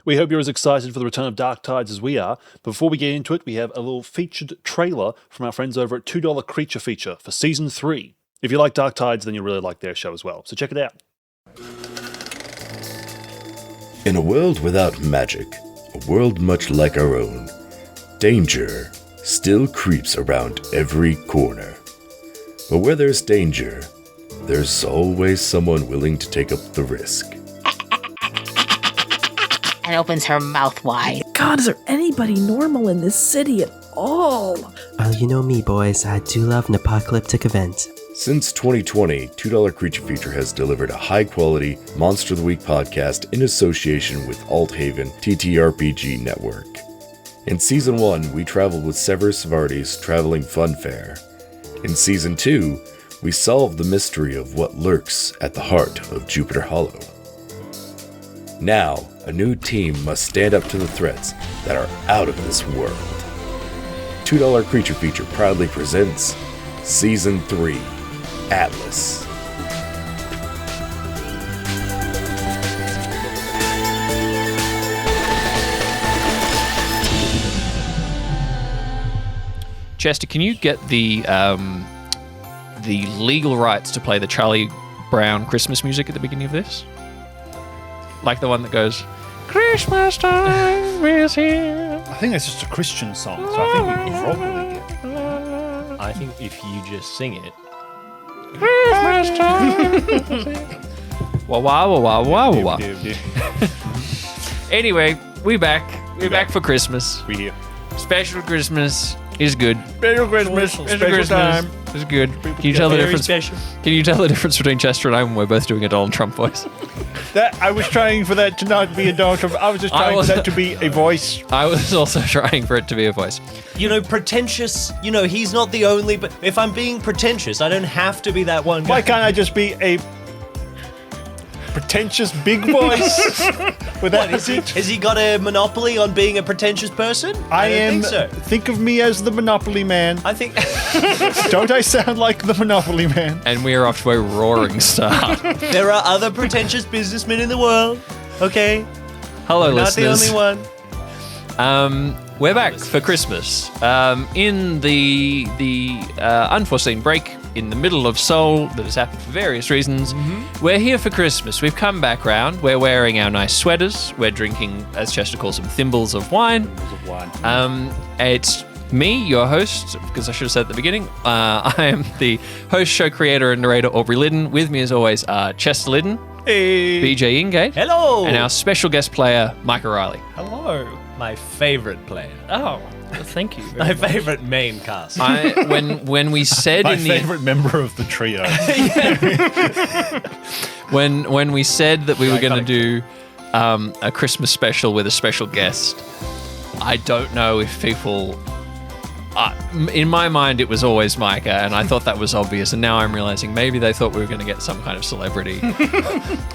We hope you're as excited for the return of Dark Tides as we are. Before we get into it, we have a little featured trailer from our friends over at $2 Creature Feature for Season 3. If you like Dark Tides, then you'll really like their show as well. So check it out. In a world without magic, a world much like our own, danger still creeps around every corner. But where there's danger, there's always someone willing to take up the risk. And opens her mouth wide. God, is there anybody normal in this city at all? Well, you know me, boys. I do love an apocalyptic event. Since 2020, $2 Creature Feature has delivered a high-quality Monster of the Week podcast in association with Althaven TTRPG Network. In Season 1, we traveled with Severus Vardy's Traveling Fun Fair. In Season 2, we solved the mystery of what lurks at the heart of Jupiter Hollow. Now, a new team must stand up to the threats that are out of this world. $2 Creature Feature proudly presents Season 3, Atlas. Chester, can you get the legal rights to play the Charlie Brown Christmas music at the beginning of this? Like the one that goes, Christmas time is here. I think that's just a Christian song, so I think we can probably get I think if you just sing it. Christmas time. Wah, wah, wah, wah, wah, wah. Anyway, we're back. We're back for Christmas. We here. Special Christmas is good. Special Christmas. Special Christmas is good. Can you tell the difference? Can you tell the difference between Chester and I when we're both doing a Donald Trump voice? That I was trying for that to not be a Donald Trump. I was just trying for that to be a voice. I was also trying for it to be a voice. You know, pretentious, he's not the only, but if I'm being pretentious, I don't have to be that one guy. Why can't I just be a pretentious big voice? Has he got a monopoly on being a pretentious person? I don't think so. Think of me as the Monopoly Man. I think... Don't I sound like the Monopoly Man? And we are off to a roaring start. There are other pretentious businessmen in the world, okay? Hello, We're listeners. not the only one. We're back for Christmas. In the unforeseen break in the middle of Seoul that has happened for various reasons, we're here for Christmas. We've come back round. We're wearing our nice sweaters. We're drinking, as Chester calls them, thimbles of wine. It's me, your host, because I should have said at the beginning. I am the host, show creator, and narrator, Aubrey Liddon. With me, as always, are Chester Liddon, BJ Ingate, Hello! and our special guest player, Mike O'Reilly. Hello. My favorite player. Oh, thank you. My favorite main cast. When we said My favorite member of the trio. when we said that we were going to do a Christmas special with a special guest, I don't know if people... in my mind, it was always Micah, and I thought that was obvious, and now I'm realizing maybe they thought we were going to get some kind of celebrity.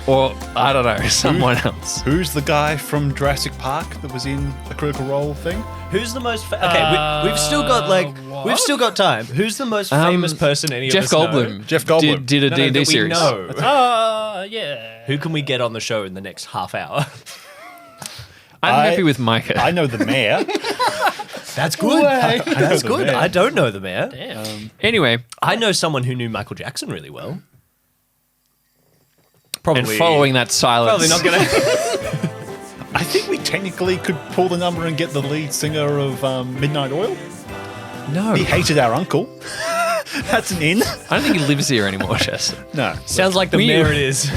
Or, I don't know, someone else. Who's the guy from Jurassic Park that was in the Critical Role thing? Who's the most... we've still got, we've still got time. Who's the most famous person any Jeff of us know? Goldblum. Jeff Goldblum. Did a No, D&D that we series. know. Yeah. Who can we get on the show in the next half hour? I'm happy with Micah. I know the mayor. That's good. That's the good. mayor. I don't know the mayor. Damn. Anyway, I know someone who knew Michael Jackson really well. and following that silence... Probably not going to... I think we technically could pull the number and get the lead singer of Midnight Oil. No. He hated our uncle. That's an in. I don't think he lives here anymore, Chester. No. Sounds like the mayor it is.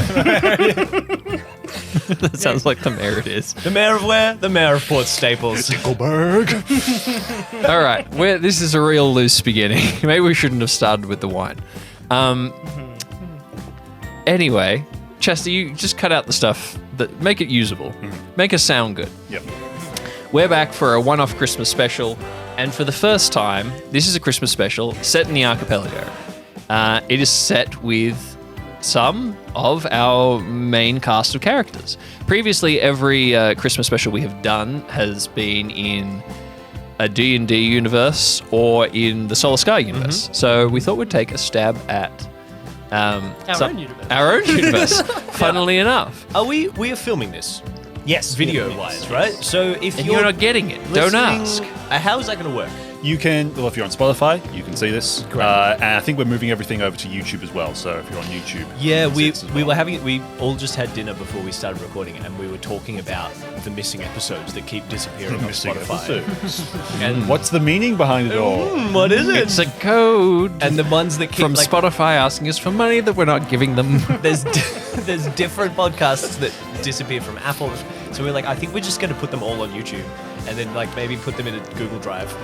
That sounds like the mayor it is. The mayor of where? The mayor of Port Staples. Goldberg. All right, this is a real loose beginning. Maybe we shouldn't have started with the wine. Anyway, Chester, you just cut out the stuff that make it usable. Make us sound good. Yep. We're back for a one-off Christmas special, and for the first time, this is a Christmas special set in the archipelago. It is set with some of our main cast of characters. Previously, every Christmas special we have done has been in a D&D universe or in the Solar Sky universe. So we thought we'd take a stab at Our own universe. Our own universe, funnily enough. We are filming this. Yes, video-wise, right? So if And you're not getting it. Don't ask. How is that going to work? You can, well, if you're on Spotify, you can see this. And I think we're moving everything over to YouTube as well. So if you're on YouTube, Yeah, you can see we this as we well. were having we all just had dinner before we started recording, and we were talking about the missing episodes that keep disappearing on Missing Spotify. episodes. And What's the meaning behind it all? what is it? It's a code And the ones that keep from Spotify asking us for money that we're not giving them. there's different podcasts that disappear from Apple. So we're like, I think we're just going to put them all on YouTube, and then like maybe put them in a Google Drive.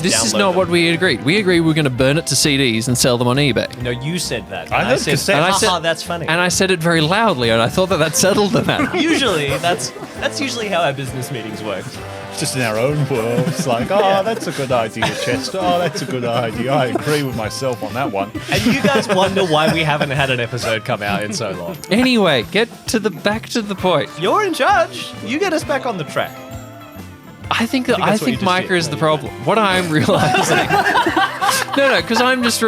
This is not what we agreed. We agreed we were going to burn it to CDs and sell them on eBay. No, you said that. I And heard said, cassette. And I haha, said- that's funny. And I said it very loudly, and I thought that settled the matter. Usually, that's usually how our business meetings work. Just in our own world. It's like, oh, that's a good idea, Chester. Oh, that's a good idea. I agree with myself on that one. And you guys wonder why we haven't had an episode come out in so long. Anyway, back to the point. You're in charge. You get us back on the track. I think that's what you just Micah did. is the No, you problem. What I'm realizing, no, because I'm just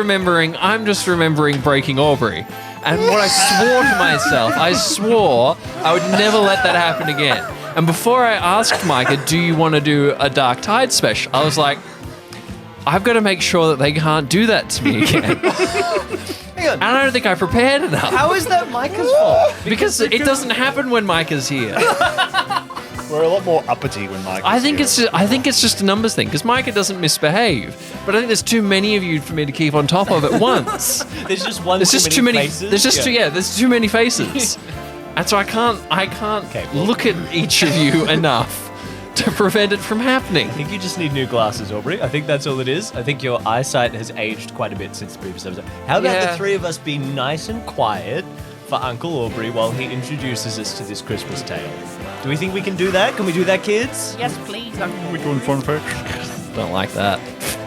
remembering Breaking Aubrey, and what I swore to myself, I swore I would never let that happen again. And before I asked Micah, "Do you want to do a Dark Tide special?" I was like, I've got to make sure that they can't do that to me again. Hang on. And I don't think I prepared enough. How is that Micah's fault? Because it doesn't happen when Micah's here. We're a lot more uppity when Mike. I think it's just a numbers thing because Micah doesn't misbehave, but I think there's too many of you for me to keep on top of at once. There's just one. There's just too many. Faces. There's just there's too many faces, and so I can't Okay, well- look at each of you enough to prevent it from happening. I think you just need new glasses, Aubrey. I think that's all it is. I think your eyesight has aged quite a bit since the previous episode. How about Yeah. the three of us be nice and quiet for Uncle Aubrey while he introduces us to this Christmas tale? Do we think we can do that? Can we do that, kids? Yes, please. We're doing fun for Don't like that.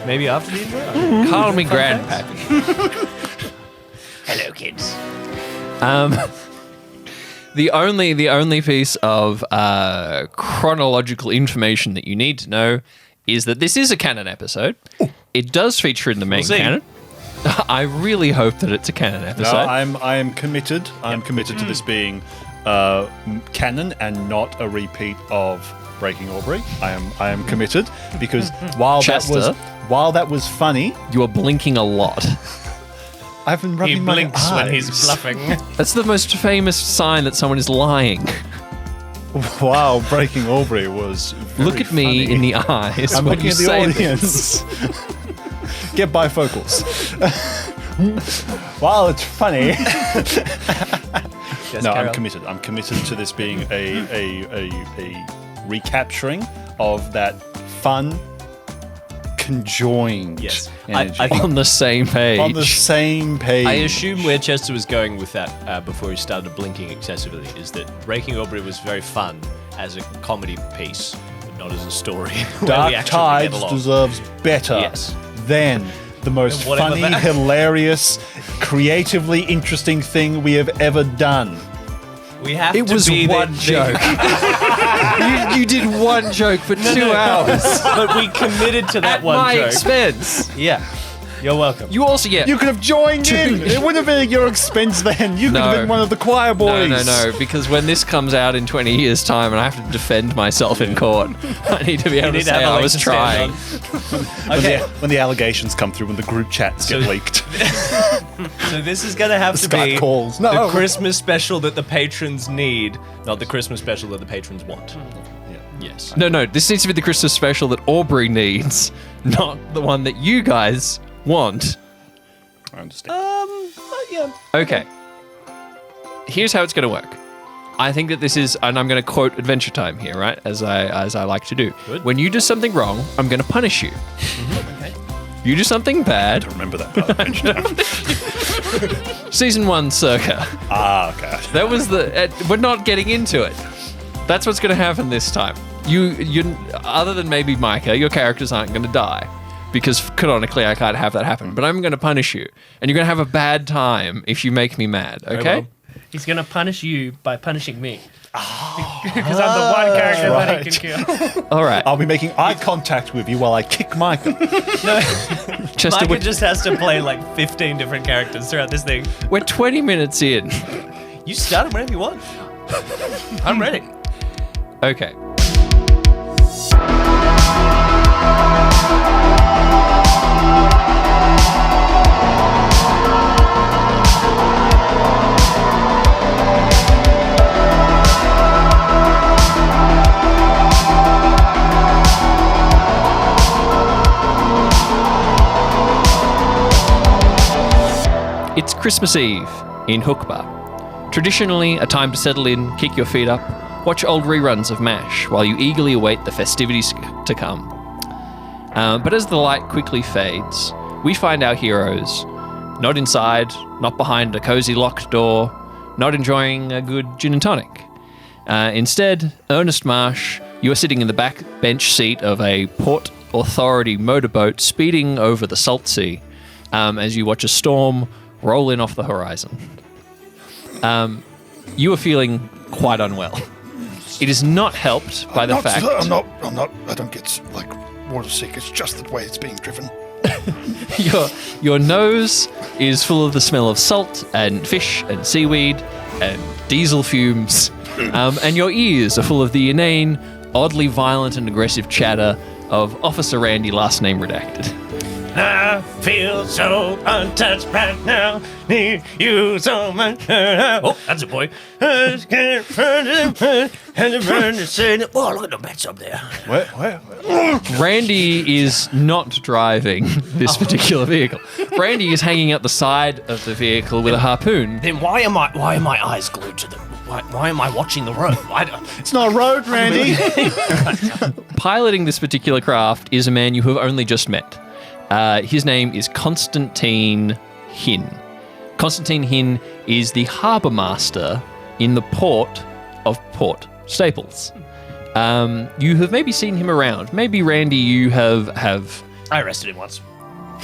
Maybe after the intro? Call me Grandpappy. Hello, kids. The only piece of chronological information that you need to know is that this is a canon episode. It does feature in the main see. canon. I really hope that it's a canon No, episode. I am committed. I'm committed to this being canon and not a repeat of Breaking Aubrey. I am committed because while Chester. that was funny, You are blinking a lot. I've been rubbing my eyes. bluffing. That's the most famous sign that someone is lying. Wow, Breaking Aubrey was. Very Look at me funny. in the eyes. I'm when looking you at the say audience. Get bifocals. Wow, it's funny. Yes, No, Carol? I'm committed. I'm committed to this being a recapturing of that fun, conjoined Yes. energy. I think on the same page. on the same page. I assume where Chester was going with that before he started blinking excessively is that Breaking Aubrey was very fun as a comedy piece, but not as a story. where we Dark actually Tides get along. deserves better Yes. than the most Whatever funny, that- hilarious, creatively interesting thing we have ever done. We have It to was be one the- joke. you did one joke for 2 hours but we committed to that at one my joke. expense. Yeah, you're welcome. You also You could have joined in. It wouldn't have been at your expense then. You could No. have been one of the choir boys. No, because when this comes out in 20 years' time and I have to defend myself in court, I need to be able to need to say have a I leg was to stand trying. Okay, When the allegations come through, when the group chats get So- leaked. so this is gonna have to Skype be calls. the No. Christmas special that the patrons need, not the Christmas special that the patrons want. Yes. No, this needs to be the Christmas special that Aubrey needs, not the one that you guys want. I understand. Yeah. Okay. Here's how it's going to work. I think that this is, and I'm going to quote Adventure Time here, right? As I like to do. Good. When you do something wrong, I'm going to punish you. You do something bad. Remember that part of Adventure Time. Season 1 circa. Okay. That was the. We're not getting into it. That's what's going to happen this time. You, other than maybe Micah, your characters aren't going to die, because canonically I can't have that happen. But I'm going to punish you, and you're going to have a bad time if you make me mad. Okay? well. He's gonna punish you by punishing me. Because I'm the one character that he can kill. All right. I'll be making eye contact with you while I kick Micah. Chester, Micah just has to play like 15 different characters throughout this thing. we're 20 minutes in. You start it whenever you want. I'm ready. Okay. It's Christmas Eve in Hookbar. Traditionally, a time to settle in, kick your feet up, watch old reruns of MASH while you eagerly await the festivities to come. But as the light quickly fades, we find our heroes not inside, not behind a cozy locked door, not enjoying a good gin and tonic. Instead, Ernest Marsh, you are sitting in the back bench seat of a Port Authority motorboat speeding over the Salt Sea as you watch a storm roll in off the horizon. You are feeling quite unwell. It is not helped by the fact... I don't get, water sick. It's just the way it's being driven. Your nose is full of the smell of salt and fish and seaweed and diesel fumes. And your ears are full of the inane, oddly violent and aggressive chatter of Officer Randy, last name redacted. I feel so untouched right now. Need you so much. Oh, that's a boy. Oh, look at the bats up there. Where? Randy is not driving this particular vehicle. Randy is hanging out the side of the vehicle with a harpoon. Then why are my eyes glued to them? Why am I watching the road? It's not a road, Randy. Piloting this particular craft is a man you have only just met. His name is Constantine Hinn. Constantine Hinn is the harbour master in the port of Port Staples. You have maybe seen him around. Maybe, Randy, you have... I arrested him once.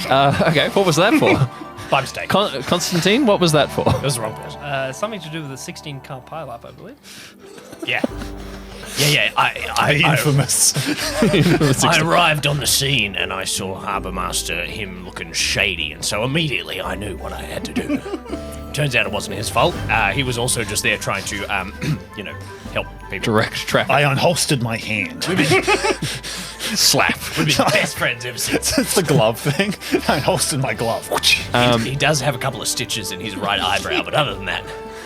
Okay, what was that for? By mistake. Constantine, what was that for? It was the wrong person. Something to do with the 16-car pile-up, I believe. Yeah. I Infamous. I arrived on the scene and I saw Harbour Master, him looking shady, and so immediately I knew what I had to do. Turns out it wasn't his fault. He was also just there trying to, help people. Direct traffic. I unholstered my hand. Slap. We've been best friends ever since. It's the glove thing. I unholstered my glove. He does have a couple of stitches in his right eyebrow, but other than that...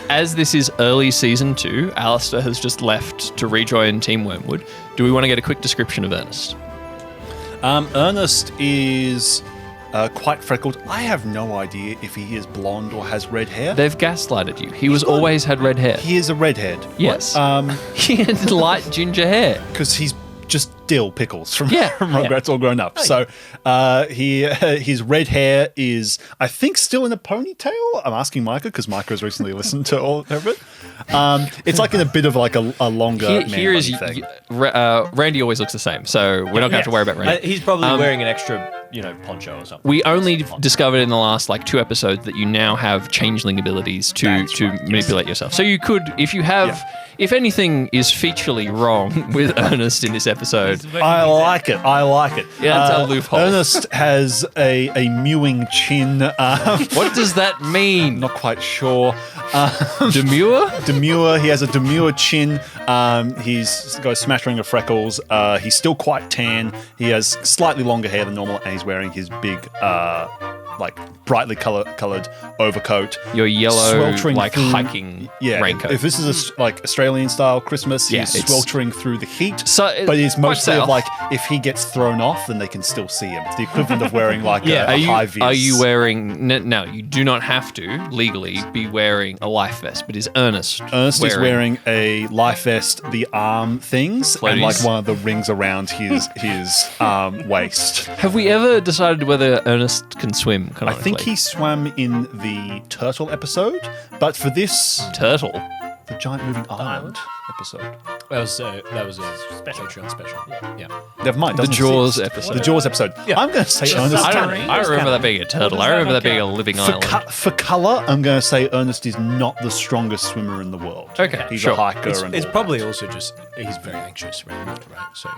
As this is early season 2, Alistair has just left to rejoin Team Wormwood. Do we want to get a quick description of Ernest? Ernest is quite freckled. I have no idea if he is blonde or has red hair. They've gaslighted you. He was always had red hair. He is a redhead. Yes. He had light ginger hair. Because he's just dill pickles from Yeah. Rugrats all grown up. So his red hair is, I think, still in a ponytail. I'm asking Micah because Micah has recently listened to all of it. It's like in a bit of like a longer Here is thing. Randy always looks the same, so we're not going to have to worry about Randy. He's probably wearing an extra, poncho or something. We only discovered in the last 2 episodes that you now have changeling abilities to manipulate yourself. So you could, if you have, if anything is featurely wrong with Ernest in this episode, I like it. Yeah, that's a loophole. Ernest has a mewing chin. what does that mean? Not quite sure. Demure? Demure. He has a demure chin. He's got a smattering of freckles. He's still quite tan. He has slightly longer hair than normal, and he's wearing his big, brightly colored overcoat. Your yellow, sweltering through, hiking raincoat. If this is Australian style Christmas, he's it's sweltering through the heat. So but it's mostly south. of if he gets thrown off, then they can still see him. It's the equivalent of wearing a high vis. Are you wearing? No, you do not have to legally be wearing a life vest. But is Ernest? Ernest is wearing a life vest, the arm things, and Floaties. one of the rings around his waist. Have we ever decided whether Ernest can swim? I think he swam in the turtle episode, but for this turtle. the giant moving island episode. That was a special. Yeah. Never mind. The doesn't Jaws exist. episode. The Jaws episode. Yeah. I'm going to say Ernest. I remember that being a turtle. I remember that being a living island. For colour, I'm going to say Ernest is not the strongest swimmer in the world. Okay, he's sure. a hiker. It's probably also just he's very anxious around water, right? So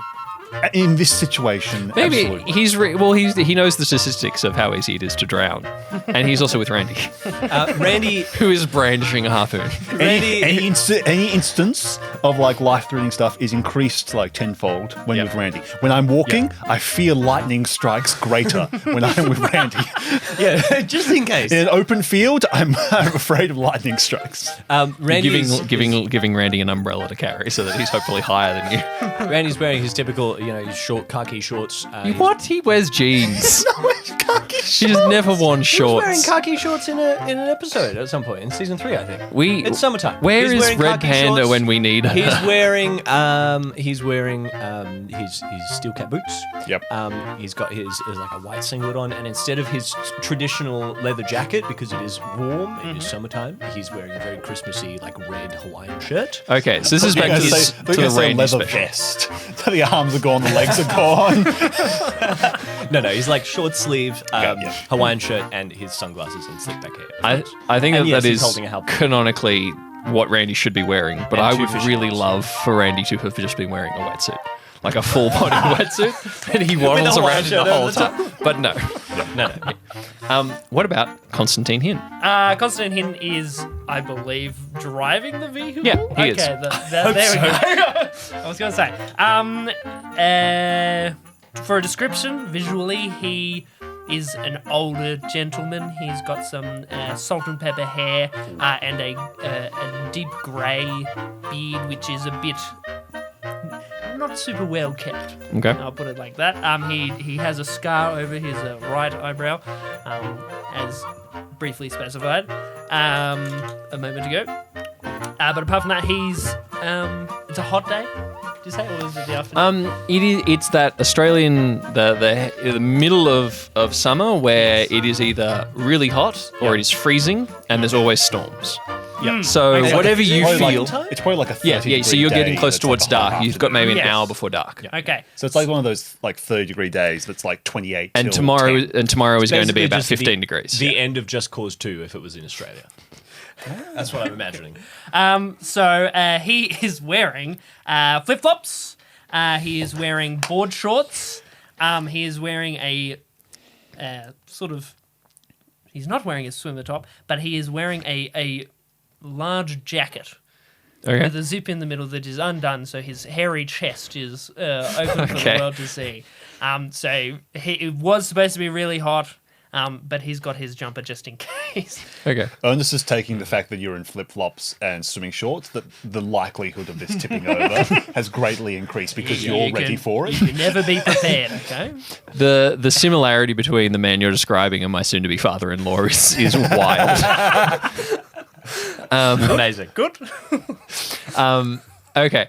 in this situation, Maybe absolutely. he knows the statistics of how easy it is to drown, and he's also with Randy, Randy who is brandishing a harpoon. Randy any instance of like life-threatening stuff is increased like tenfold when with Randy. When I'm walking, I fear lightning strikes greater when I'm with Randy. Yeah, just in case. In an open field, I'm afraid of lightning strikes. Giving Randy an umbrella to carry so that he's hopefully higher than you. Randy's wearing his typical, his short khaki shorts. What? He wears jeans. She's never worn He was wearing shorts. khaki shorts in an episode at some point in season 3, I think. It's summertime. Where He's is wearing Red khaki Panda shorts. when we need her? He's wearing his steel cap boots. Yep. He's got his like a white singlet on, and instead of his traditional leather jacket, because it is warm, it is summertime, he's wearing a very Christmassy like red Hawaiian shirt. Okay, so this is back to the Randy leather special. vest. So the arms are gone, the legs are gone. No, he's like short sleeve Hawaiian shirt and his sunglasses and slick back hair. I think And that yes, that he's is holding a help. canonically what Randy should be wearing, but And I two would fishing really rods. love for Randy to have just been wearing a wetsuit. Like a full body wetsuit, and he waddles Hawaiian around shirt the whole over the time. But no. What about Constantine Hin? Constantine Hin is, I believe, driving the vehicle. Yeah, he is. Okay, there we go. I was going to say. For a description, visually, he is an older gentleman. He's got some salt and pepper hair and a deep grey beard, which is a bit not super well kept. Okay. I'll put it like that. He has a scar over his right eyebrow, as briefly specified a moment ago. But apart from that, he's it's a hot day. Did you say, or was it the afternoon? It's that Australian the middle of summer where it is either really hot or it is freezing, and there's always storms. Yeah. So It's like whatever you probably feel, it's probably like a 30 yeah. So you're getting day close that's towards like a hot dark. You've got afternoon. maybe an Yes. hour before dark. Okay. So it's like one of those like 30-degree days that's like 28. And till tomorrow 10. is going to be Basically about just 15 degrees. The end of Just Cause 2 if it was in Australia. That's what I'm imagining. So he is wearing flip-flops. He is wearing board shorts. He is wearing a sort of... He's not wearing a swimmer top, but he is wearing a large jacket Okay. with a zip in the middle that is undone, so his hairy chest is open for the world to see. So it was supposed to be really hot, but he's got his jumper just in case. Okay. Onus is taking the fact that you're in flip-flops and swimming shorts, that the likelihood of this tipping over has greatly increased because you're You ready can- for it. You can never be prepared, okay? The similarity between the man you're describing and my soon-to-be father-in-law is wild. Amazing. Good. Okay.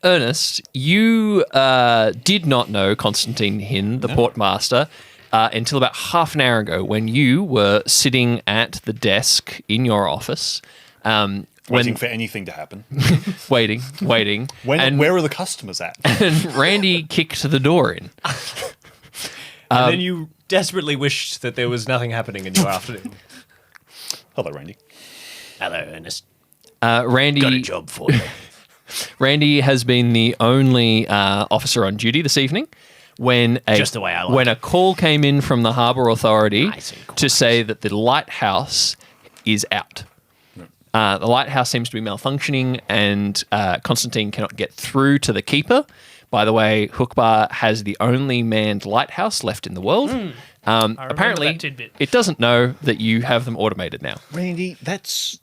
Ernest, you did not know Constantine Hin, the portmaster, until about half an hour ago when you were sitting at the desk in your office. Waiting for anything to happen. Waiting. Where are the customers at? And Randy kicked the door in. And then you desperately wished that there was nothing happening in your afternoon. Hello, Randy. Hello, Ernest. Randy Got a job for you. Randy has been the only officer on duty this evening when Just the way I like when it. a call came in from the Harbour Authority Nice and quiet. to say that the lighthouse is out. The lighthouse seems to be malfunctioning, and Constantine cannot get through to the keeper. By the way, Hookbar has the only manned lighthouse left in the world. Apparently, that tidbit. it doesn't know that you have them automated now. Randy, that's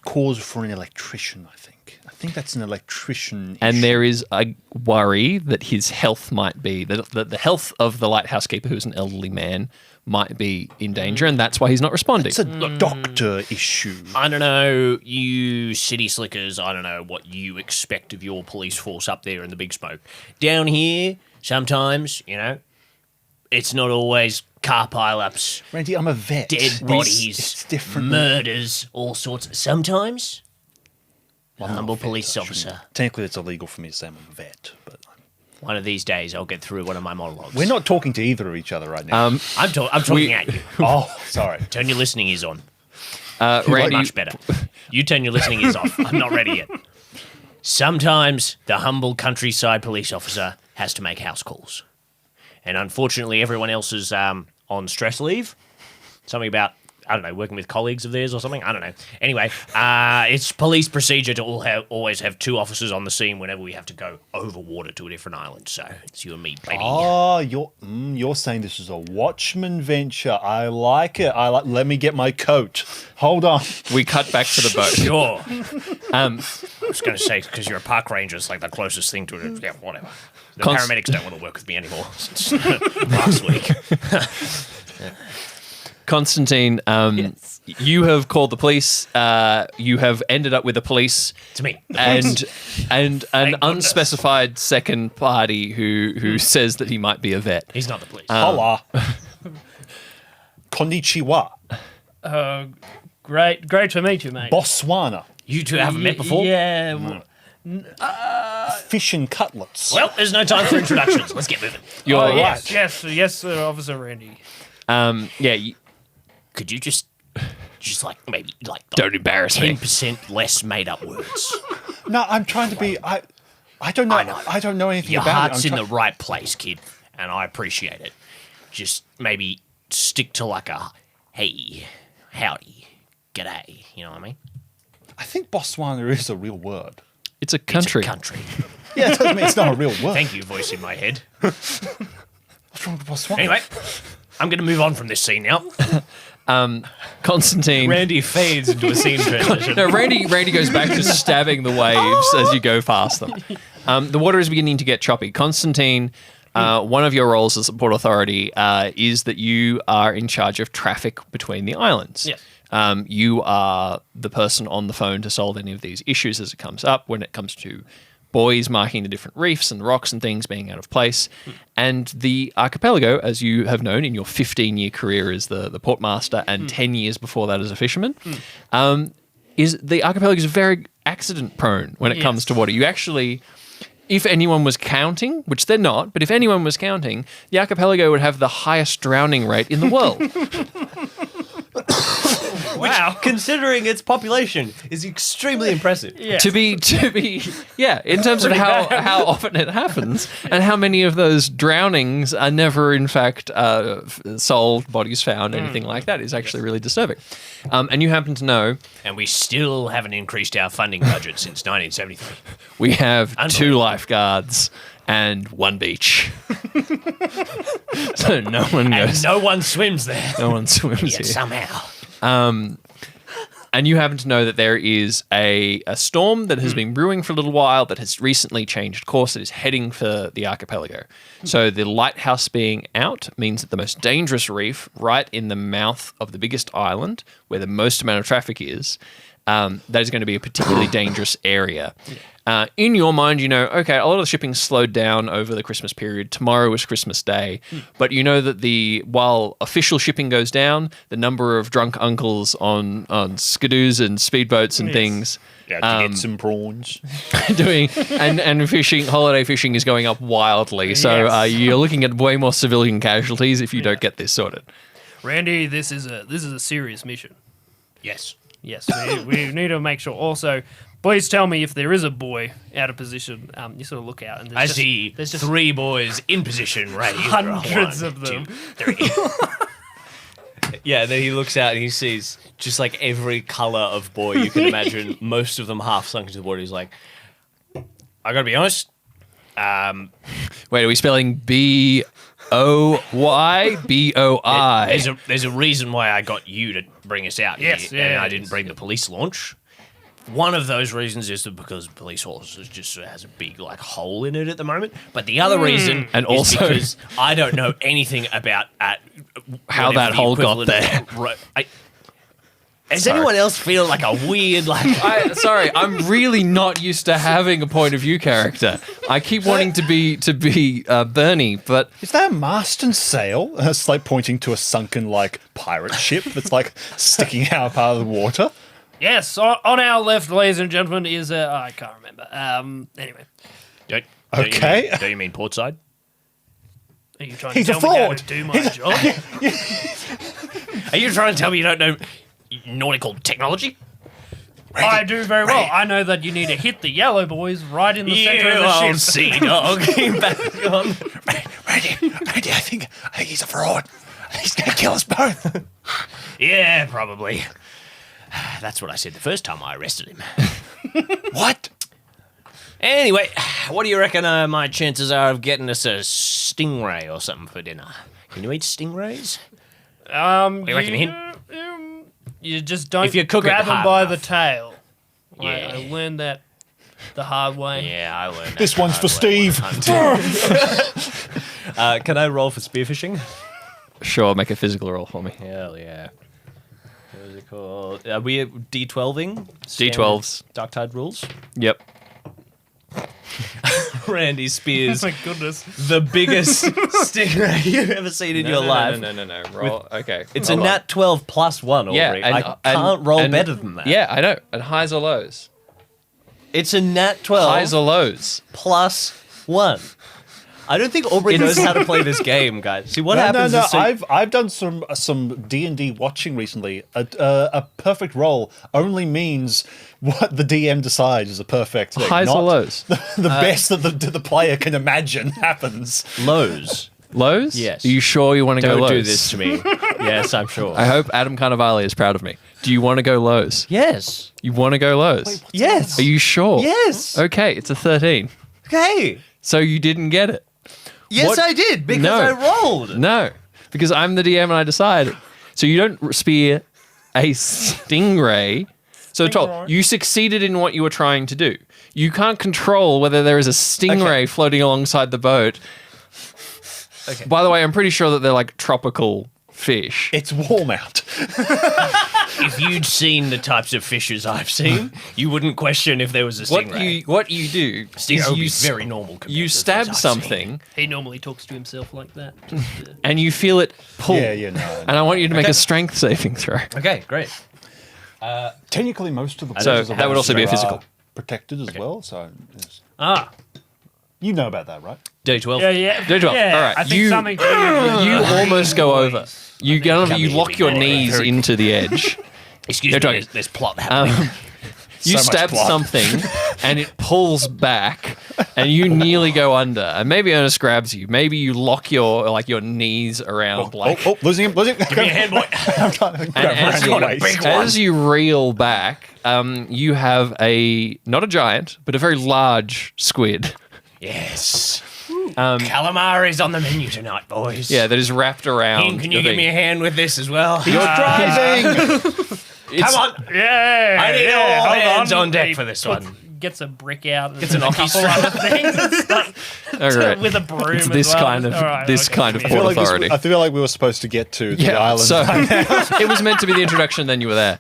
cause for an electrician, I think. I think that's an electrician And issue. there is a worry that his health might be, that the health of the lighthouse keeper, who's an elderly man, might be in danger, and that's why he's not responding. It's a doctor issue. I don't know, you city slickers, I don't know what you expect of your police force up there in the big smoke. Down here, sometimes, it's not always car pileups, Randy, I'm a vet. dead bodies, It's different. murders, all sorts. Sometimes, a humble police I shouldn't- officer. Technically, it's illegal for me to say I'm a vet, but One of these days, I'll get through one of my monologues. we're not talking to either of each other right now. I'm talking at you. Oh, sorry. Turn your listening ears on. Randy, Much better. You turn your listening ears off. I'm not ready yet. Sometimes the humble countryside police officer has to make house calls. And unfortunately, everyone else is on stress leave. Something about I don't know, working with colleagues of theirs or something. I don't know. Anyway, it's police procedure to always have 2 officers on the scene whenever we have to go over water to a different island. So it's you and me, baby. Oh, you're saying this is a Watchmen venture. I like it. Let me get my coat. Hold on. We cut back to the boat. Sure. I was going to say, because you're a park ranger, it's like the closest thing to it. Yeah, whatever. The paramedics don't want to work with me anymore since last week. Constantine, you have called the police. You have ended up with the police. It's me. And an unspecified second party who says that he might be a vet. He's not the police. Hola. Konnichiwa. Great to meet you, mate. Botswana. You two haven't met before? Yeah. Fish and cutlets. Well, there's no time for introductions. Let's get moving. You're right. Yes, Officer Randy. Could you just like maybe like Don't embarrass me. 10% less made up words? No, I'm trying to be. I don't know. I don't know anything Your about heart's it. in the right place, kid, and I appreciate it. Just maybe stick to like a hey, howdy, g'day. You know what I mean? I think Botswana is a real word. It's a country. It's a country. Yeah, it doesn't mean it's not a real word. Thank you, voice in my head. What's wrong with Botswana? Anyway, I'm going to move on from this scene now. Constantine. Randy fades into a scene transition. No, Randy goes back to stabbing the waves as you go past them. The water is beginning to get choppy. Constantine, one of your roles as a port authority is that you are in charge of traffic between the islands. Yes. You are the person on the phone to solve any of these issues as it comes up when it comes to buoys marking the different reefs and rocks and things being out of place. And the archipelago, as you have known in your 15-year career as the portmaster and 10 years before that as a fisherman, is the archipelago is very accident prone when it comes to water. You actually, if anyone was counting, which they're not, but if anyone was counting, the archipelago would have the highest drowning rate in the world. Wow. Considering its population is extremely impressive. Yeah. To be, in terms of how often it happens and how many of those drownings are never, in fact, solved, bodies found, anything like that is actually really disturbing. And you happen to know And we still haven't increased our funding budget since 1973. we have 2 lifeguards and 1 beach. So no one goes. And no one swims there. No one swims Yet here. somehow. And you happen to know that there is a storm that has been brewing for a little while that has recently changed course. It is heading for the archipelago. So the lighthouse being out means that the most dangerous reef, right in the mouth of the biggest island, where the most amount of traffic is, that is going to be a particularly dangerous area. In your mind, you know, okay, a lot of the shipping slowed down over the Christmas period. Tomorrow is Christmas Day. But you know that while official shipping goes down, the number of drunk uncles on skidoos and speedboats and things Yeah, to get some prawns. doing and fishing, holiday fishing is going up wildly. So you're looking at way more civilian casualties if you don't get this sorted. Randy, this is a serious mission. Yes. Yes, we need to make sure. Also, please tell me if there is a boy out of position. You sort of look out and I see there's just 3 boys in position ready. hundreds 1, of them. 2, 3. Yeah, then he looks out and he sees just like every color of boy you can imagine, most of them half sunk into the water. He's like, I gotta be honest. Wait, are we spelling BOY? BOI? There's a reason why I got you to bring us out Yes, here, and yeah, I didn't bring the police launch. One of those reasons is that because police horses just has a big like hole in it at the moment. But the other reason And is also- because I don't know anything about How whatever that the hole got equivalent of- Does anyone else feel like a weird like? Sorry, I'm really not used to having a point of view character. I keep wanting to be Bernie, but Is that a mast and sail? It's like pointing to a sunken like pirate ship that's like sticking out of the water. Yes, on our left, ladies and gentlemen, is I can't remember. Anyway, Don't you mean port side? are you trying He's to a tell me how fraud. to do my job? Are you trying to tell me you don't know nautical technology? I do very well. I know that you need to hit the yellow boys right in the center of the ship. sea dog. back on. Randy, I think he's a fraud. He's gonna kill us both. Yeah, probably. That's what I said the first time I arrested him. What? Anyway, what do you reckon my chances are of getting us a stingray or something for dinner? Can you eat stingrays? What do you reckon, hint? You just don't If you cook it grab them hard by enough. the tail. Yeah. I learned that the hard way. Yeah, I learned that. This one's for hard way Steve. one time. Can I roll for spearfishing? Sure, make a physical roll for me. Hell yeah. What is it called? Are we D12ing? D12s. Darktide rules? Yep. Randy spears Oh my goodness. the biggest stingray you've ever seen in your life. No. Roll. Okay. It's Hold a on. nat 12 plus 1, Aubrey. Yeah, I can't roll better than that. Yeah, I know. And highs or lows? It's a nat 12 Highs or lows? plus 1. I don't think Aubrey knows how to play this game, guys. See, what happens is... I've done some D&D watching recently. A perfect roll only means what the DM decides is a perfect thing. Highs not or lows? The best that the player can imagine happens. Lows. Lows? Yes. Are you sure you want to go Don't lows? do this to me. Yes, I'm sure. I hope Adam Carnivale is proud of me. Do you want to go lows? Yes. You want to go lows? Yes. Are you sure? Yes. Okay, it's a 13. Okay. So you didn't get it? Yes, What? I did, because No. I rolled. No, because I'm the DM and I decide. So you don't spear a stingray. So 12, you succeeded in what you were trying to do. You can't control whether there is a stingray floating alongside the boat. Okay. By the way, I'm pretty sure that they're like tropical fish. It's warm out. If you'd seen the types of fishes I've seen, you wouldn't question if there was a stingray. What you do is you very normal. compared you to the stab things I've seen. something He normally talks to himself like that. and you feel it pull. Yeah, no. And I want you to make a strength saving throw. Okay, great. Technically, most of the So places that would also be a around physical. are protected as well. So You know about that, right? D12. Yeah. D12. Yeah, All right. I think You- something. You almost go over. You lock your knees into the edge. Excuse They're me, talking. there's plot happening. You So much stab plot. something and it pulls back and you nearly go under. And maybe Ernest grabs you. Maybe you lock your knees around like Losing him. Give me a hand, boy. and as you reel back, you have not a giant, but a very large squid. Yes. Calamari's on the menu tonight, boys. Yeah, that is wrapped around. Ian, can you your give thing. me a hand with this as well? You're driving. It's- Come on. Yeah. I need yeah, all hold hands on deck He for this puts- one. Gets a brick out. Gets an a hockey couple other things. And starts All right. with a broom. It's as this well. kind of All right, this okay, kind of yeah. port authority. I feel like we were supposed to get to the Yeah, island. so it was meant to be the introduction. Then you were there.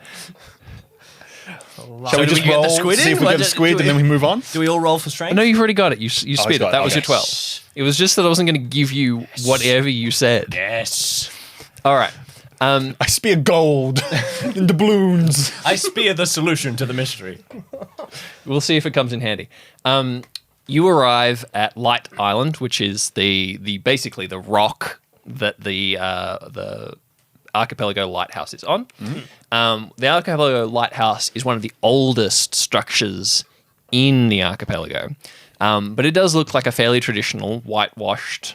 Shall we do just we get the roll, squid see in? if we What get a do- squid, do and then we move on? Do we all roll for strength? No, you've already got it. You spit got it. it. That was your Okay. 12. It was just that I wasn't going to give you whatever you said. Yes. All right. I spear gold in doubloons. I spear the solution to the mystery. We'll see if it comes in handy. You arrive at Light Island, which is the basically the rock that the Archipelago Lighthouse is on. The Archipelago Lighthouse is one of the oldest structures in the archipelago, but it does look like a fairly traditional whitewashed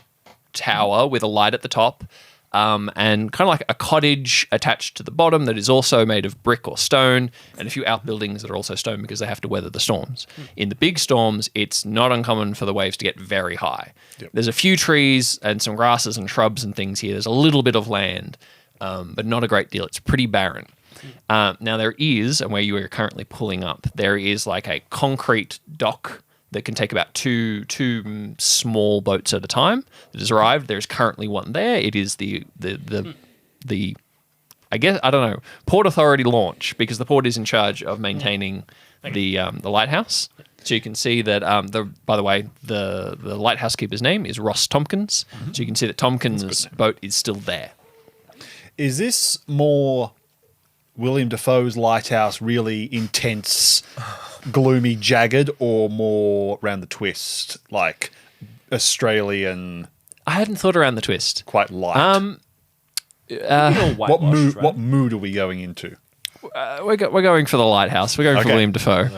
tower with a light at the top. And kind of like a cottage attached to the bottom that is also made of brick or stone, and a few outbuildings that are also stone because they have to weather the storms. In the big storms, it's not uncommon for the waves to get very high. There's a few trees and some grasses and shrubs and things here. There's a little bit of land, but not a great deal. It's pretty barren. Now there is, and where you are currently pulling up, there is like a concrete dock that can take about two small boats at a time that has arrived. There's currently one there. It is the I guess, I don't know, Port Authority launch, because the port is in charge of maintaining the lighthouse. So you can see that, by the way, the lighthouse keeper's name is Ross Tompkins. So you can see that Tompkins' boat is still there. Is this more William Dafoe's Lighthouse, really intense, gloomy, jagged, or more round the twist, like Australian, I hadn't thought around the twist. quite light? What mood? Right? What mood are we going into? We're going for the lighthouse. We're going for Okay. William Dafoe.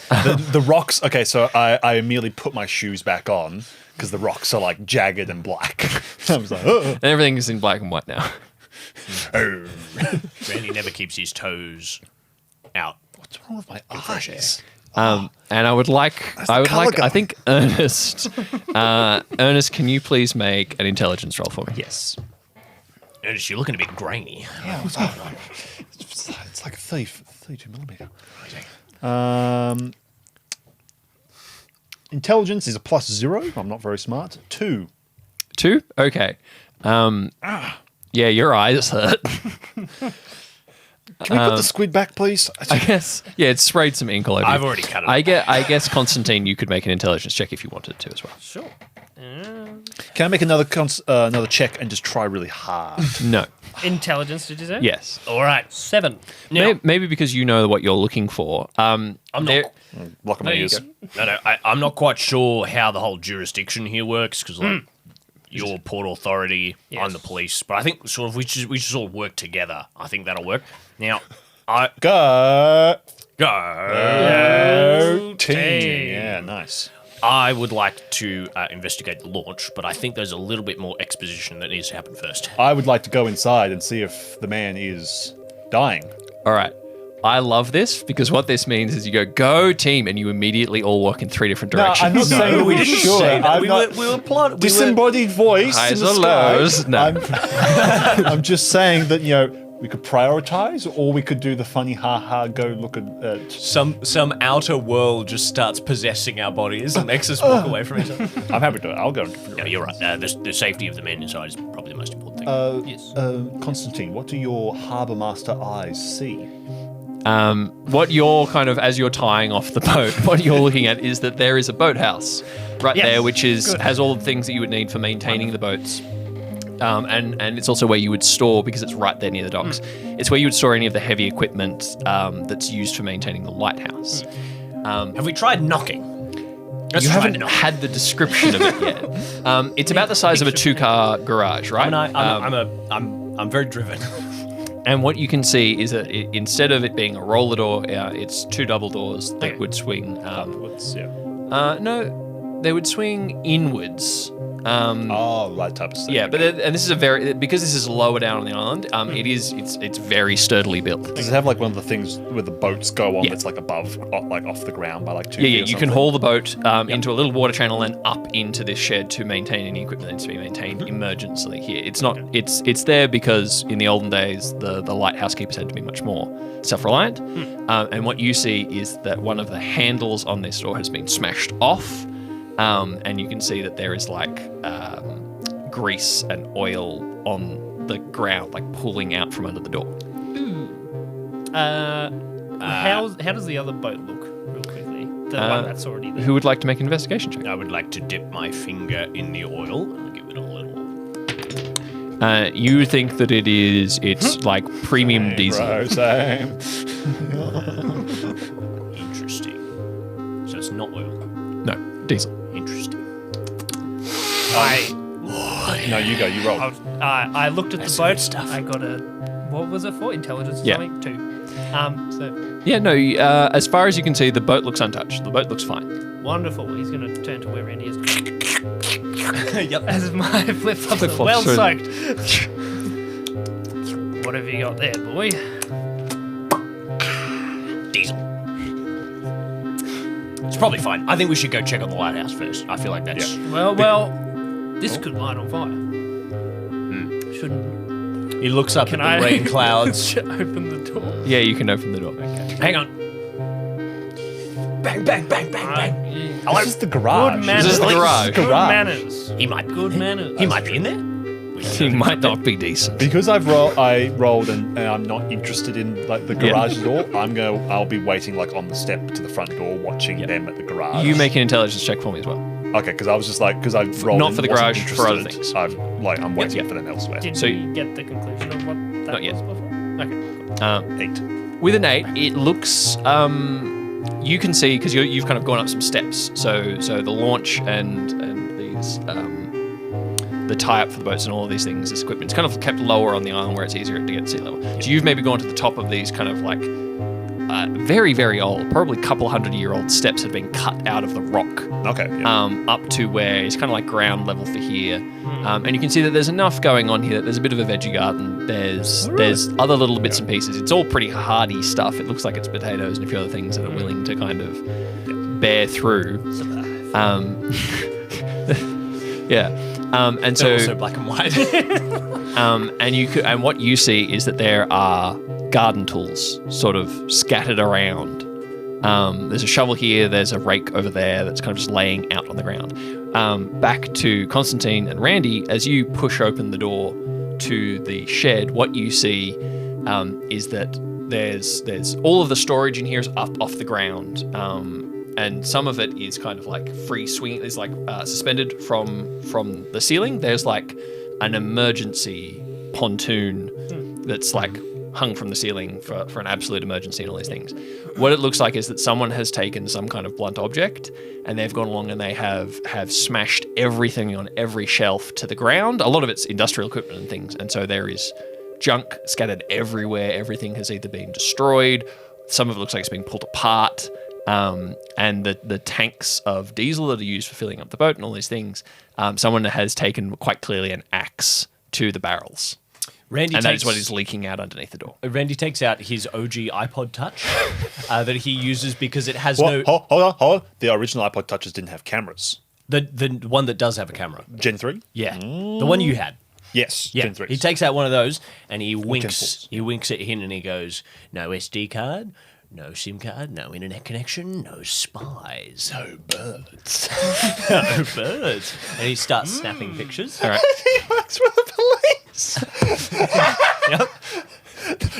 The rocks. Okay, so I immediately put my shoes back on because the rocks are like jagged and black. I was like, oh. And everything is in black and white now. Randy never keeps his toes out. What's wrong with my eyes? And I would like, I think Ernest, Ernest, can you please make an intelligence roll for me? Yes. Ernest, you're looking a bit grainy. Yeah, what's going on? It's like a 32 millimeter. Intelligence is a +0. I'm not very smart. 2. 2? Okay. Yeah, your eyes hurt. Can we put the squid back, please? I guess. Yeah, it sprayed some ink all over. I've you. already cut it. I guess Constantine, you could make an intelligence check if you wanted to as well. Sure. Can I make another check and just try really hard? No. Intelligence, did you say? Yes. All right. 7. Maybe because you know what you're looking for. I'm not. Lock my ears. No, I'm not quite sure how the whole jurisdiction here works because, like, you're Port Authority, I'm the police, but I think sort of we should sort of work together. I think that'll work. Now, Go team. Yeah, nice. I would like to investigate the launch, but I think there's a little bit more exposition that needs to happen first. I would like to go inside and see if the man is dying. All right. I love this because what this means is you go team and you immediately all walk in 3 different directions. I'm not saying we didn't sure. say that. I'm We not were plotting. disembodied voice Highs in the or sky. lows? No. I'm just saying that, we could prioritize, or we could do the funny go look at Some outer world just starts possessing our bodies and makes us walk away from each other. I'm happy to. I'll go. No, you're right. The safety of the men inside is probably the most important thing. Yes. Constantine, what do your harbour master eyes see? What you're kind of, as you're tying off the boat, what you're looking at is that there is a boathouse right there, which has all the things that you would need for maintaining the boats. And it's also where you would store, because it's right there near the docks, it's where you would store any of the heavy equipment that's used for maintaining the lighthouse. Have we tried knocking? You haven't had the description of it yet. It's about the size of a 2-car garage, right? I'm very driven. And what you can see is that instead of it being a roller door, it's 2 double doors that would swing. No, they would swing inwards. That type of stuff. Yeah, but and this is because this is lower down on the island. It's very sturdily built. Does it have like one of the things where the boats go on that's like above, like off the ground by like 2 feet? Yeah. You can haul the boat into a little water channel and up into this shed to maintain any equipment that needs to be maintained emergently here. It's not. It's there because in the olden days the lighthouse keepers had to be much more self-reliant. And what you see is that one of the handles on this door has been smashed off. And you can see that there is like grease and oil on the ground, like pulling out from under the door. How does the other boat look, real quickly? The one that's already there. Who would like to make an investigation check? I would like to dip my finger in the oil and give it a little. You think that it's like premium diesel. Bro, same. Interesting. So it's not oil. No, diesel. Interesting. No, you go. You roll. I looked at the boat. I got a. What was it for? Intelligence or something? 2. Yeah, no. As far as you can see, the boat looks untouched. The boat looks fine. Wonderful. He's going to turn to where Randy is. Yep. As my flip-flops are well soaked. What have you got there, boy? Diesel. It's probably fine. I think we should go check on the lighthouse first. I feel like that's... Well, this could light on fire. Shouldn't... He looks up at the rain clouds. Open the door. Yeah, you can open the door. Okay. Hang on. Bang, bang, bang, bang, bang. This is the garage. Good manners. This is the garage. Good manners. He might be Good manners. He might be in there. He might not be decent. Because I rolled and I'm not interested in like the garage door. I'll be waiting like on the step to the front door, watching them at the garage. You make an intelligence check for me as well. Okay, because I was just like, because I rolled Not for the wasn't garage, for other interested. things. I'm waiting for them elsewhere. Did So you get the conclusion of what that Not yet. was before? Okay, cool. 8. With an 8, it looks. You can see because you've kind of gone up some steps. So the launch and these the tie-up for the boats and all of these things, this equipment, it's kind of kept lower on the island where it's easier to get to sea level. So you've maybe gone to the top of these kind of like very, very old, probably a couple 100-year-old steps have been cut out of the rock. Okay. Yeah. Up to where it's kind of like ground level for here. And you can see that there's enough going on here. There's a bit of a veggie garden. There's other little bits and pieces. It's all pretty hardy stuff. It looks like it's potatoes and a few other things that are willing to kind of bear through. Yeah. And so also black and white. and what you see is that there are garden tools sort of scattered around. There's a shovel here, there's a rake over there that's kind of just laying out on the ground. Back to Constantine and Randy, as you push open the door to the shed, what you see is that there's all of the storage in here is up off the ground. And some of it is kind of like free swinging. It's like suspended from the ceiling. There's like an emergency pontoon that's like hung from the ceiling for an absolute emergency and all these things. What it looks like is that someone has taken some kind of blunt object and they've gone along and they have smashed everything on every shelf to the ground. A lot of it's industrial equipment and things. And so there is junk scattered everywhere. Everything has either been destroyed. Some of it looks like it's been pulled apart. And the tanks of diesel that are used for filling up the boat and all these things, someone has taken quite clearly an axe to the barrels. That is what is leaking out underneath the door. Randy takes out his OG iPod Touch that he uses because it has Hold on. The original iPod Touches didn't have cameras. The one that does have a camera. Gen 3? Yeah. The one you had. Yes, Yeah. Gen 3. He takes out one of those and he winks. Gen 4s. He winks at him and he goes, "No SD card. No SIM card, no internet connection, no spies, no birds, no birds." And he starts snapping pictures. All right. He works for the police. Yep.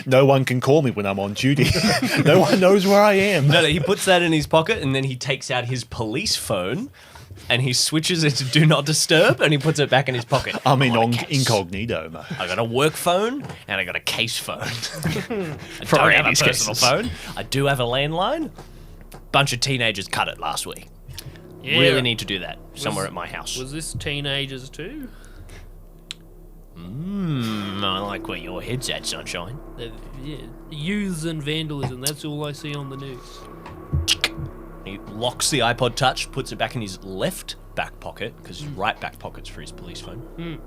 No one can call me when I'm on duty. No one knows where I am. No, he puts that in his pocket and then he takes out his police phone and he switches it to do not disturb and he puts it back in his pocket. I'm incognito, mate. I got a work phone and I got a case phone. I For don't have a Randy's personal cases. phone. I do have a landline. Bunch of teenagers cut it last week. Yeah. Really need to do that somewhere at my house. Was this teenagers too? I like where your head's at, sunshine. Yeah. Youths and vandalism, that's all I see on the news. He locks the iPod Touch, puts it back in his left back pocket, because his right back pocket's for his police phone.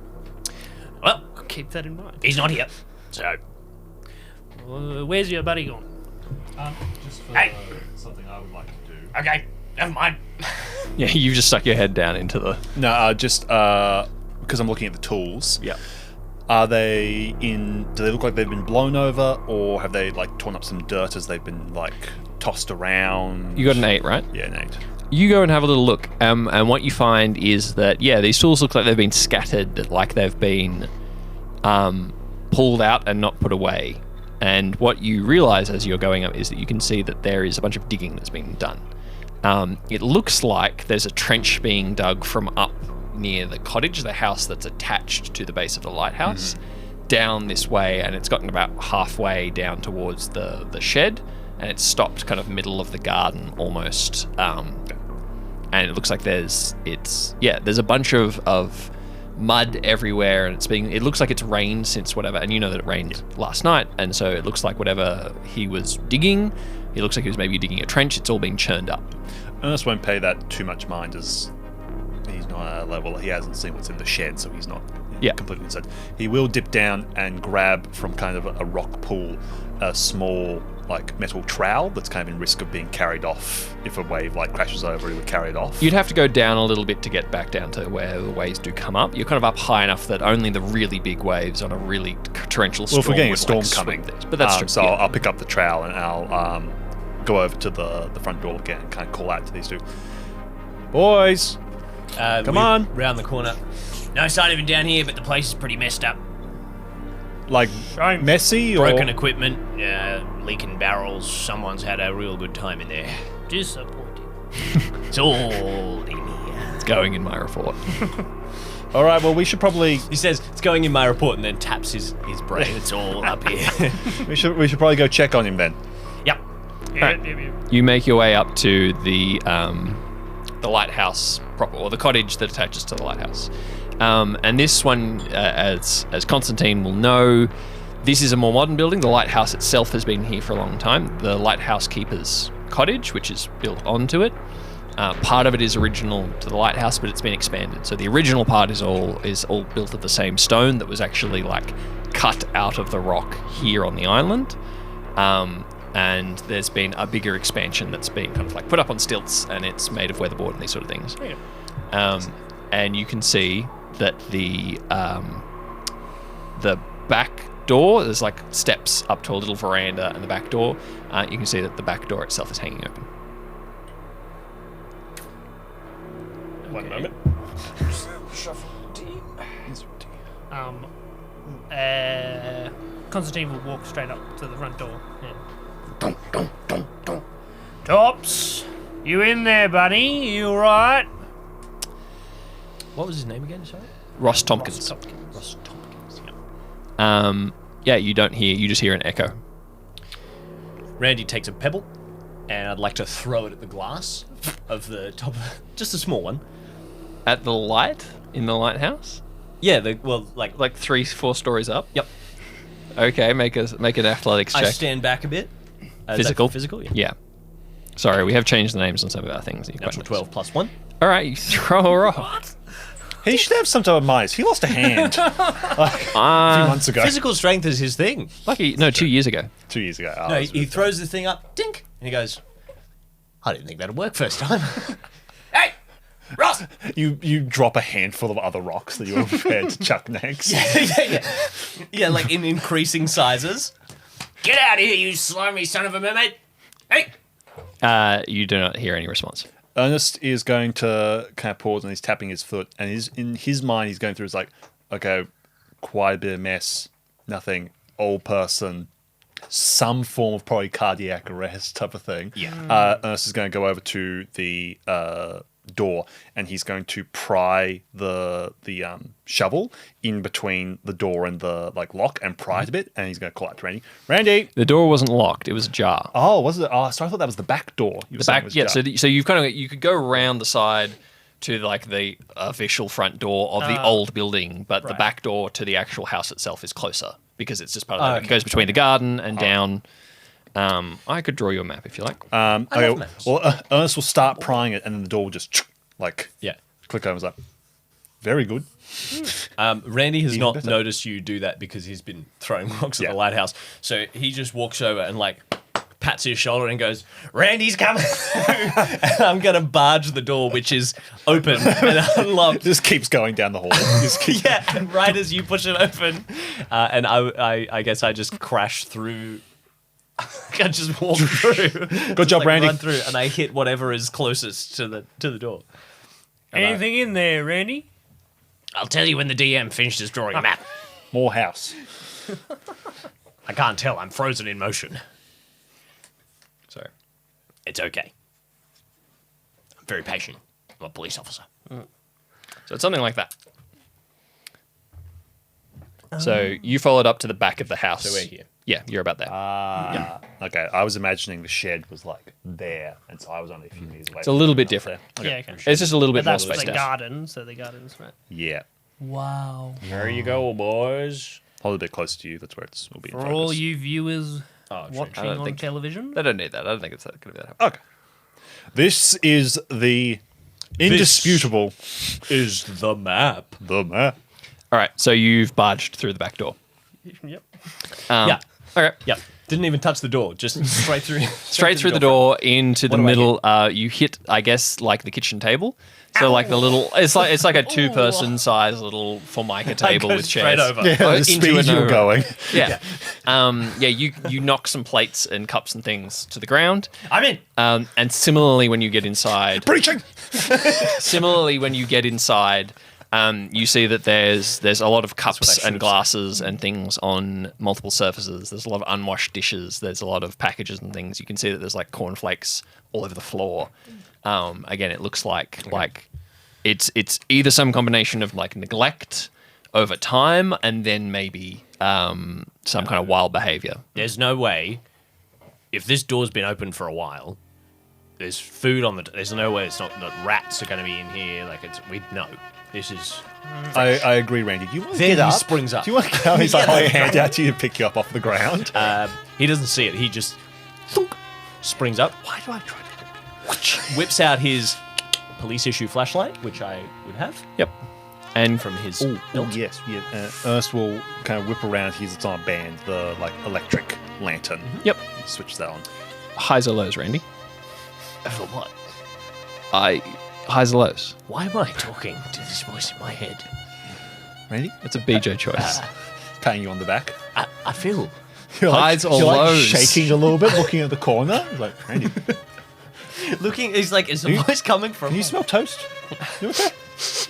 Well, I'll keep that in mind. he's not here. So, Where's your buddy gone? Just for Hey. something I would like to do. okay, never mind. Yeah, you've just stuck your head down into the... No, just because I'm looking at the tools. Yeah. Do they look like they've been blown over, or have they like torn up some dirt as they've been like tossed around? You got an 8, right? Yeah, an 8. You go and have a little look, and what you find is that, yeah, these tools look like they've been scattered, like they've been pulled out and not put away. And what you realise as you're going up is that you can see that there is a bunch of digging that's been done. It looks like there's a trench being dug from up near the cottage, the house that's attached to the base of the lighthouse, down this way, and it's gotten about halfway down towards the shed, and it's stopped kind of middle of the garden almost. And it looks like there's a bunch of mud everywhere, and it looks like it's rained since whatever, and you know that it rained last night, and so it looks like whatever he was digging, it looks like he was maybe digging a trench, it's all been churned up. Ernest won't pay that too much mind, as he's not at a level, he hasn't seen what's in the shed, so he's not completely inside. He will dip down and grab from kind of a rock pool a small like metal trowel that's kind of in risk of being carried off. If a wave like crashes over, he would carry it off. You'd have to go down a little bit to get back down to where the waves do come up. You're kind of up high enough that only the really big waves on a really torrential storm Well, if we're getting a would, storm like, coming, sweep this. But that's true. So yeah. I'll pick up the trowel and I'll go over to the front door again and kind of call out to these two boys. Come on. Round the corner. No sign of him down here, but the place is pretty messed up. Like messy or Broken equipment, leaking barrels. Someone's had a real good time in there. Disappointing. It's all in here. It's going in my report. All right. Well, we should probably. He says it's going in my report, and then taps his brain. It's all up here. we should probably go check on him then. Yep. You make your way up to the lighthouse proper, or the cottage that attaches to the lighthouse. And this one, as Constantine will know, This is a more modern building. The lighthouse itself has been here for a long time. The lighthouse keeper's cottage, which is built onto it. Part of it is original to the lighthouse, but it's been expanded. So the original part is all built of the same stone that was actually like cut out of the rock here on the island. And there's been a bigger expansion that's been kind of like put up on stilts, and it's made of weatherboard and these sort of things. And you can see that the back door, there's like steps up to a little veranda and the back door. You can see that the back door itself is hanging open. One moment. Constantine will walk straight up to the front door. Tops, you in there, buddy? You alright? What was his name again? Sorry. Ross Tompkins. Ross Tompkins. Yeah. Yeah, you don't hear. You just hear an echo. Randy takes a pebble, and I'd like to throw it at the glass of the top. Just a small one. At the light in the lighthouse. Yeah. Like 3-4 stories up. Yep. Okay, make an athletics check. I stand back a bit. Physical. Physical. Yeah. Yeah. Sorry, we have changed the names on some of our things. Natural 12 plus 1. All right, you throw a rock. He should have some type of minus. He lost a hand a few months ago. Physical strength is his thing. Lucky, no, 2 years ago. 2 years ago. No, he throws the thing up, dink, and he goes, I didn't think that'd work first time. Hey, Ross! You drop a handful of other rocks that you were prepared to chuck next. Yeah, like in increasing sizes. Get out of here, you slimy son of a mermaid! Hey! You do not hear any response. Ernest is going to kind of pause and he's tapping his foot, and in his mind he's going through, it's like, okay, quite a bit of mess, nothing, old person, some form of probably cardiac arrest type of thing. Yeah. Ernest is going to go over to the door, and he's going to pry the shovel in between the door and the lock, and pry it a bit, and he's going to call out to Randy. Randy! The door wasn't locked; it was ajar. Oh, was it? Oh, so I thought that was the back door. The back, yeah. So you've you could go around the side to the official front door of the old building, but the back door to the actual house itself is closer because it's just part of it goes between the garden and down. I could draw you a map if you like. Okay, well, Ernest will start prying it, and then the door will just click over. It's like, very good. Randy has Even not better. noticed you do that because he's been throwing rocks at the lighthouse. So he just walks over and pats his shoulder and goes, Randy's coming. And I'm going to barge the door, which is open and unlocked. Just keeps going down the hall. And right as you push it open. And I guess I just crash through. I just walk through. Good job, Randy. Run through, and I hit whatever is closest to the door. Anything in there, Randy? I'll tell you when the DM finishes drawing a map. More house. I can't tell. I'm frozen in motion. Sorry. It's okay. I'm very patient. I'm a police officer. So it's something like that. So you followed up to the back of the house. So we're here. Yeah, you're about there. Okay, I was imagining the shed was there, and so I was only a few meters away. It's a little bit different. Yeah, okay. It's just a little bit But more that's spaced the out. garden, so the garden's right. Yeah, Wow. There you go, boys. probably a bit closer to you. That's where will be in For focus. all you viewers watching I don't on think- television. They don't need that. I don't think it's going to be that hard. Okay, this is the indisputable Is the map. the map. All right, so you've barged through the back door. Yep. Yeah. Okay. Yep. Didn't even touch the door. Just straight through. Straight through the door into the do I middle. You hit, I guess, the kitchen table. So the little, it's like a 2-person size little formica table go with straight chairs. over. The Into speed a you were no- going. Yeah. You knock some plates and cups and things to the ground. I'm in. And similarly, when you get inside, Preaching. you see that there's a lot of what I cups should and have glasses and things on multiple surfaces. There's a lot of unwashed dishes. There's a lot of packages and things. You can see that there's cornflakes all over the floor. Again, it looks like it's either some combination of neglect over time and then maybe some kind of wild behavior. There's no way. If this door's been open for a while, there's food on the. There's no way it's not. The rats are going to be in here. We'd know. This is. I agree, Randy. Do you want to Then get he up? springs up. Do you want to get up? He's like, hold your hand out to you to pick you up off the ground. He doesn't see it. He just thunk, springs up. Why do I try to... Whips out his police issue flashlight, which I would have Yep. And from his Oh, belt. yes. Yeah. Ernest will kind of whip around his, it's on a band, the like electric lantern. Yep. Switch that on. Highs or lows, Randy? For what? Highs or lows? Why am I talking to this voice in my head? Randy? It's a BJ choice. Patting you on the back. I feel. You're Highs or you're lows? shaking a little bit, looking at the corner. He's like, Randy, Looking, he's like, is the voice coming from? can you smell toast? You okay?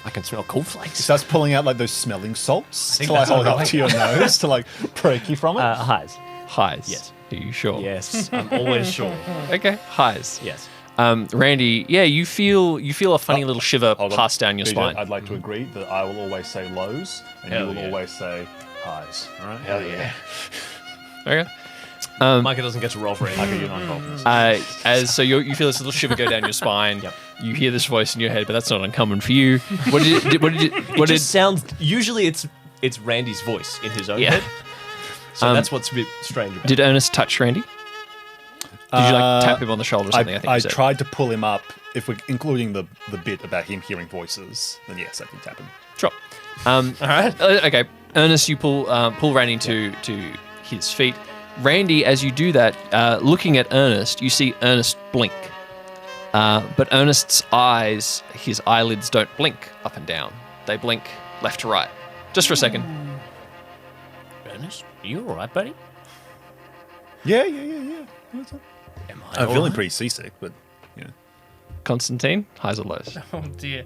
I can smell He cornflakes. starts pulling out like those smelling salts think to like that's hold what up I to your nose to like break you from it. Highs. Highs. Yes. Are you sure? Yes, I'm always sure. Okay. Highs. Yes. Randy, yeah, you feel a funny little shiver Hold on. pass down your BJ, spine. I'd like to agree that I will always say lows and Hell you will yeah. always say highs. All right? Hell yeah. Okay. Micah doesn't get to roll for it. I'll give you an unconfidence. So you feel this little shiver go down your spine. Yep. You hear this voice in your head, but that's not uncommon for you. What did It sounds. Usually, it's Randy's voice in his own Yeah. head. So that's what's a bit strange about it. Did Ernest touch Randy? Did you like tap him on the shoulder or something? I think I you said. tried to pull him up, if we're including the bit about him hearing voices, then yes, I can tap him. Sure. All right. Okay, Ernest, you pull Randy to his feet. Randy, as you do that, looking at Ernest, you see Ernest blink. But Ernest's eyes, his eyelids don't blink up and down. They blink left to right. Just for a second. Ernest, are you all right, buddy? Yeah. Am I I'm all feeling right? pretty seasick, but yeah. Constantine, highs or lows? Oh dear.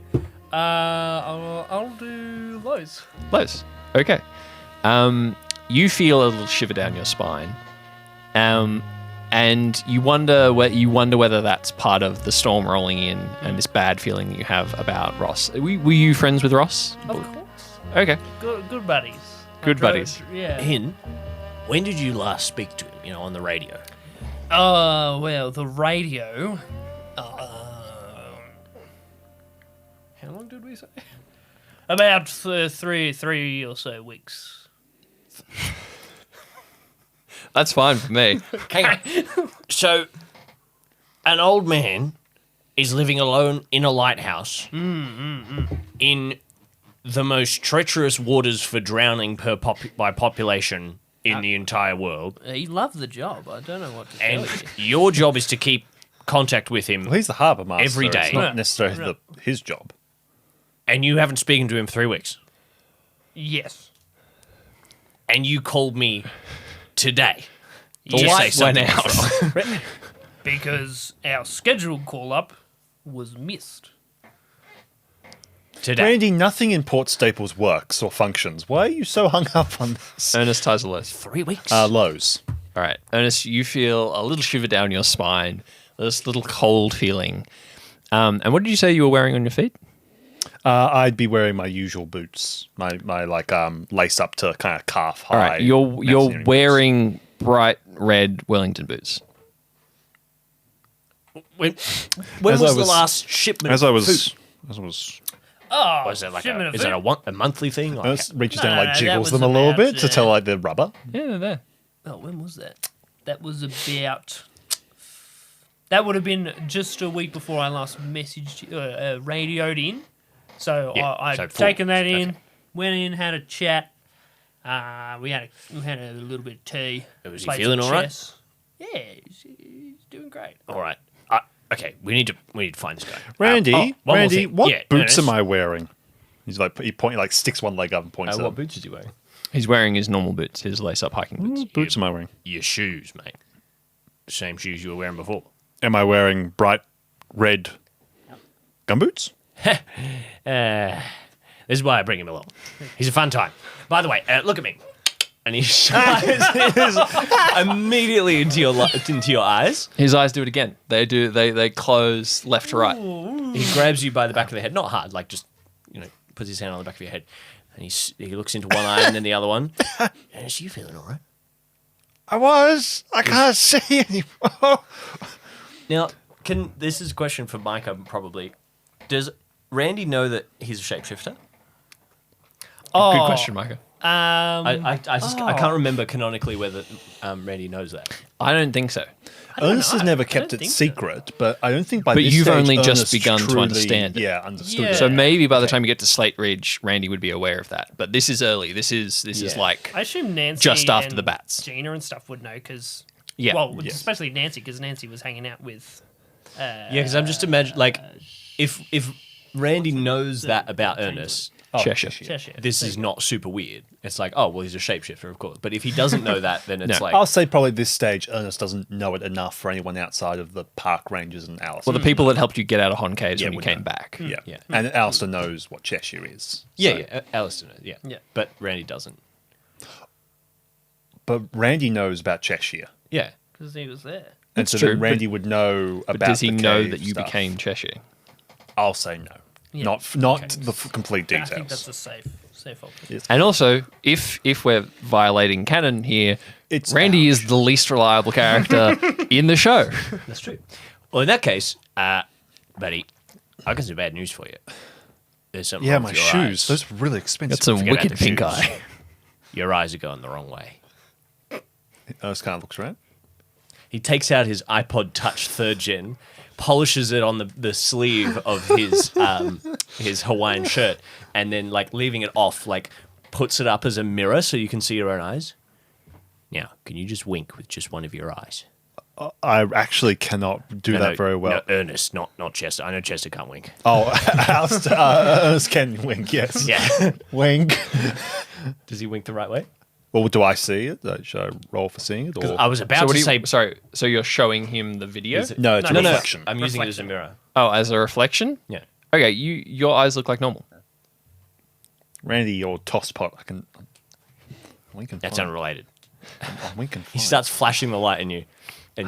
I'll do lows. Lows. Okay. You feel a little shiver down your spine. And you wonder whether that's part of the storm rolling in and this bad feeling that you have about Ross. Were you friends with Ross? Of course. Okay. Good buddies. Good buddies. Yeah. Hin, when did you last speak to him? On the radio. Well, the radio. How long did we say? About 3 or so weeks. That's fine for me. Hang on. So, an old man is living alone in a lighthouse in the most treacherous waters for drowning by population in the entire world. He loved the job. I don't know what to And tell you. your job is to keep contact with him, Well, he's the harbour master. Every day. It's not Right. necessarily his job. and you haven't spoken to him 3 weeks. Yes. And you called me today. The to light say went something out. was wrong. Because our scheduled call up was missed. Today. Randy, nothing in Port Staples works or functions. Why are you so hung up on this? Ernest, highs or lows? 3 weeks. Lows. All right, Ernest, you feel a little shiver down your spine, this little cold feeling. And what did you say you were wearing on your feet? I'd be wearing my usual boots, my like lace up to kind of calf high. All right, you're mountaineering boots. wearing bright red Wellington boots. when As was I the was- last shipment? As I of was, food? Oh, Was it like shipment of is it food? a monthly thing? Like, Ernest reaches No, down, no, like that jiggles was them a little about, bit to tell like the rubber. Yeah, they're there. Oh, when was that? That was about. That would have been just a week before I last radioed in. So Yeah, I'd so 4 taken that weeks, in, okay. went in, had a chat. We had a little bit of tea. Was he played feeling some all right? chess. Yeah, he's doing great. all right. Okay, we need to find this guy. Randy, one more Randy, thing. what Yeah, boots Ernest. am I wearing? He's like like sticks one leg up and points at them. boots is he wearing? He's wearing his normal boots, his lace-up hiking boots. What boots am I wearing? Your shoes, mate. Same shoes you were wearing before. Am I wearing bright red gumboots? This is why I bring him along. He's a fun time. By the way, look at me. And he shines his immediately into your eyes. His eyes do it again. They close left to right. He grabs you by the back of the head, not hard, like just puts his hand on the back of your head, and he looks into one eye and then the other one. And you feeling all right? I can't see anymore. Now, this is a question for Micah probably. Does Randy know that he's a shapeshifter? Oh, Good question, Micah. I can't remember canonically whether Randy knows that. I don't think so. Ernest has know. never I kept don't it think so. secret, but I don't think by But this you've stage only just Ernest begun to truly, understand it. Yeah, understood Yeah. it. So maybe by the time you get to Slate Ridge, Randy would be aware of that. But this is early. This is like I assume Nancy just after and the bats. Gina and stuff would know because, Yeah. well, Yeah. especially Nancy because Nancy was hanging out with. Yeah, because I'm just imagining, like, if Randy knows that about Ernest, Cheshire. Cheshire. this is not super weird. It's like, oh, well, he's a shapeshifter, of course. But if he doesn't know that, then it's No. like, I'll say probably this stage Ernest doesn't know it enough for anyone outside of the park rangers and Alice. Well, the people that helped you get out of Hon Caves when you would came know. back. Yeah. Yeah. And Alistair knows what Cheshire is. yeah, Alistair, yeah. Yeah. But Randy doesn't. But Randy knows about Cheshire. Yeah. Because he was there. And That's so true, then but- Randy would know But about does he the know cave that you stuff. became Cheshire? I'll say no. Yeah. Not the complete I details. think that's a safe option. And also, if we're violating canon here, It's Randy our is the least reliable character in the show. That's true. Well, in that case, buddy, I got some bad news for you. There's something Yeah, wrong my with your shoes. eyes. Those are really expensive. Got some Forget wicked about the pink shoes. eye. Your eyes are going the wrong way. Ernest kind of looks around. He takes out his iPod Touch 3rd Gen, polishes it on the sleeve of his Hawaiian shirt, and then, like, leaving it off, like, puts it up as a mirror so you can see your own eyes. Now, can you just wink with just one of your eyes? I actually cannot do that very well. No, Ernest, not Chester. I know Chester can't wink. Oh, Ernest can wink, yes. Yeah. Wink. Does he wink the right way? Well, do I see it? Should I roll for seeing it? Or? I was So about what to do say. you, sorry, so you're showing him the video? No, it's a reflection. I'm using it as a mirror. Oh, as a reflection? Yeah. Okay, your eyes look like normal. Randy, your tosspot. I can. Wink and That's fine. unrelated. I'm winking. He starts flashing the light in your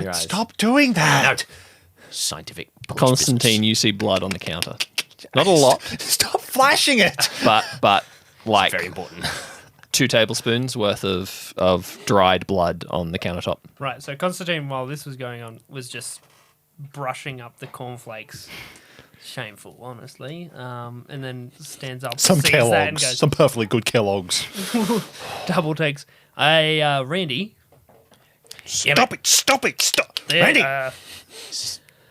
eyes. Stop doing that. Scientific. police Constantine, business. you see blood on the counter. Not a lot, Stop flashing it. but like Very important. 2 tablespoons worth of dried blood on the countertop. Right, so Constantine, while this was going on, was just brushing up the cornflakes. Shameful, honestly. And then stands up, Some sees that and Kellogg's. goes, Some perfectly good Kellogg's. double takes. Randy. Stop it. There, Randy.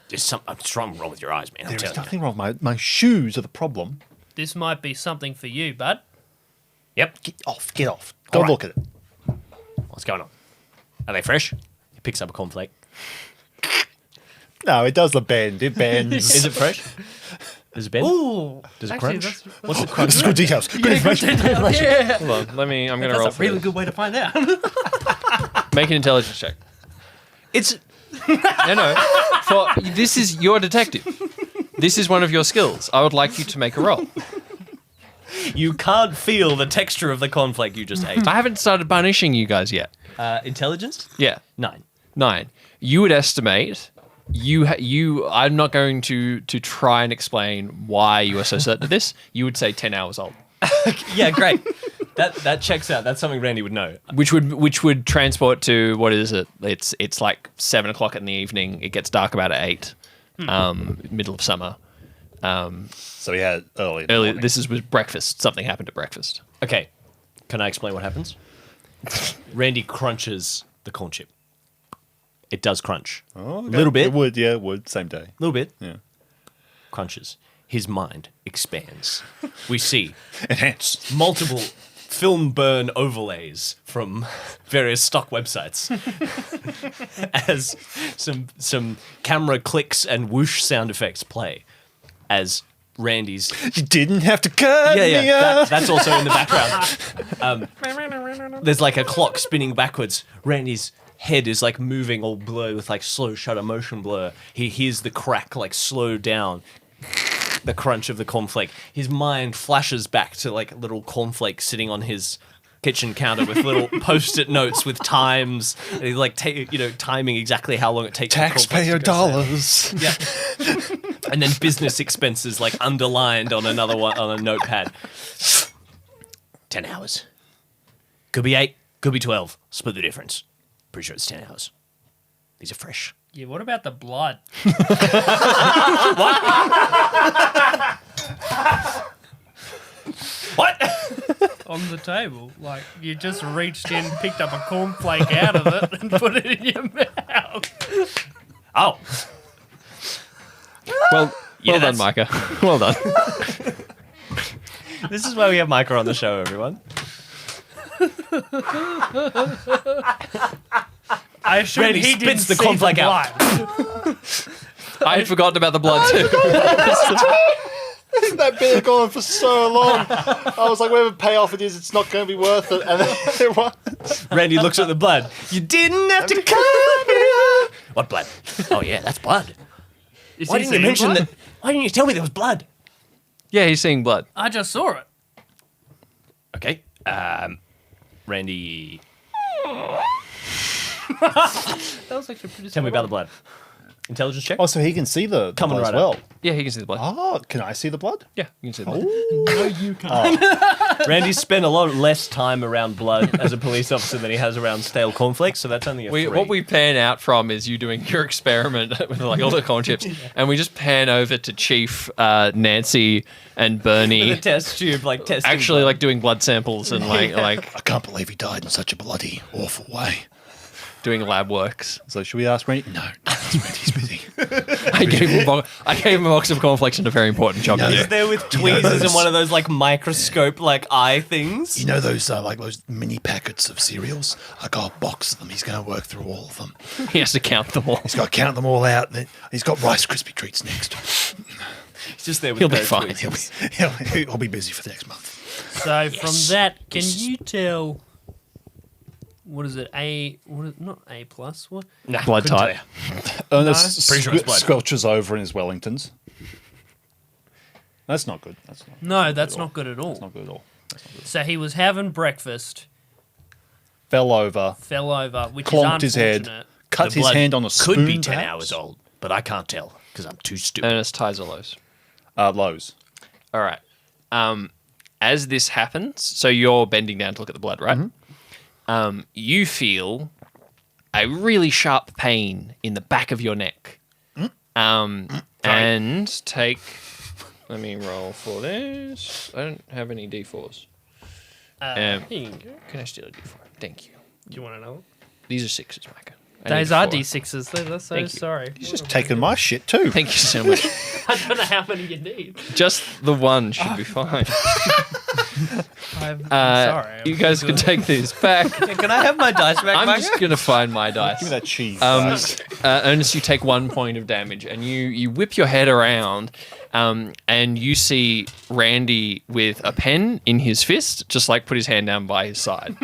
There's something wrong with your eyes, man. I'm There is telling you. nothing wrong. My shoes are the problem. this might be something for you, bud. Yep. Get off. Go All right. look at it. What's going on? Are they fresh? He picks up a cornflake. No, it does the bend. It bends. Is it fresh? Does it bend? Ooh. Does it actually, crunch? that's- What's the crunch? This is good details. Good information. Yeah. Hold on, I'm going to roll That's a for really this. good way to find out. Make an intelligence check. It's No. This is your detective. This is one of your skills. I would like you to make a roll. you can't feel the texture of the cornflake you just ate. I haven't started punishing you guys yet. Intelligence? Yeah. 9. 9. You would estimate. I'm not going to try and explain why you are so certain of this. You would say 10 hours old, Yeah, great. That checks out. That's something Randy would know. which would transport to what is it? It's like 7 o'clock in the evening. It gets dark about at 8. Middle of summer. So we had early. in the Early. morning. This was breakfast. Something happened at breakfast. Okay, can I explain what happens? Randy crunches the corn chip. It does crunch. Oh, okay. Little bit. It would, yeah, it would. Same day. A little bit. Yeah. Crunches. His mind expands. We see Enhance. multiple film burn overlays from various stock websites as some camera clicks and whoosh sound effects play as Randy's You didn't have to cut me yeah off. that's also in the background. There's like a clock spinning backwards. Randy's head is like moving all blur with like slow shutter motion blur. He hears the crack like slow down, the crunch of the cornflake. His mind flashes back to like little cornflakes sitting on his kitchen counter with little post-it notes with times, and he's like timing exactly how long it takes. the cornflakes Taxpayer to go down. dollars. Yeah. And then business expenses like underlined on another one on a notepad. 10 hours. Could be 8, could be 12. Split the difference. Pretty sure it's 10 hours. These are fresh. Yeah, what about the blood? What? on the table. Like, you just reached in, picked up a cornflake out of it, and put it in your mouth. Oh. Well, well done, Micah. Well done. This is why we have Micah on the show, everyone. I assume Randy he didn't spits the see cornflake out. blood. I had forgotten about the blood too. That bit had gone on for so long. I was like, whatever payoff it is, it's not going to be worth it. And then it was. Randy looks at the blood. You didn't have to come here. What blood? Oh, yeah, that's blood. Is Why he didn't you seeing mention blood? that? Why didn't you tell me there was blood? Yeah, he's seeing blood. I just saw it. Okay. Randy, That was actually pretty. tell me about the blood. Intelligence check? Oh, so he can see the Coming blood as right well. up. Yeah, he can see the blood. Oh, can I see the blood? Yeah, you can see the blood. Randy spent a lot less time around blood as a police officer than he has around stale cornflakes, so that's only a 3. What we pan out from is you doing your experiment with like all the corn chips, and we just pan over to Chief Nancy and the Bernie test tube, like testing. actually like doing blood samples and like I can't believe he died in such a bloody, awful way. doing lab works. So should we ask Randy? No, that's when he's busy. I gave him a box of cornflakes and a very important chocolate. He's there with tweezers and one of those like microscope like eye things. You know those like those mini packets of cereals? I got a box of them. He's going to work through all of them. He has to count them all. He's got to count them all out. He's got Rice Krispie treats next. He's just there with He'll be those fine. tweezers. He'll be busy for the next month. So from that, can you tell? What is it? Not A plus? What? Nah, Blood couldn't type. tell ya. Ernest Pretty sure it's blood. squelches over in his Wellingtons. That's not good. That's not, No, that's not good at all. not good at all. So he was having breakfast, Fell over, fell over, which clonked is his head, unfortunate. cut The his blood hand on a spoon. Could be 10 perhaps? hours old, but I can't tell because I'm too stupid. Ernest ties or lows. Lows. All right. As this happens, so you're bending down to look at the blood, right? You feel a really sharp pain in the back of your neck. And take. Let me roll for this. I don't have any d4s. Here you go. Can I steal a d4? Thank you. Do you want to know? These are 6s, Micah. I need Those are 4. D6s. They're so Thank you. sorry. He's just taking my shit too. Thank you so much. I don't know how many you need. Just the one should be fine. I'm sorry. You guys can take these back. Can I have my dice back, I'm Micah? just going to find my dice. Give me that cheese. guys. Ernest, you take 1 point of damage, and you whip your head around, and you see Randy with a pen in his fist, just like put his hand down by his side.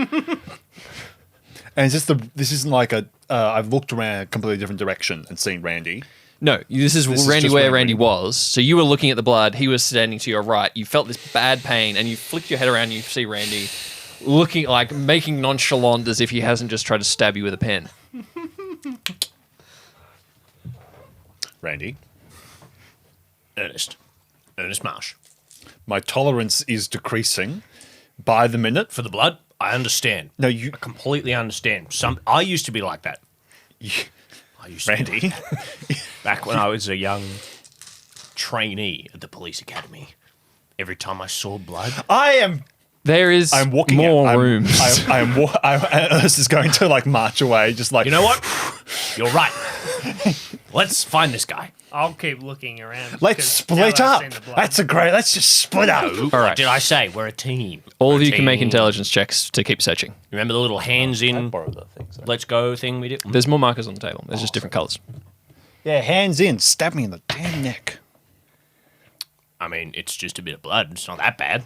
And is this isn't like a. I've looked around a completely different direction and seen Randy. No, this is is Randy just where where Randy Randy was. So you were looking at the blood. He was standing to your right. You felt this bad pain, and you flick your head around. And you see Randy looking like making nonchalant as if he hasn't just tried to stab you with a pen. Randy, Ernest Marsh. my tolerance is decreasing by the minute. For the blood, I understand. No, you, I completely understand. I used to be like that. I used to be Randy. back when I was a young trainee at the police academy. Every time I saw blood, There is I'm walking more out. rooms. Ernest is going to like march away, just like you know what? You're right. Let's find this guy. I'll keep looking around. Let's 'cause split now I've up. seen the blood. Let's just split up. All What right. did I say? We're a team. All We're of a you can make team. intelligence checks to keep searching. Remember the little hands in, Borrow that thing. Sorry. let's go thing we did? There's more markers on the table. There's just different colors. Yeah, hands in. Stab me in the damn neck. I mean, it's just a bit of blood. It's not that bad.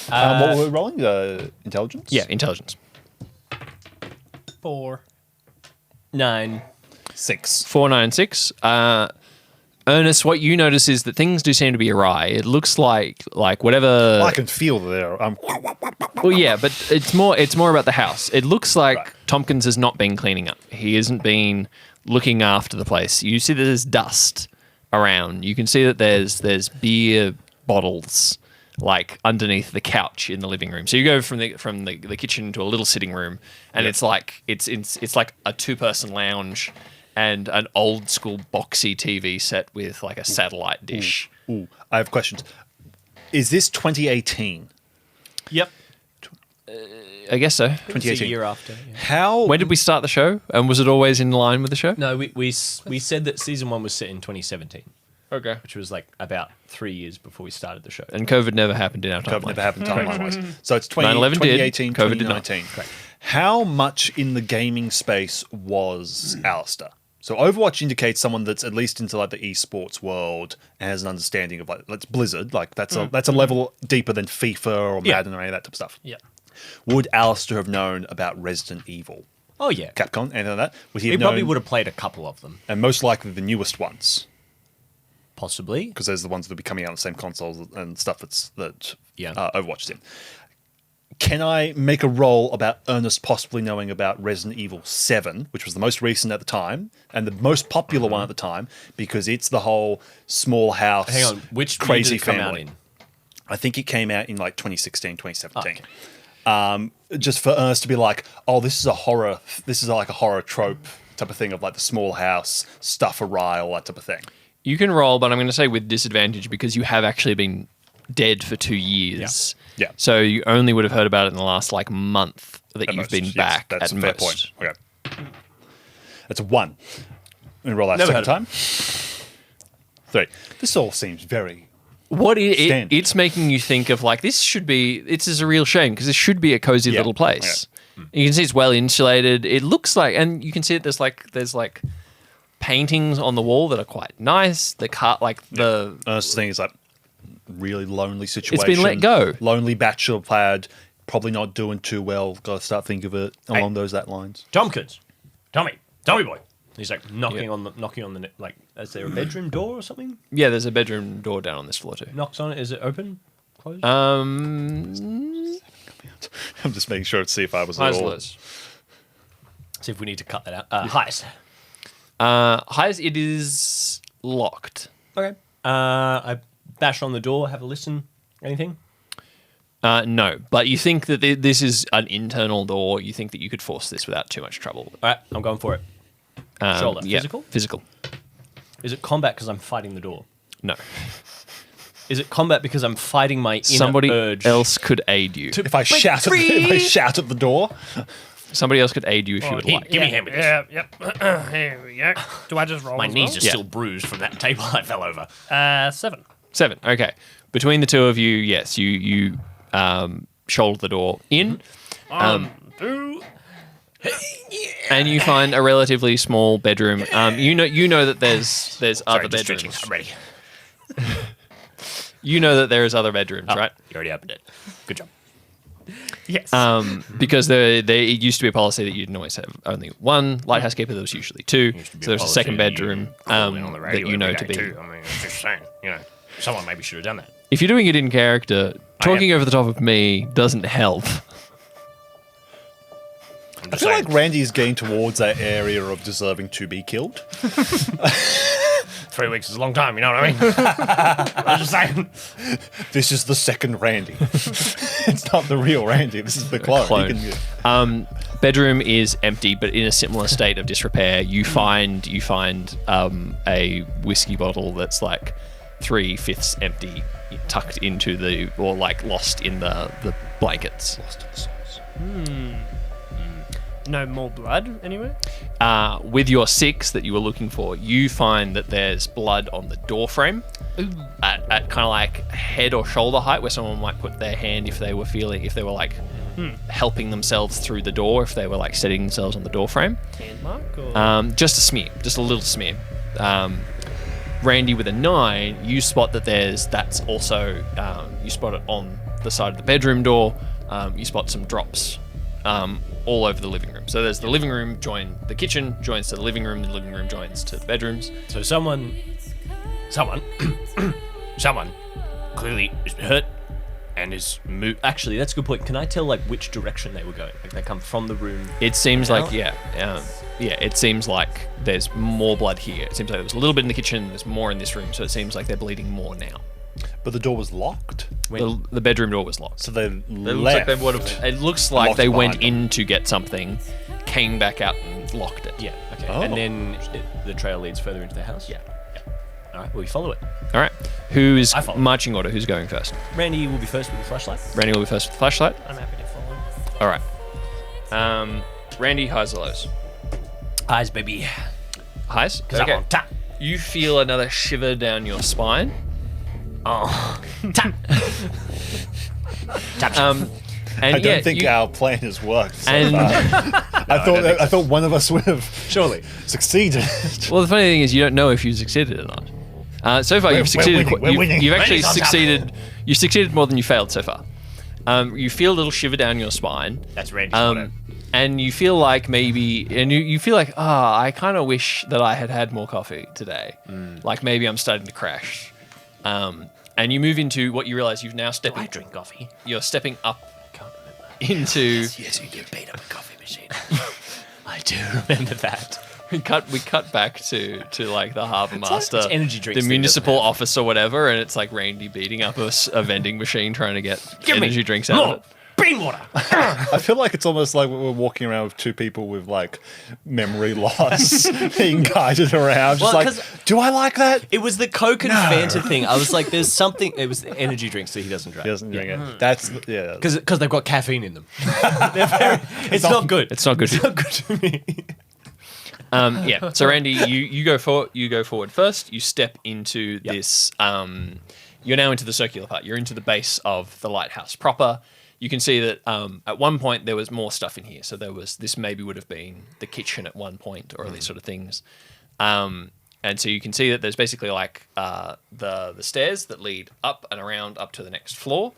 What were we rolling? Intelligence? Yeah, intelligence. 4. 9. 6. 496. Ernest, what you notice is that things do seem to be awry. It looks like whatever. I can feel there. Well, yeah, but it's more about the house. It looks like Tompkins has not been cleaning up. He hasn't been looking after the place. You see that there's dust around. You can see that there's beer bottles like underneath the couch in the living room. So you go from the kitchen to a little sitting room, and it's like it's like a 2-person lounge and an old school boxy TV set with like a satellite dish. Ooh, I have questions. Is this 2018? Yep. I guess so. 2018. It's a year after. Yeah. How? When did we start the show? And was it always in line with the show? No, we said that season 1 was set in 2017, Okay. which was like about 3 years before we started the show. And COVID never happened in our timeline. COVID never happened timeline-wise. So it's 9/11 did. 2018, COVID did not. 2019. How much in the gaming space was Alistair? So Overwatch indicates someone that's at least into like the esports world and has an understanding of like, that's Blizzard. Like that's a level deeper than FIFA or Madden or any of that type of stuff. Yeah. Would Alistair have known about Resident Evil? Oh yeah, Capcom, anything like that? Would he he have probably known- would have played a couple of them, And most likely the newest ones, possibly. because there's the ones that will be coming out on the same consoles and stuff that Yeah. Overwatch is in. Can I make a roll about Ernest possibly knowing about Resident Evil 7, which was the most recent at the time and the most popular one at the time, because it's the whole small house, Hang on, which year crazy did it come family. out in? I think it came out in like 2016, 2017. Okay. Just for Ernest to be like, oh, this is like a horror trope type of thing of like the small house, stuff awry, all that type of thing. You can roll, but I'm going to say with disadvantage because you have actually been dead for 2 years. Yeah. So you only would have heard about it in the last like month that At you've most, been yes, back That's at a fair most. point. Okay. That's a 1. And roll that Never second heard time. 3. This all seems very... What Standard. it's making you think of like this is a real shame because this should be a cozy Yeah. little place. You can see it's well insulated. It looks like, and you can see that there's like paintings on the wall that are quite nice. The Ernest's thing is like really lonely situation. been let go. Lonely bachelor pad, probably not doing too well. Got to start thinking of it along those lines. Tomkins, Tommy boy. He's like knocking on the like. Is there a bedroom door or something? yeah. There's a bedroom door down on this floor too. Knocks on it. Is it open? Closed? Um, I'm just making sure to see if I was highs, at all. lows. See if we need to cut that out. Highs. Highs. It is locked. Okay. I bash on the door. Have a listen. Anything? No, but you think that this is an internal door. You think that you could force this without too much trouble. All right. I'm going for it. Shoulder. Yeah, Physical? Physical. Is it combat because I'm fighting the door? No. Is it combat because I'm fighting my inner Somebody urge? else could aid you. If I shout at the door, Somebody else could aid you if you would Here, like. give me a hand with this. Yep. Here we go. Do I just roll? My as knees well? are still bruised from that table I fell over. 7. 7. Okay. Between the two of you, yes, you shoulder the door in. Through. And you find a relatively small bedroom. You know that there's other Sorry, just stretching. bedrooms. I'm ready. You know that there is other bedrooms, right? You already opened it. Good job. Yes. Because it used to be a policy that you'd always have only one lighthouse keeper. There was usually 2. So there's a second bedroom that you know to be. I mean, just saying, someone maybe should have done that. If you're doing it in character, talking over the top of me doesn't help. I feel like Randy is getting towards that area of deserving to be killed. 3 weeks is a long time, you know what I mean? I'm just saying. This is the second Randy. It's not the real Randy. This is the clone. You can- Bedroom is empty, but in a similar state of disrepair. You find a whiskey bottle that's like 3/5 empty, tucked into lost in the blankets. Lost in the sauce. No more blood anywhere? With your 6 that you were looking for, you find that there's blood on the door frame at kind of like head or shoulder height, where someone might put their hand if they were like helping themselves through the door, if they were like setting themselves on the door frame. Hand mark? Or? Just a smear, just a little smear. Randy with a 9, you spot that that's also, you spot it on the side of the bedroom door. You spot some drops all over the living room. So there's the living room the kitchen joins to the living room joins to the bedrooms. So someone clearly is hurt and is moved. Actually, that's a good point. Can I tell like which direction they were going? Like they come from the room. It seems like out? it seems like there's more blood here. It seems like there was a little bit in the kitchen, there's more in this room, so it seems like they're bleeding more now. But the door was locked. The bedroom door was locked. So they It looks like Locked they went behind them. in to get something, came back out and locked it. Yeah. Okay. Oh. And then the trail leads further into the house. Yeah. All right, well, we follow it. All right. Who's I follow. marching order? Who's going first? Randy will be first with the flashlight. Randy will be first with the flashlight. I'm happy to follow. All right. Randy, highs or lows? Eyes, baby. Highs? Because I'm on tap. You feel another shiver down your spine. Oh. Tap. Tap. And I don't think our plan has worked so and- far. I thought one of us would have Surely. succeeded. Well, the funny thing is, you don't know if you succeeded or not. So far, you've succeeded. we're winning. You've actually Randy's on top. succeeded. You succeeded more than you failed so far. You feel a little shiver down your spine. That's Randy's motto. And you feel like maybe, and you feel like, I kind of wish that I had had more coffee today. Like maybe I'm starting to crash. And you move into what you realize you've now stepped. I drink coffee. You're stepping up Can't remember. into. Yes, you did beat up a coffee machine. I do remember that. We cut back to like the harbour master, it's energy drinks the that he municipal doesn't have. office or whatever, and it's like Randy beating up a vending machine trying to get Give me energy drinks out more of it. bean water. I feel like it's almost like we're walking around with two people with like memory loss, being guided around. Just Well, like, 'cause- do I like that? It was the Coke and Fanta thing. I was like, there's something. It was the energy drinks that he doesn't drink. He doesn't drink it. That's yeah. Because they've got caffeine in them. It's not good. It's not good. It's not good to me. Yeah. So Randy, you go forward. You go forward first. You step into this. You're now into the circular part. You're into the base of the lighthouse proper. You can see that at one point there was more stuff in here. So there was this maybe would have been the kitchen at one point, or these sort of things. And so you can see that there's basically like the stairs that lead up and around up to the next floor.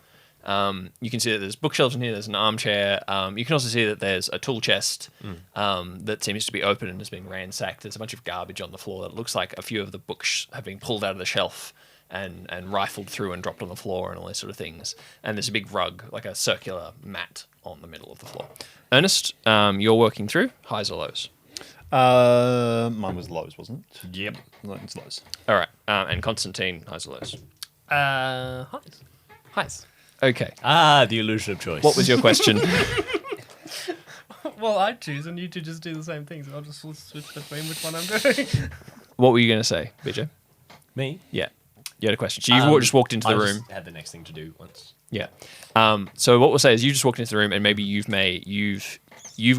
You can see that there's bookshelves in here. There's an armchair. You can also see that there's a tool chest that seems to be open and has been ransacked. There's a bunch of garbage on the floor. It looks like a few of the books have been pulled out of the shelf and rifled through and dropped on the floor and all those sort of things. And there's a big rug, like a circular mat on the middle of the floor. Ernest, you're working through highs or lows. Mine was lows, wasn't it? Yep. No, it's lows. All right. And Constantine, highs or lows. Highs. Highs. Okay. The illusion of choice. What was your question? Well, I choose, and you two just do the same thing. So I'll just switch between which one I'm doing. What were you going to say, BJ? Me? Yeah. You had a question. So you've just walked into the I room. just had the next thing to do once. Yeah. So what we'll say is you just walked into the room and maybe you've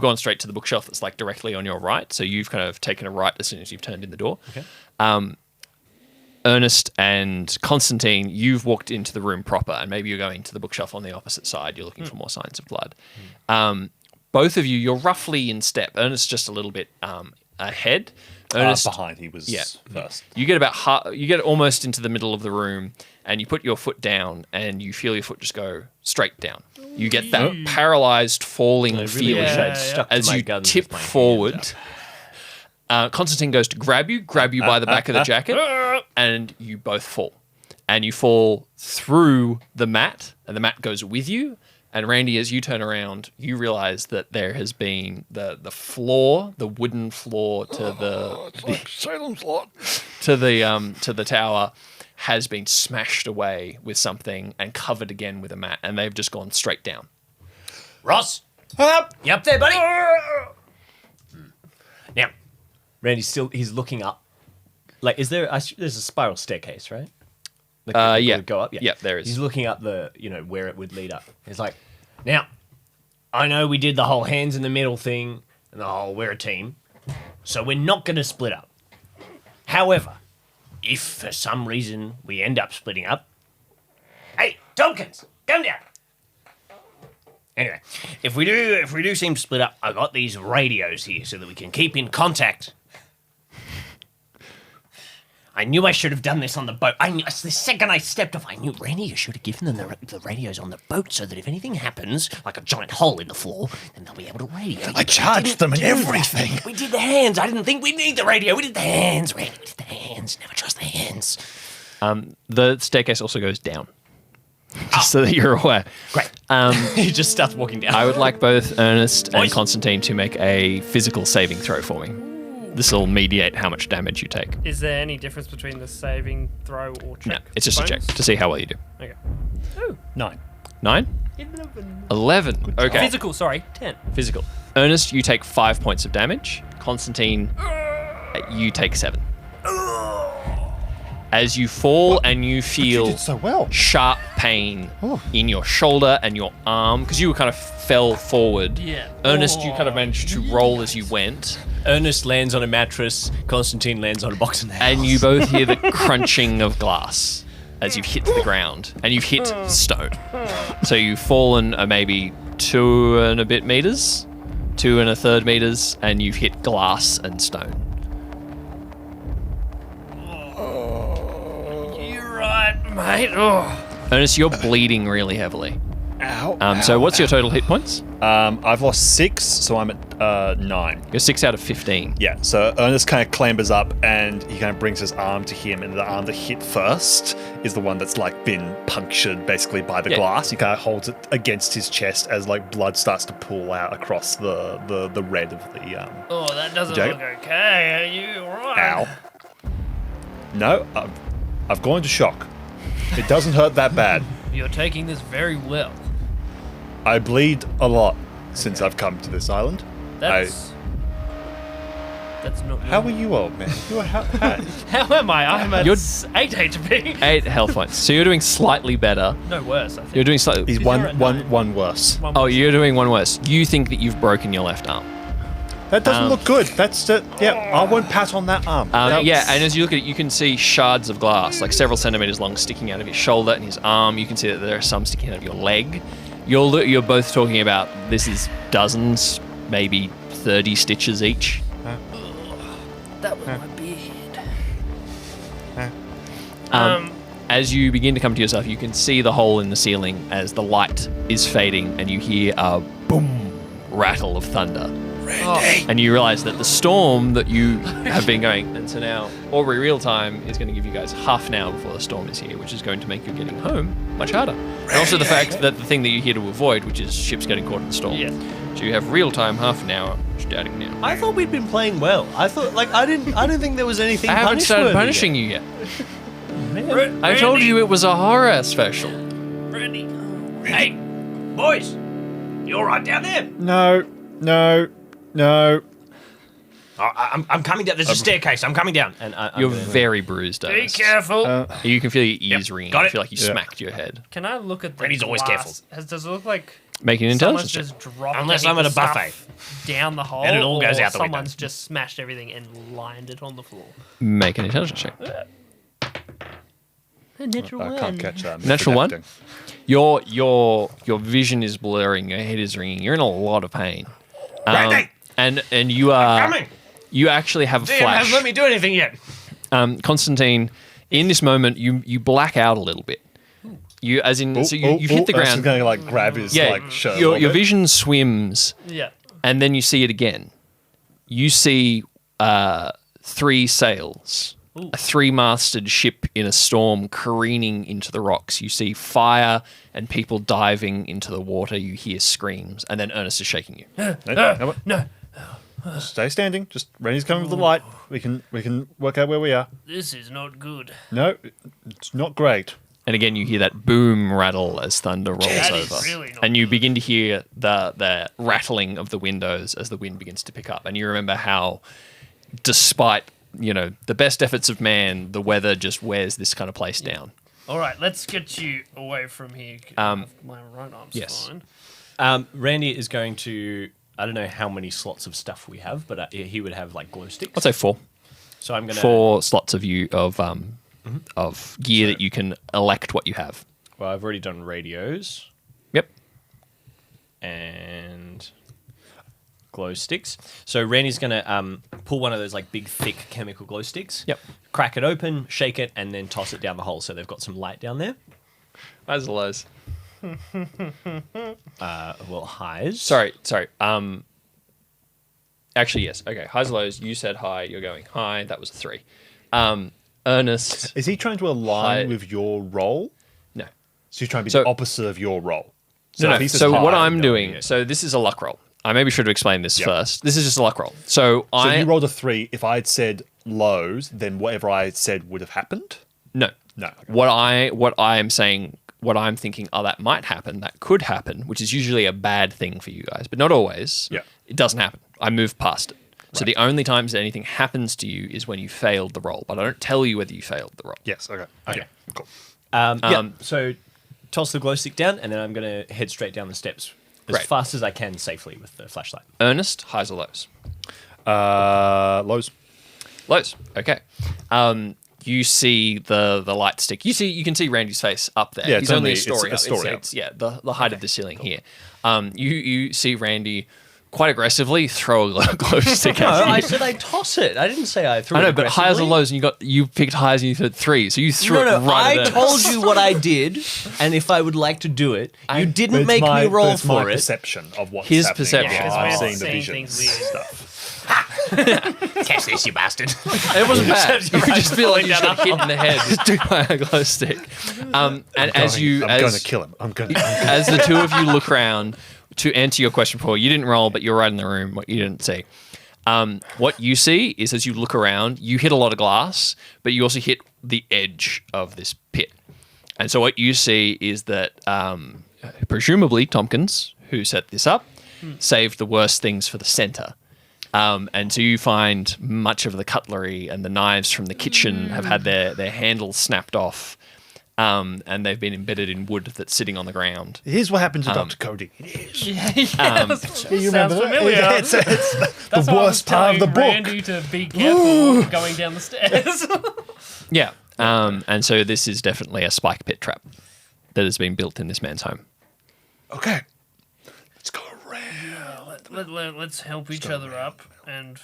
gone straight to the bookshelf that's like directly on your right. So you've kind of taken a right as soon as you've turned in the door. Okay. Ernest and Constantine, you've walked into the room proper and maybe you're going to the bookshelf on the opposite side. You're looking for more signs of blood. Both of you're roughly in step. Ernest just a little bit ahead. Ernest Behind, he was first. You get you get almost into the middle of the room, and you put your foot down, and you feel your foot just go straight down. You get that paralyzed falling feeling as you tip forward. Constantine goes to grab you by the back of the jacket, and you both fall. And you fall through the mat, and the mat goes with you. And Randy, as you turn around, you realize that there has been the floor, the wooden floor to Salem's Lot. to the tower has been smashed away with something and covered again with a mat, and they've just gone straight down. Ross! You up there, buddy? Now, Randy's he's looking up. Like, there's a spiral staircase, right? Like, Yeah. Go up? Yeah, there is. He's looking up where it would lead up. He's like, now, I know we did the whole hands in the middle thing and the whole we're a team, so we're not going to split up. However, if for some reason we end up splitting up, hey, Tompkins, come down. Anyway, if we do seem to split up, I got these radios here so that we can keep in contact. I knew I should have done this on the boat. The second I stepped off, I knew, Randy, you should have given them the radios on the boat so that if anything happens, like a giant hole in the floor, then they'll be able to radio. I charged them and everything. We did the hands. I didn't think we'd need the radio. We did the hands, Randy. We did the hands. Never trust the hands. The staircase also goes down, just so that you're aware. Great. He just starts walking down. I would like both Ernest and Constantine to make a physical saving throw for me. This will mediate how much damage you take. Is there any difference between the saving throw or check? No, it's just a check to see how well you do. Okay. 9. 9? 11. Okay. Physical, sorry. 10. Physical. Ernest, you take 5 points of damage. Constantine, you take 7. as you fall and you feel did so well. sharp pain in your shoulder and your arm because you kind of fell forward. Yeah. Ernest, you kind of managed to roll as you went, Ernest lands on a mattress. Constantine lands on a box in the house. and you both hear the crunching of glass as you've hit the ground and you've hit stone. So you've fallen maybe 2 and a bit meters, 2 and a third meters, and you've hit glass and stone. You're right, mate. Oh. Ernest, you're bleeding really heavily. Ow. So what's your total hit points? I've lost 6, so I'm at 9. You're 6 out of 15. Yeah, so Ernest kind of clambers up and he kind of brings his arm to him, and the arm that hit first is the one that's like been punctured basically by the glass. He kind of holds it against his chest as like blood starts to pool out across the red of the Oh, that doesn't Jacob? look okay. Are you alright? Ow. No, I've gone into shock. It doesn't hurt that bad. You're taking this very well. I bleed a lot since I've come to this island. That's not good. How are you, old man? How am I? I'm at You're- 8 HP. 8 health points. So you're doing slightly better. No worse, I think. You're doing slightly. He's You're at one worse. Oh, you're doing one worse. You think that you've broken your left arm. That doesn't look good. That's I won't pat on that arm. Yeah, and as you look at it, you can see shards of glass, like several centimeters long, sticking out of his shoulder and his arm. You can see that there are some sticking out of your leg. You're both talking about this is dozens, maybe 30 stitches each. That was my beard. As you begin to come to yourself, you can see the hole in the ceiling as the light is fading, and you hear a boom rattle of thunder. And you realize that the storm that you have been going, and so now Aubrey Real Time is going to give you guys half an hour before the storm is here, which is going to make you getting home much harder. And also the fact that the thing that you're here to avoid, which is ships getting caught in the storm. Yeah. So you have real time half an hour starting now. I thought we'd been playing well. I thought, I didn't think there was anything I haven't started punishworthy punishing you yet. I told you it was a horror special. Randy. Hey, boys, you all right down there? No. I'm coming down. There's a staircase. I'm coming down. And You're very bruised, Be Ernest. careful. You can feel your ears ringing. got I it. feel like you smacked your head. Can I look at the Randy's always glass? Does it look like Make an someone's intelligence check. just dropped Unless the I'm at a stuff buffet. down the hole, And it all goes or out the window. someone's just smashed everything and lined it on the floor? Make an intelligence check. A natural I one. can't catch that. Natural one? Your vision is blurring. Your head is ringing. You're in a lot of pain. Randy! And you are Coming. you actually have a Damn, hasn't flash. let me do anything yet. Constantine, in this moment, you black out a little bit. You as in so you hit the ground. going to like grab his shirt. a your little bit. vision swims, Yeah. and then you see it again. You see 3 sails, a 3-masted ship in a storm careening into the rocks. You see fire and people diving into the water. You hear screams, and then Ernest is shaking you. No, Stay standing. Just Rennie's coming with the light. We can work out where we are. this is not good. No, it's not great. And again, you hear that boom rattle as thunder rolls That is over. really not And you begin to hear the rattling of the windows as the wind begins to pick up. And you remember how, despite, the best efforts of man, the weather just wears this kind of place down. All right, let's get you away from here. My right arm's yes. fine. Randy is going to. I don't know how many slots of stuff we have, but he would have like glow sticks. I'd say 4. So I'm gonna 4 slots of of gear that you can elect what you have. Well, I've already done radios Yep. and glow sticks. So Randy's gonna pull one of those like big, thick chemical glow sticks. Yep. Crack it open, shake it, and then toss it down the hole. So they've got some light down there. Highs or lows? Well, highs. Sorry. Actually, yes. Okay, highs or lows. You said high. You're going high. That was a 3. Ernest. Is he trying to align High. with your role? No. So he's trying to be So- the opposite of your role. No. if he says So high, what I'm no, doing, yeah. so this is a luck roll. I maybe should have explained this Yep. first. This is just a luck roll. So So if you rolled a 3, if I had said lows, then whatever I had said would have happened? no. No. What I am saying, what I'm thinking, that might happen, that could happen, which is usually a bad thing for you guys, but not always. Yeah. It doesn't happen. I move past it. So the only times that anything happens to you is when you failed the roll, but I don't tell you whether you failed the roll. Yes. Okay. Okay. Cool. So toss the glow stick down, and then I'm going to head straight down the steps as Great. fast as I can safely with the flashlight. Ernest, highs or lows? Lows. Lows. Okay. You see the light stick. You can see Randy's face up there. Yeah, He's it's only a only- story it's up. a story It's the height of the ceiling here. You see Randy quite aggressively throw a glow stick No, at you. I said I toss it. I didn't say I threw I it know, but highs or aggressively. lows, and you picked highs and you said 3, so you threw No, it right I at told you what I did, and if I would like to do it, you didn't But it's make my- me but roll it's my for it. perception of what's His happening. perception. Because I'm we're seeing the seeing visions things weird. stuff. Catch this, you bastard. It wasn't bad. You could just feel like you just got hit in the head by a glow stick. And as I'm going to kill him. I'm going. as the two of you look around, to answer your question before, you didn't roll, but you're right in the room. What you didn't see. What you see is as you look around, you hit a lot of glass, but you also hit the edge of this pit. And so what you see is that presumably Tompkins, who set this up, saved the worst things for the center. And so you find much of the cutlery and the knives from the kitchen have had their handles snapped off. And they've been embedded in wood that's sitting on the ground. Here's what happened to Dr. Cody. You remember remember that? familiar. Yeah, it's That's the why I was worst part of the telling book. Randy to be careful going down the stairs. Yeah. And so this is definitely a spike pit trap that has been built in this man's home. Okay. Let's go around. Let's help each other up and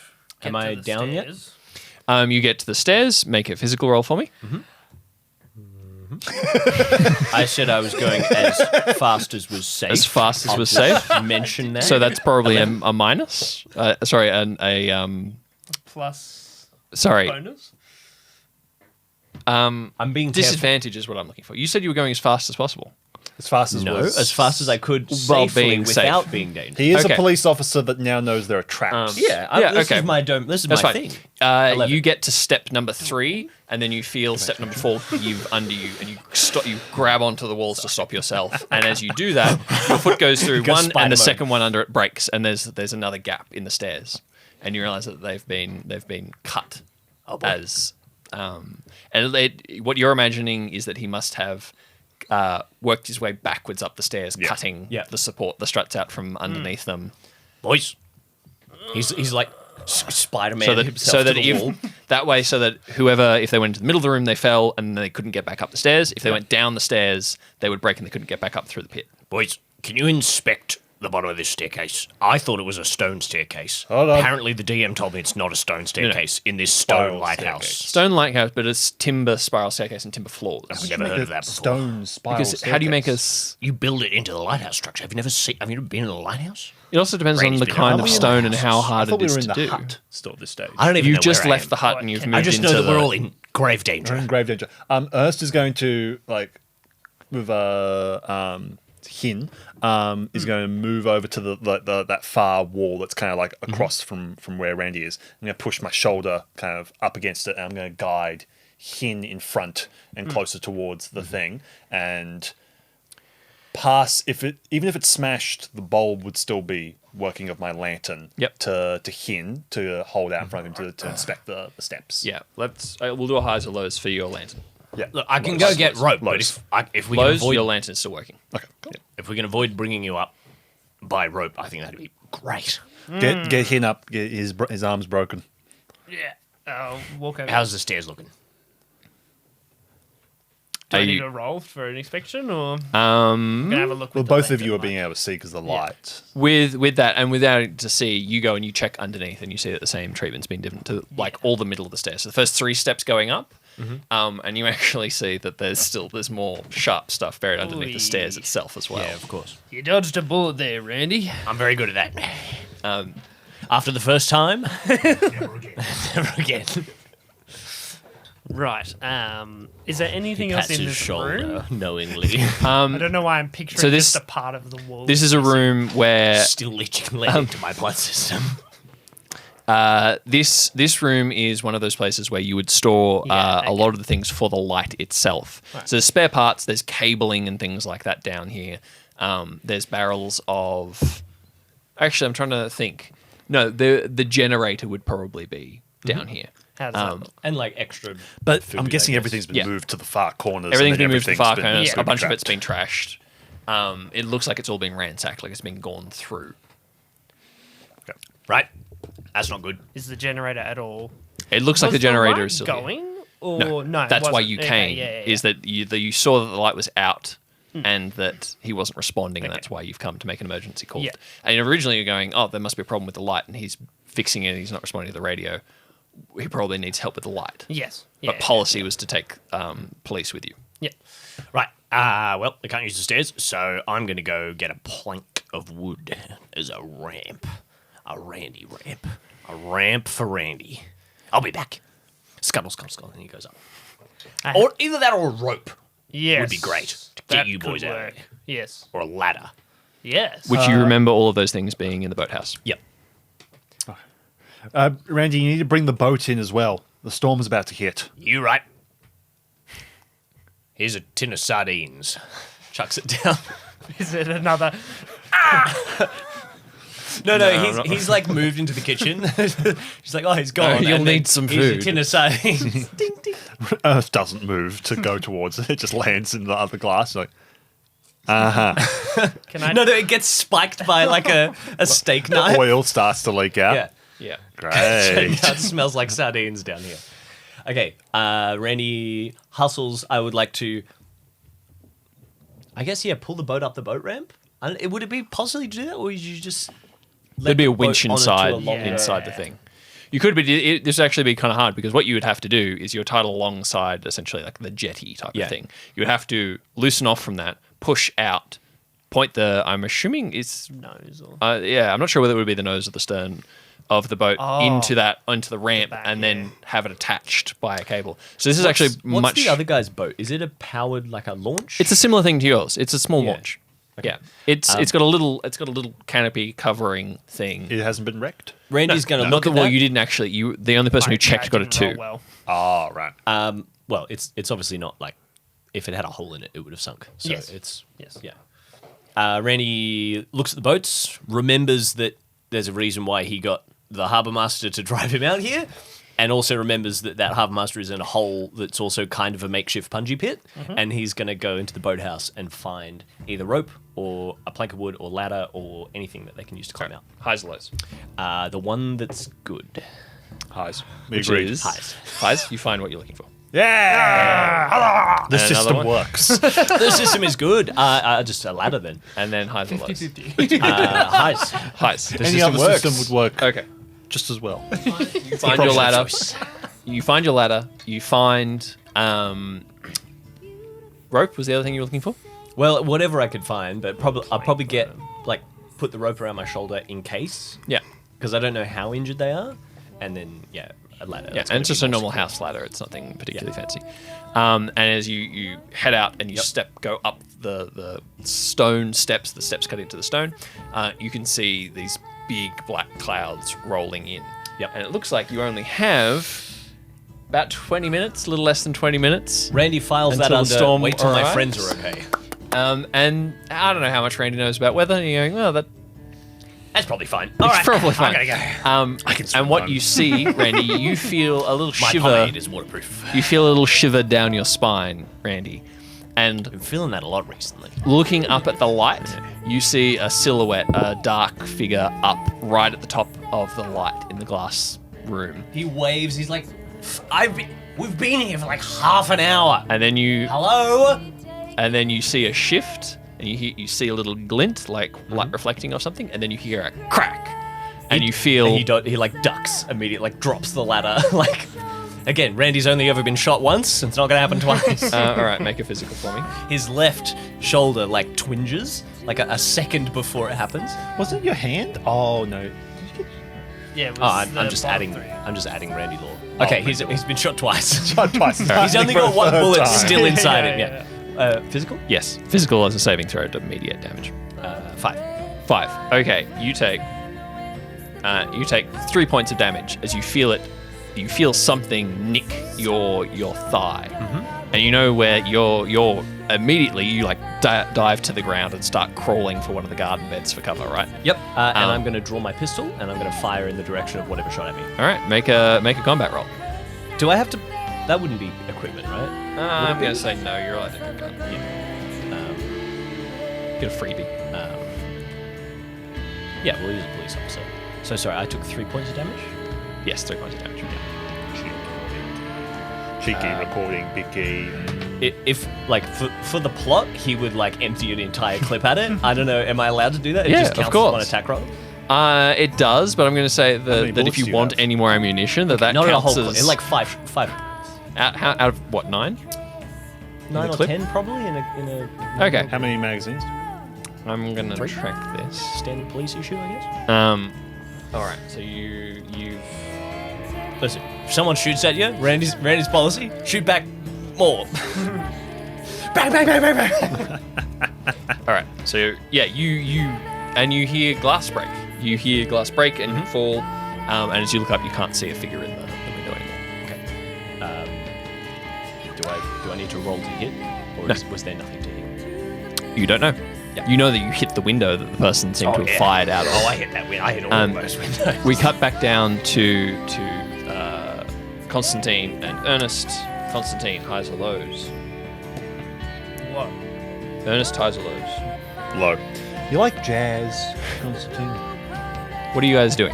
get Am to I the down yet? stairs. You get to the stairs, make a physical roll for me. I said I was going as fast as was safe. As fast as I'll was just safe. Mention that. So that's probably a minus. Sorry, Plus sorry. bonus. I'm being careful. Disadvantage is what I'm looking for. You said you were going as fast as possible. As fast as No, was. as fast as I could While safely being safe. without being dangerous. He is Okay. a police officer that now knows there are traps. Yeah, this okay. is my dome. This is That's my fine. thing. 11. You get to step number 3, and then you feel step number 4 you under you, and you stop. You grab onto the walls to stop yourself. And as you do that, your foot goes through Go one, and Spider the mode. second one under it breaks, and there's another gap in the stairs, and you realize that they've been cut as. What you're imagining is that he must have worked his way backwards up the stairs, cutting the support, the struts out from underneath them. Boys. He's like Spider-Man So that himself to the wall. so that whoever, if they went into the middle of the room, they fell and they couldn't get back up the stairs. If they went down the stairs, they would break and they couldn't get back up through the pit. Boys, can you inspect the bottom of this staircase? I thought it was a stone staircase. Hold on. Apparently, the DM told me it's not a stone staircase in this stone Spiral lighthouse. staircase. Stone lighthouse, but it's timber spiral staircase and timber floors. I've never heard of that before. Stone spiral Because how do you make staircase. a? You build it into the lighthouse structure. Have you never been in a lighthouse? It also depends on Randy's the been kind around. of Are we in stone the and how I hard thought it we were is in to the do. hut still at this stage. I don't even You know just where I left am. the hut and you've moved I just into know that we're the- all in grave We're in danger. grave danger. Ernst is going to with Hin is going to move over to the that far wall that's kind of like across from where Randy is. I'm going to push my shoulder kind of up against it, and I'm going to guide Hin in front and closer towards the thing, and pass. Even if it's smashed, the bulb would still be working of my lantern. Yep. To Hin to hold out in front of him to inspect the steps. Yeah, we'll do a highs or lows for your lantern. Yeah. Look, I can go get rope, but Lows. if we can Lows, avoid your lantern's still working. Okay. Cool. if we can avoid bringing you up by rope, I think that'd be great. Get Hin up. Get his arms broken. Yeah. I'll walk over. How's the stairs looking? Do Are I need you- to roll for an inspection, or I'm gonna have a look? Well, With the both of lantern you are light? being able to see because the light. With that and without it to see, you go and you check underneath and you see that the same treatment's been given to like all the middle of the stairs. So the first 3 steps going up, and you actually see that there's more sharp stuff buried underneath the stairs Oy. itself as well. Yeah, of course. You dodged a bullet there, Randy. I'm very good at that. After the first time, never again. Right. Is there anything else Pats in his this shoulder room? knowingly. I don't know why I'm picturing So this- just a part of the wall. This is a room where Still leaching lead into my blood system. this room is one of those places where you would store a lot of the things for the light itself. So there's spare parts, there's cabling and things like that down here. There's barrels of. Actually, I'm trying to think. No, the generator would probably be down here. How does that look? And like extra. But food, I'm guessing I guess. everything's been Yeah. moved to the far corners. Everything's and then been moved to the far corners. Yeah. A bunch of it's been been trashed. It looks like it's all been ransacked, like it's been gone through. Right. That's not good. Is the generator at all? It looks like Was the generator light is still here. going? Or no, it That's why wasn't. you Okay, came. yeah. Is that you saw that the light was out and that he wasn't responding, and that's why you've come to make an emergency call. Yeah. And originally you're going, oh, there must be a problem with the light, and he's fixing it. He's not responding to the radio. He probably needs help with the light. Yes. But policy was to take police with you. Yeah. Right. Well, I can't use the stairs, so I'm going to go get a plank of wood as a ramp. A Randy ramp. A ramp for Randy. I'll be back. Scuttle, scuttle, scuttle, and he goes up. Or either that or a rope Yes. would be great to get That you boys could out work. of there. Yes. Or a ladder. Yes. Which you remember all of those things being in the boathouse. Yep. Randy, you need to bring the boat in as well. The storm's about to hit. You right. Here's a tin of sardines. Chucks it down. Is it another? No, he's like moved into the kitchen. She's like, oh, he's gone. You'll And then need some here's food. a tin of sardines. Ding, ding. Earth doesn't move to go towards it. It just lands in the other glass. Like, Can I? No, it gets spiked by like a steak knife. oil starts to leak out. Yeah. Yeah. Great. It smells like sardines down here. Okay, Randy hustles. I would like to, I guess, pull the boat up the boat ramp. Would it be possible to do that, or would you just There'd be a the boat winch onto inside a longer- inside the thing. You could be. This would actually be kind of hard because what you would have to do is you're tied alongside essentially like the jetty type Yeah. of thing. You would have to loosen off from that, push out, point the. I'm assuming it's Nose or yeah. I'm not sure whether it would be the nose or the stern of the boat onto the ramp back, and then yeah. have it attached by a cable. So this is actually What's much. the other guy's boat? Is it a powered like a launch? It's a similar thing to yours. It's a small Yeah. launch. Yeah, it's got a little canopy covering thing. It hasn't been wrecked. Randy's going to Not look that at well, that. you didn't actually. You the only person who checked got a didn't roll 2. Well. Oh, right. Well, it's obviously not like if it had a hole in it, it would have sunk. So Yes. it's Yes. yeah. Randy looks at the boats, remembers that there's a reason why he got the harbour master to drive him out here, and also remembers that harbour master is in a hole that's also kind of a makeshift punji pit, and he's going to go into the boathouse and find either rope or a plank of wood or ladder or anything that they can use to climb out. Highs or lows? The one that's good. Highs. We Which agreed. is Highs. highs. You find what you're looking for. Yeah! The And another system one? works. The system is good. Just a ladder then. And then highs or lows? Highs. Highs. Any other system would work Okay. just as well. You find your ladder. You find your ladder. You find rope. Was the other thing you were looking for? Well, whatever I could find, but I'll probably get put the rope around my shoulder in case, Yeah. because I don't know how injured they are, and then a ladder. Yeah, That's and it's gonna just be a more normal secure. house ladder. It's nothing particularly fancy. And as you head out and you go up the stone steps, the steps cutting into the stone, you can see these big black clouds rolling in. Yep. And it looks like you only have about 20 minutes, a little less than 20 minutes. Randy files that Until the under. storm Wait till my arrives. friends are okay. And I don't know how much Randy knows about weather. And you're going, well, That's probably fine. All it's right, probably fine. I'm gonna go. And what you see, Randy, you feel a little My shiver. pomade is waterproof. You feel a little shiver down your spine, Randy. And Been feeling that a lot recently. looking up at the light, you see a silhouette, a dark figure up right at the top of the light in the glass room. He waves. He's like, we've been here for like half an hour. And then you Hello. see a shift, and you see a little glint, like light reflecting off something, and then you hear a crack, and you feel And he like ducks immediately, like drops the ladder. Like, again, Randy's only ever been shot once. It's not gonna happen twice. all right, make a physical for me. His left shoulder like twinges, like a second before it happens. Was it your hand? Oh, no. Yeah. It was Oh, I'm the just bottom adding. three. I'm just adding Randy Law. Okay, he's been shot twice. Twice. He's only got one bullet still inside him. Yeah, Yeah. Physical? Yes, physical as a saving throw to immediate damage. 5. 5. Okay, you take 3 points of damage as you feel it. You feel something nick your thigh, and you know where you're immediately you like dive to the ground and start crawling for one of the garden beds for cover, right? Yep. And I'm going to draw my pistol and I'm going to fire in the direction of whatever shot at me. All right, make a combat roll. Do I have to? That wouldn't be equipment, right? I'm gonna say no. You're allowed to pick gun. Get a freebie. Yeah, we'll use a police officer. So sorry, I took 3 points of damage. Yes, 3 points of damage. Cheeky recording, big key. If like for the plot, he would like empty an entire clip at it. I don't know. Am I allowed to do that? It Yeah, just of counts course. as one attack roll. It does, but I'm going to say many that if bullets you do you want have? any more ammunition, that Not in a counts whole as clip. Like five out of what 9? 9 or clip? 10 probably in a Okay, How many magazines? I'm going to 3? track this. standard police issue, I guess. All right, so you've Listen, if someone shoots at you, Randy's policy: shoot back more. Bang, bang, bang, bang, bang. all right. So yeah, you hear glass break. You hear glass break and you fall. And as you look up, you can't see a figure in the window anymore. Okay. Do I need to roll to hit, or was there nothing to hit? You don't know. You know that you hit the window that the person seemed to have fired out of. Oh, I hit that window. I hit all those windows. We cut back down to Constantine and Ernest. Constantine, highs or lows? What? Ernest, highs or lows? Low. You like jazz, Constantine? What are you guys doing?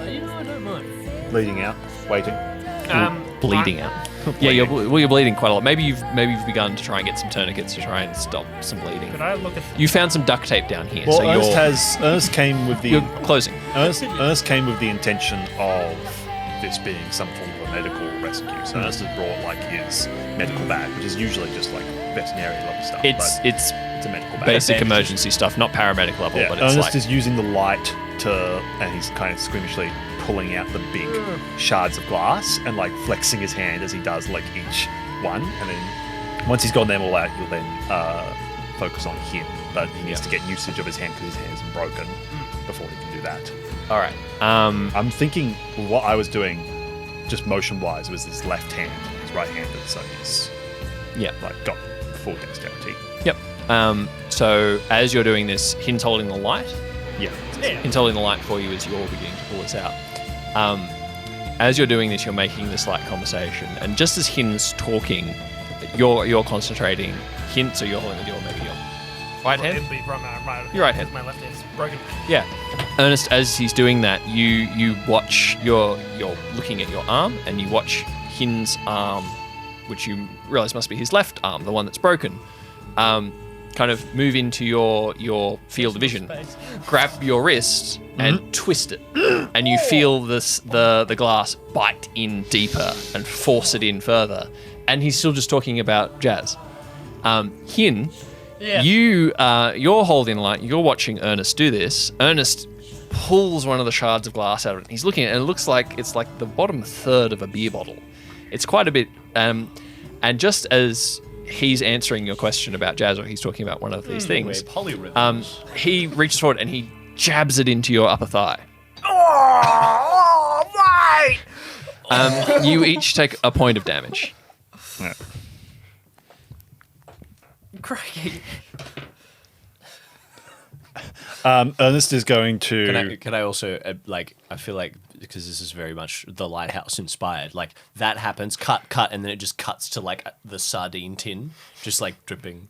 You know, I don't mind. Bleeding out, waiting. Bleeding out. Yeah, you're bleeding quite a lot. Maybe you've begun to try and get some tourniquets to try and stop some bleeding. Could I look at? You found some duct tape down here, Well, so Ernest came with the you're closing. Ernest came with the intention of this being some form of a medical rescue. So Ernest has brought like his medical bag, which is usually just like veterinary level stuff. It's it's a medical bag. basic emergency stuff, not paramedic level, Yeah, but it's Ernest like is using the light and he's kind of squeamishly pulling out the big shards of glass and like flexing his hand as he does like each one. And then once he's gotten them all out, he'll then focus on him. But he needs to get usage of his hand because his hand is broken before he can do that. all right. I'm thinking what I was doing, just motion-wise, was his left hand. He's right-handed, so he's like got full dexterity. Yep. So as you're doing this, Hin's holding the light. Yeah. Hin's holding the light for you as you're beginning to pull this out. As you're doing this, you're making this light conversation, and just as Hin's talking, you're concentrating. Hin, so you're holding the door, maybe your right hand. It'd be right. Your right hand. My left hand's broken. Yeah. Ernest, as he's doing that, you watch, you're looking at your arm, and you watch Hin's arm, which you realize must be his left arm, the one that's broken, kind of move into your field of vision, grab your wrist and twist it, and you feel the glass bite in deeper and force it in further, and he's still just talking about jazz. Hin, you're holding the light, you're watching Ernest do this. Ernest pulls one of the shards of glass out of it. He's looking at it, and it looks like it's like the bottom third of a beer bottle. It's quite a bit, and just as he's answering your question about jazz, or he's talking about one of these things, he reaches forward and he jabs it into your upper thigh. Oh, right! You each take a point of damage. Yeah. Crikey. Ernest is going to. Can I also I feel like because this is very much the Lighthouse inspired. Like that happens, cut, and then it just cuts to like the sardine tin, just like dripping.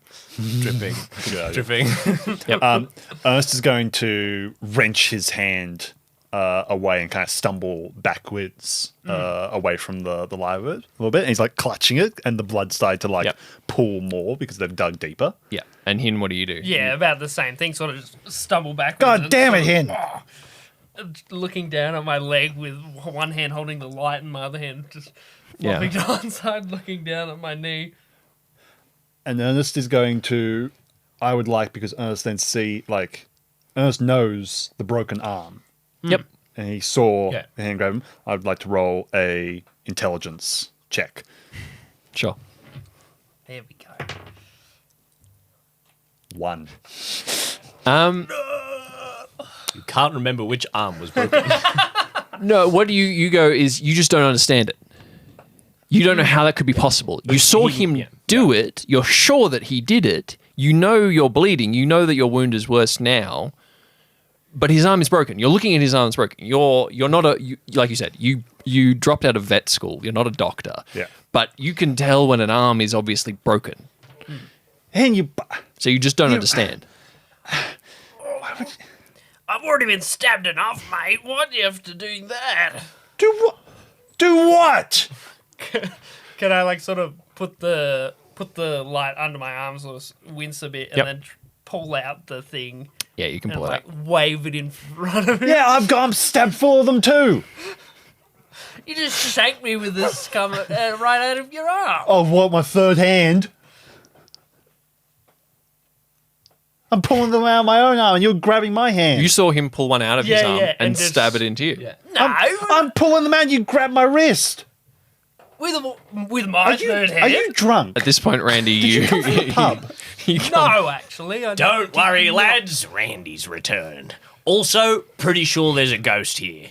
Ernest is going to wrench his hand away and kind of stumble backwards away from the live bird a little bit. And he's like clutching it, and the blood started to like pull more because they've dug deeper. Yeah. And Hin, what do you do? Yeah, about the same thing. Sort of just stumble backwards. God damn it, Hin! Looking down at my leg with one hand holding the light and my other hand just flopping to one side, looking down at my knee. And Ernest is going to. I would like, because Ernest then Ernest knows the broken arm. Yep. And he saw the hand grab him. I would like to roll a intelligence check. Sure. There we go. 1. You can't remember which arm was broken. No, what you go is you just don't understand it. You don't know how that could be possible. You saw him do it. You're sure that he did it. You know you're bleeding. You know that your wound is worse now. But his arm is broken. You're looking at his arm is broken. You're not like you said. You dropped out of vet school. You're not a doctor. Yeah. But you can tell when an arm is obviously broken. And So you just don't understand. I've already been stabbed enough, mate. Why do you have to do that? do what? Do what? Can I like sort of put the light under my arm, sort of wince a bit, and Yep. then pull out the thing Yeah, you can and pull it like out. wave it in front of me? Yeah, I'm stabbed full of them too. You just shanked me with this coming right out of your arm. Oh, what, my third hand? I'm pulling them out of my own arm and you're grabbing my hand. You saw him pull one out of his Yeah, arm yeah, and and just- stab it into you. No, I'm pulling them out and you grab my wrist. with my Are you, third are hand. you drunk? At this point, Randy, Did you come from the pub? No, actually, I Don't did worry, not. lads. Randy's returned. Also, pretty sure there's a ghost here.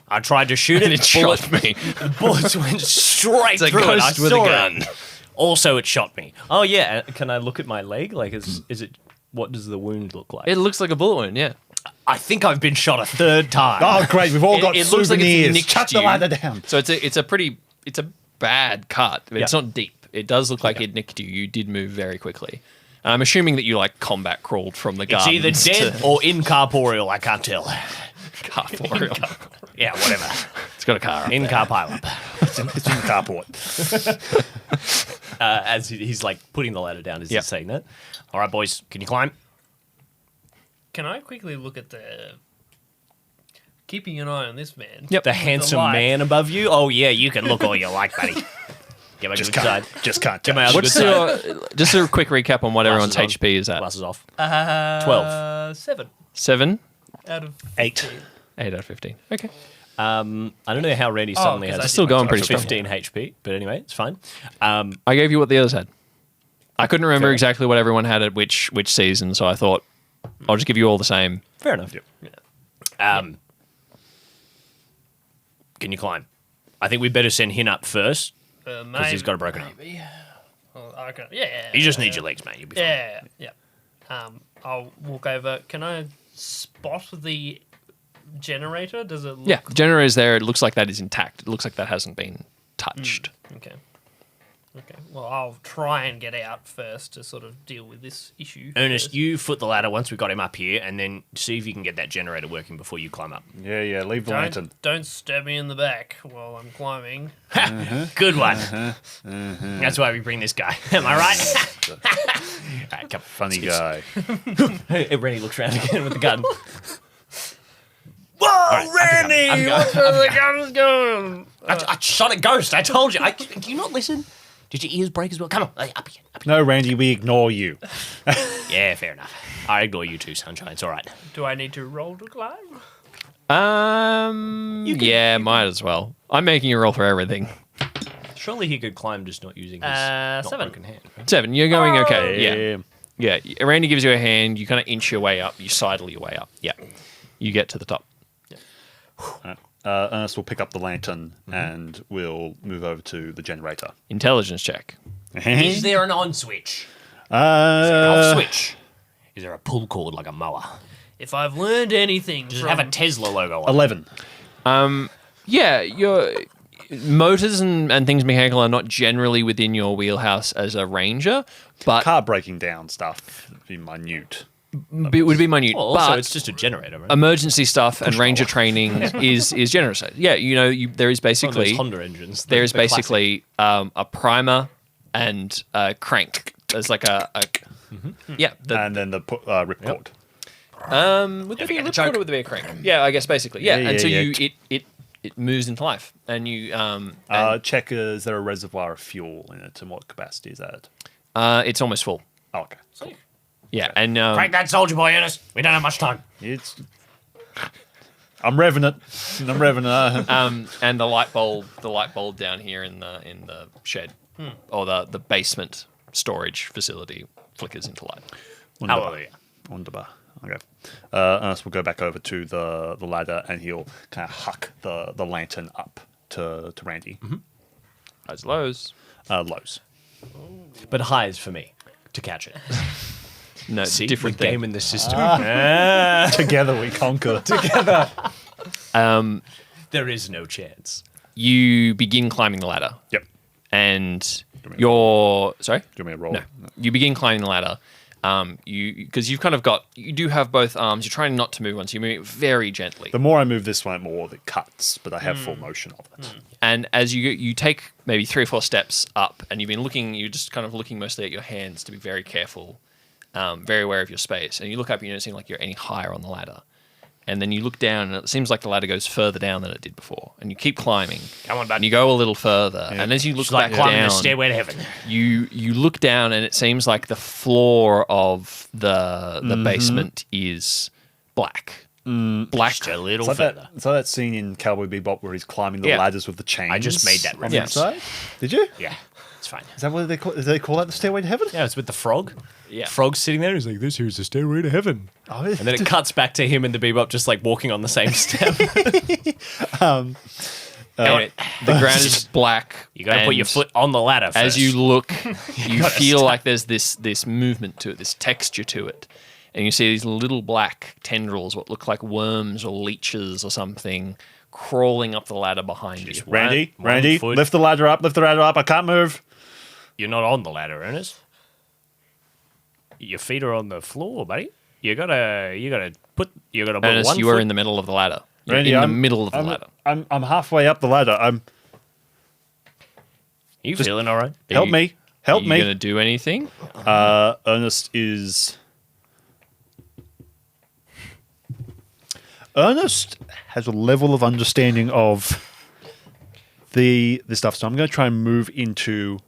I tried to shoot it. And it shot me. The bullets went straight It's a through it. I ghost with a saw gun. it. Also, it shot me. Oh yeah. Can I look at my leg? Like, is it? What does the wound look like? It looks like a bullet wound, yeah. I think I've been shot a third time. Oh, great. We've all got It looks like it's souvenirs. nicked Shut the you. ladder down. So it's a bad cut. It's not deep. It does look like it nicked you. You did move very quickly. I'm assuming that you like combat crawled from the It's garden. either dead or incorporeal. I can't tell. Corporeal. Yeah, whatever. It's got a car. Up In there. car pileup. It's in the carport. As he's like putting the ladder down, is he Yep. saying that? All right, boys, can you climb? Can I quickly look at the... Keeping an eye on this man. Yep. The handsome light. man above you? Oh, yeah, you can look all you like, buddy. Get my Just good can't. side. Just can't. Get my touch. other good What's side. your, just a quick recap on what everyone's Glasses on. HP is at. Glasses off. 12. 7 7? out of 8. 15. 8 out of 15. Okay. I don't know how Randy suddenly 'cause I has did Still going my pretty strong. 15 HP, but anyway, it's fine. I gave you what the others had. I couldn't remember exactly what everyone had at which season, so I thought I'll just give you all the same. Fair enough. Can you climb? I think we better send Hin up first because he's got a broken arm. Maybe. Well, I can, yeah. You just need your legs, mate. You'll be fine. Yeah. I'll walk over. Can I spot the generator? Does it look... Yeah, the generator is there. It looks like that is intact. It looks like that hasn't been touched. Okay. Well, I'll try and get out first to sort of deal with this issue. Ernest, first. you foot the ladder once we got him up here, and then see if you can get that generator working before you climb up. Yeah, leave the lantern. Don't stab me in the back while I'm climbing. Good one. That's why we bring this guy. Am I right? All right, come. Funny guy. Hey, Randy looks around again with the gun. Whoa, Randy! I'm going. What's the gun's going? I shot a ghost. I told you. Do you not listen? Did your ears break as well? Come on. Hey, up here. No, Randy, we ignore you. Yeah, fair enough. I ignore you too, Sunshine. It's all right. Do I need to roll to climb? Yeah, might as well. I'm making a roll for everything. Surely he could climb just not using his 7. broken hand. Right? 7. You're going okay. Yeah. Randy gives you a hand. You kind of inch your way up. You sidle your way up. Yeah. You get to the top. Ernest will pick up the lantern and we'll move over to the generator. Intelligence check. Is there an on switch? An Uh, off switch? Is there a pull cord like a mower? If I've learned anything Does it from... have a Tesla logo on it? 11. Yeah, your motors and things mechanical are not generally within your wheelhouse as a ranger, but Car breaking down stuff would be minute. it would be minute. Well, also, but it's just a generator, right? emergency stuff and ranger training is generous. Yeah, there is One of those basically Honda engines. there is the classic. basically a primer and a crank. There's like a yeah. And then the ripcord. Would there be a get the ripcord choke. or would there be a crank? Yeah, I guess basically. Yeah, Yeah, and so yeah. it moves into life, and you Check, is there a reservoir of fuel in it and what capacity is that? it's almost full. Oh, okay. Cool. Yeah, and Crank that soldier boy, Ernest. We don't have much time. I'm revving it. and the light bulb down here in the shed or the basement storage facility flickers into light. Hallelujah. Wunderbar. Okay. Ernest will go back over to the ladder and he'll kind of huck the lantern up to Randy. Highs, lows. Lows. But highs for me to catch it. No, See, different the game thing. in the system. Together we conquer. There is no chance. You begin climbing the ladder. Yep. And you're... Sorry? Do you want me to roll? No. You begin climbing the ladder. Because you've kind of got... You do have both arms. You're trying not to move once. You move it very gently. The more I move this way, the more it cuts, but I have full motion of it. And as you take maybe 3 or 4 steps up, and you've been looking, you're just kind of looking mostly at your hands to be very careful, very aware of your space. And you look up, and you don't seem like you're any higher on the ladder. And then you look down, and it seems like the ladder goes further down than it did before. And you keep climbing. Come on, bud. And you go a little further. And as you look It's like back climbing down, the stairway to heaven. you look down, and it seems like the floor of the basement is black. Black. Just a little It's like, further. it's like that scene in Cowboy Bebop where he's climbing the Yeah. ladders with the chains. I just made that on the reference. inside. Did you? Yeah, it's fine. Is that what they call? Do they call that the stairway to heaven? Yeah, it's with the frog. Yeah. Frog's sitting there. He's like, "This here's the stairway to heaven." Oh, And then it cuts back to him and the Bebop just like walking on the same step. Anyway, the ground is black. You got to put your and foot on the ladder first. As you look, you gotta feel stop. like there's this movement to it, this texture to it. And you see these little black tendrils, what look like worms or leeches or something, crawling up the ladder behind you. Randy, One Randy, foot. lift the ladder up. Lift the ladder up. I can't move. You're not on the ladder, Ernest. Your feet are on the floor, buddy. You gotta put Ernest, one you foot. are in the middle of the ladder. You're Randy, in the I'm- middle of the I'm, ladder. I'm halfway up the ladder. You feeling all right? Help me. Help Are you me. going to do anything? Ernest has a level of understanding of the stuff, so I'm going to try and move into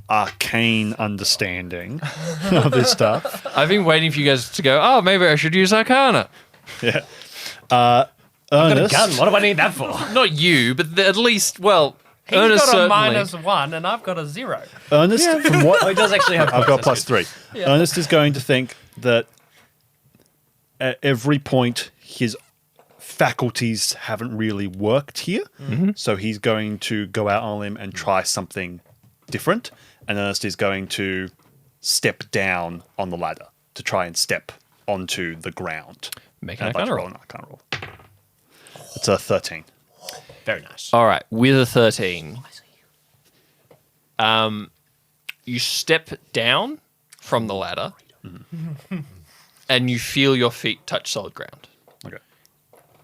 arcane understanding of this stuff. I've been waiting for you guys to go, oh, maybe I should use Arcana. Yeah. Got a Ernest, gun. What do I need that for? Not you, but at least, well, He's Ernest got a certainly. -1 and I've got a 0. Ernest, from what He does actually have. I've got +3. Ernest is going to think that at every point his faculties haven't really worked here, so he's going to go out on a limb and try something different. And Ernest is going to step down on the ladder to try and step onto the ground. Make And an I'd like to Arcana roll. an Arcana roll. It's a 13. Very nice. All right, with a 13, you step down from the ladder, and you feel your feet touch solid ground, Okay.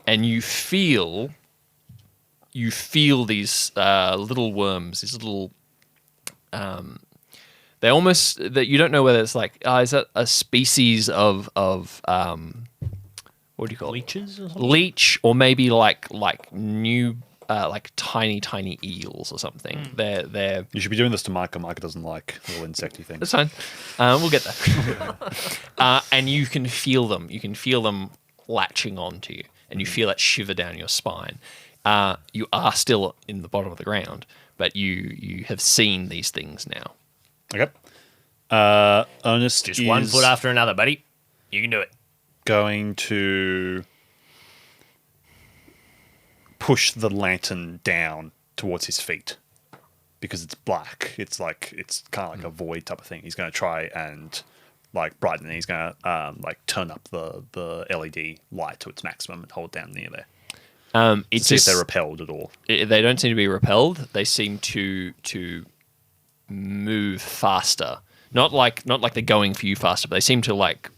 and you feel these little worms, these little. They almost that you don't know whether it's like is that a species of what do you call it? Leeches or something? Leech, or maybe like new like tiny eels or something. They're You should be doing this to Micah. Micah doesn't like little insecty things. that's fine. We'll get there. And you can feel them. You can feel them latching onto you, and you feel that shiver down your spine. You are still in the bottom of the ground, but you have seen these things now. Okay. Ernest Just is one foot after another, buddy. You can do it. going to push the lantern down towards his feet because it's black. It's kind of like a void type of thing. He's going to try and like brighten it. He's going to like turn up the LED light to its maximum and hold down near there. It's See if just, they're repelled at all. they don't seem to be repelled. They seem to move faster. Not like they're going for you faster, but they seem to like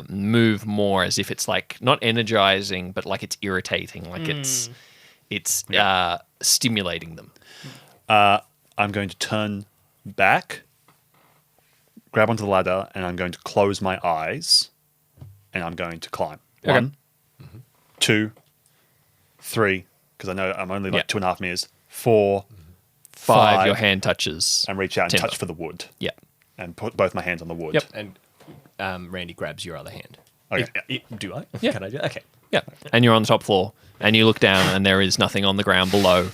move more as if it's like not energizing, but like it's irritating, like it's stimulating them. I'm going to turn back, grab onto the ladder, and I'm going to close my eyes, and I'm going to climb. Okay. 1, 2, 3, because I know I'm only like Yeah. 2.5 meters. 4, 5, your hand touches. and reach out and timber. touch for the wood, Yeah. and put both my hands on the wood. Yep. And Randy grabs your other hand. Okay. Do I? Yeah. Can I do? Okay. Yeah. And you're on the top floor, and you look down, and there is nothing on the ground below.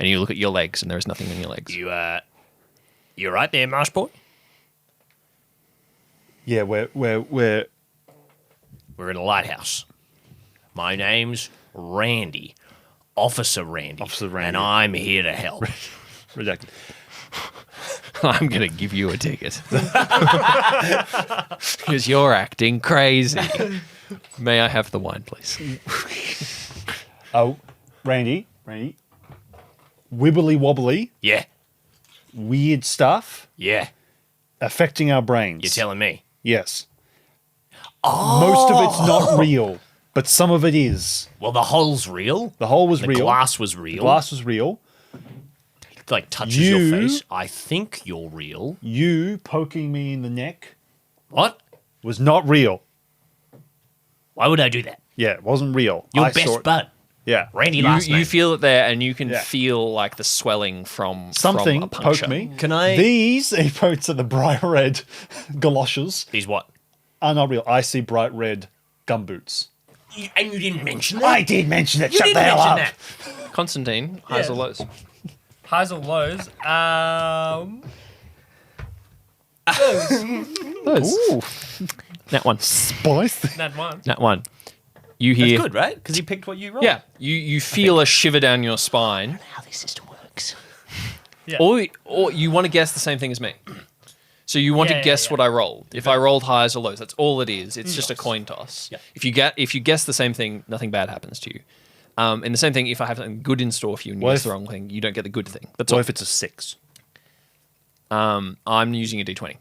And you look at your legs, and there is nothing on your legs. You're right there, Marsh boy. Yeah, we're We're in a lighthouse. My name's Randy, Officer Randy. Officer Randy. And I'm here to help. rejected. I'm going to give you a ticket. Because you're acting crazy. May I have the wine, please? Oh, Randy. Wibbly wobbly, Yeah. weird stuff Yeah. affecting our brains. You're telling me. Yes. Most of it's not real, but some of it is. Well, the hole's real. The hole was The real. glass was real. The glass was real. like touches your You- face. I think you're real. You poking me in the neck What? was not real. Why would I do that? Yeah, it wasn't real. Your I saw best it. bud. Yeah. Randy last You name. feel it there, and you can Yeah. feel like the swelling from Something from a puncture. poked me. Can I- These, he points at the bright red galoshes, These what? are not real. I see bright red gumboots. And you didn't mention that? I did mention it. You Shut didn't the hell mention up. that. Constantine, highs or lows? Highs or lows? Lows. Ooh, Nat one. spicy. That one. Nat one. You hear? That's good, right? Because he picked what you rolled. Yeah. You feel a shiver down your spine, How this system works. or you want to guess the same thing as me. So you want Yeah, to yeah, guess yeah. what I rolled. If I rolled highs or lows, that's all it is. It's just a coin toss. Yeah. If you guess the same thing, nothing bad happens to you. And the same thing, if I have something good in store for you and you What guess if- the wrong thing, you don't get the good thing. That's What all. if it's a 6? I'm using a d20.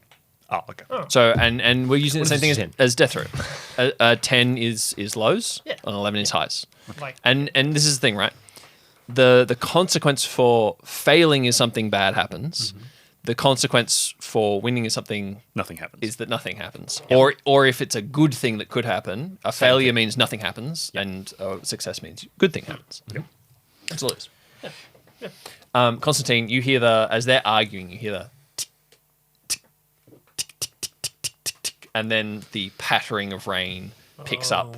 Oh, okay. So and we're using the same thing is as, 10? as death row. A 10 is lows, Yeah. and 11 is highs. Like, And this is the thing, right? The consequence for failing is something bad happens. The consequence for winning is something Nothing happens. is that nothing happens. Or if it's a good thing that could happen, a failure means nothing happens, and success means good thing happens. It's a lose. Constantine, you hear as they're arguing, you hear the tick, tick, tick, tick, tick, tick, tick, tick, tick, and then the pattering of rain picks up.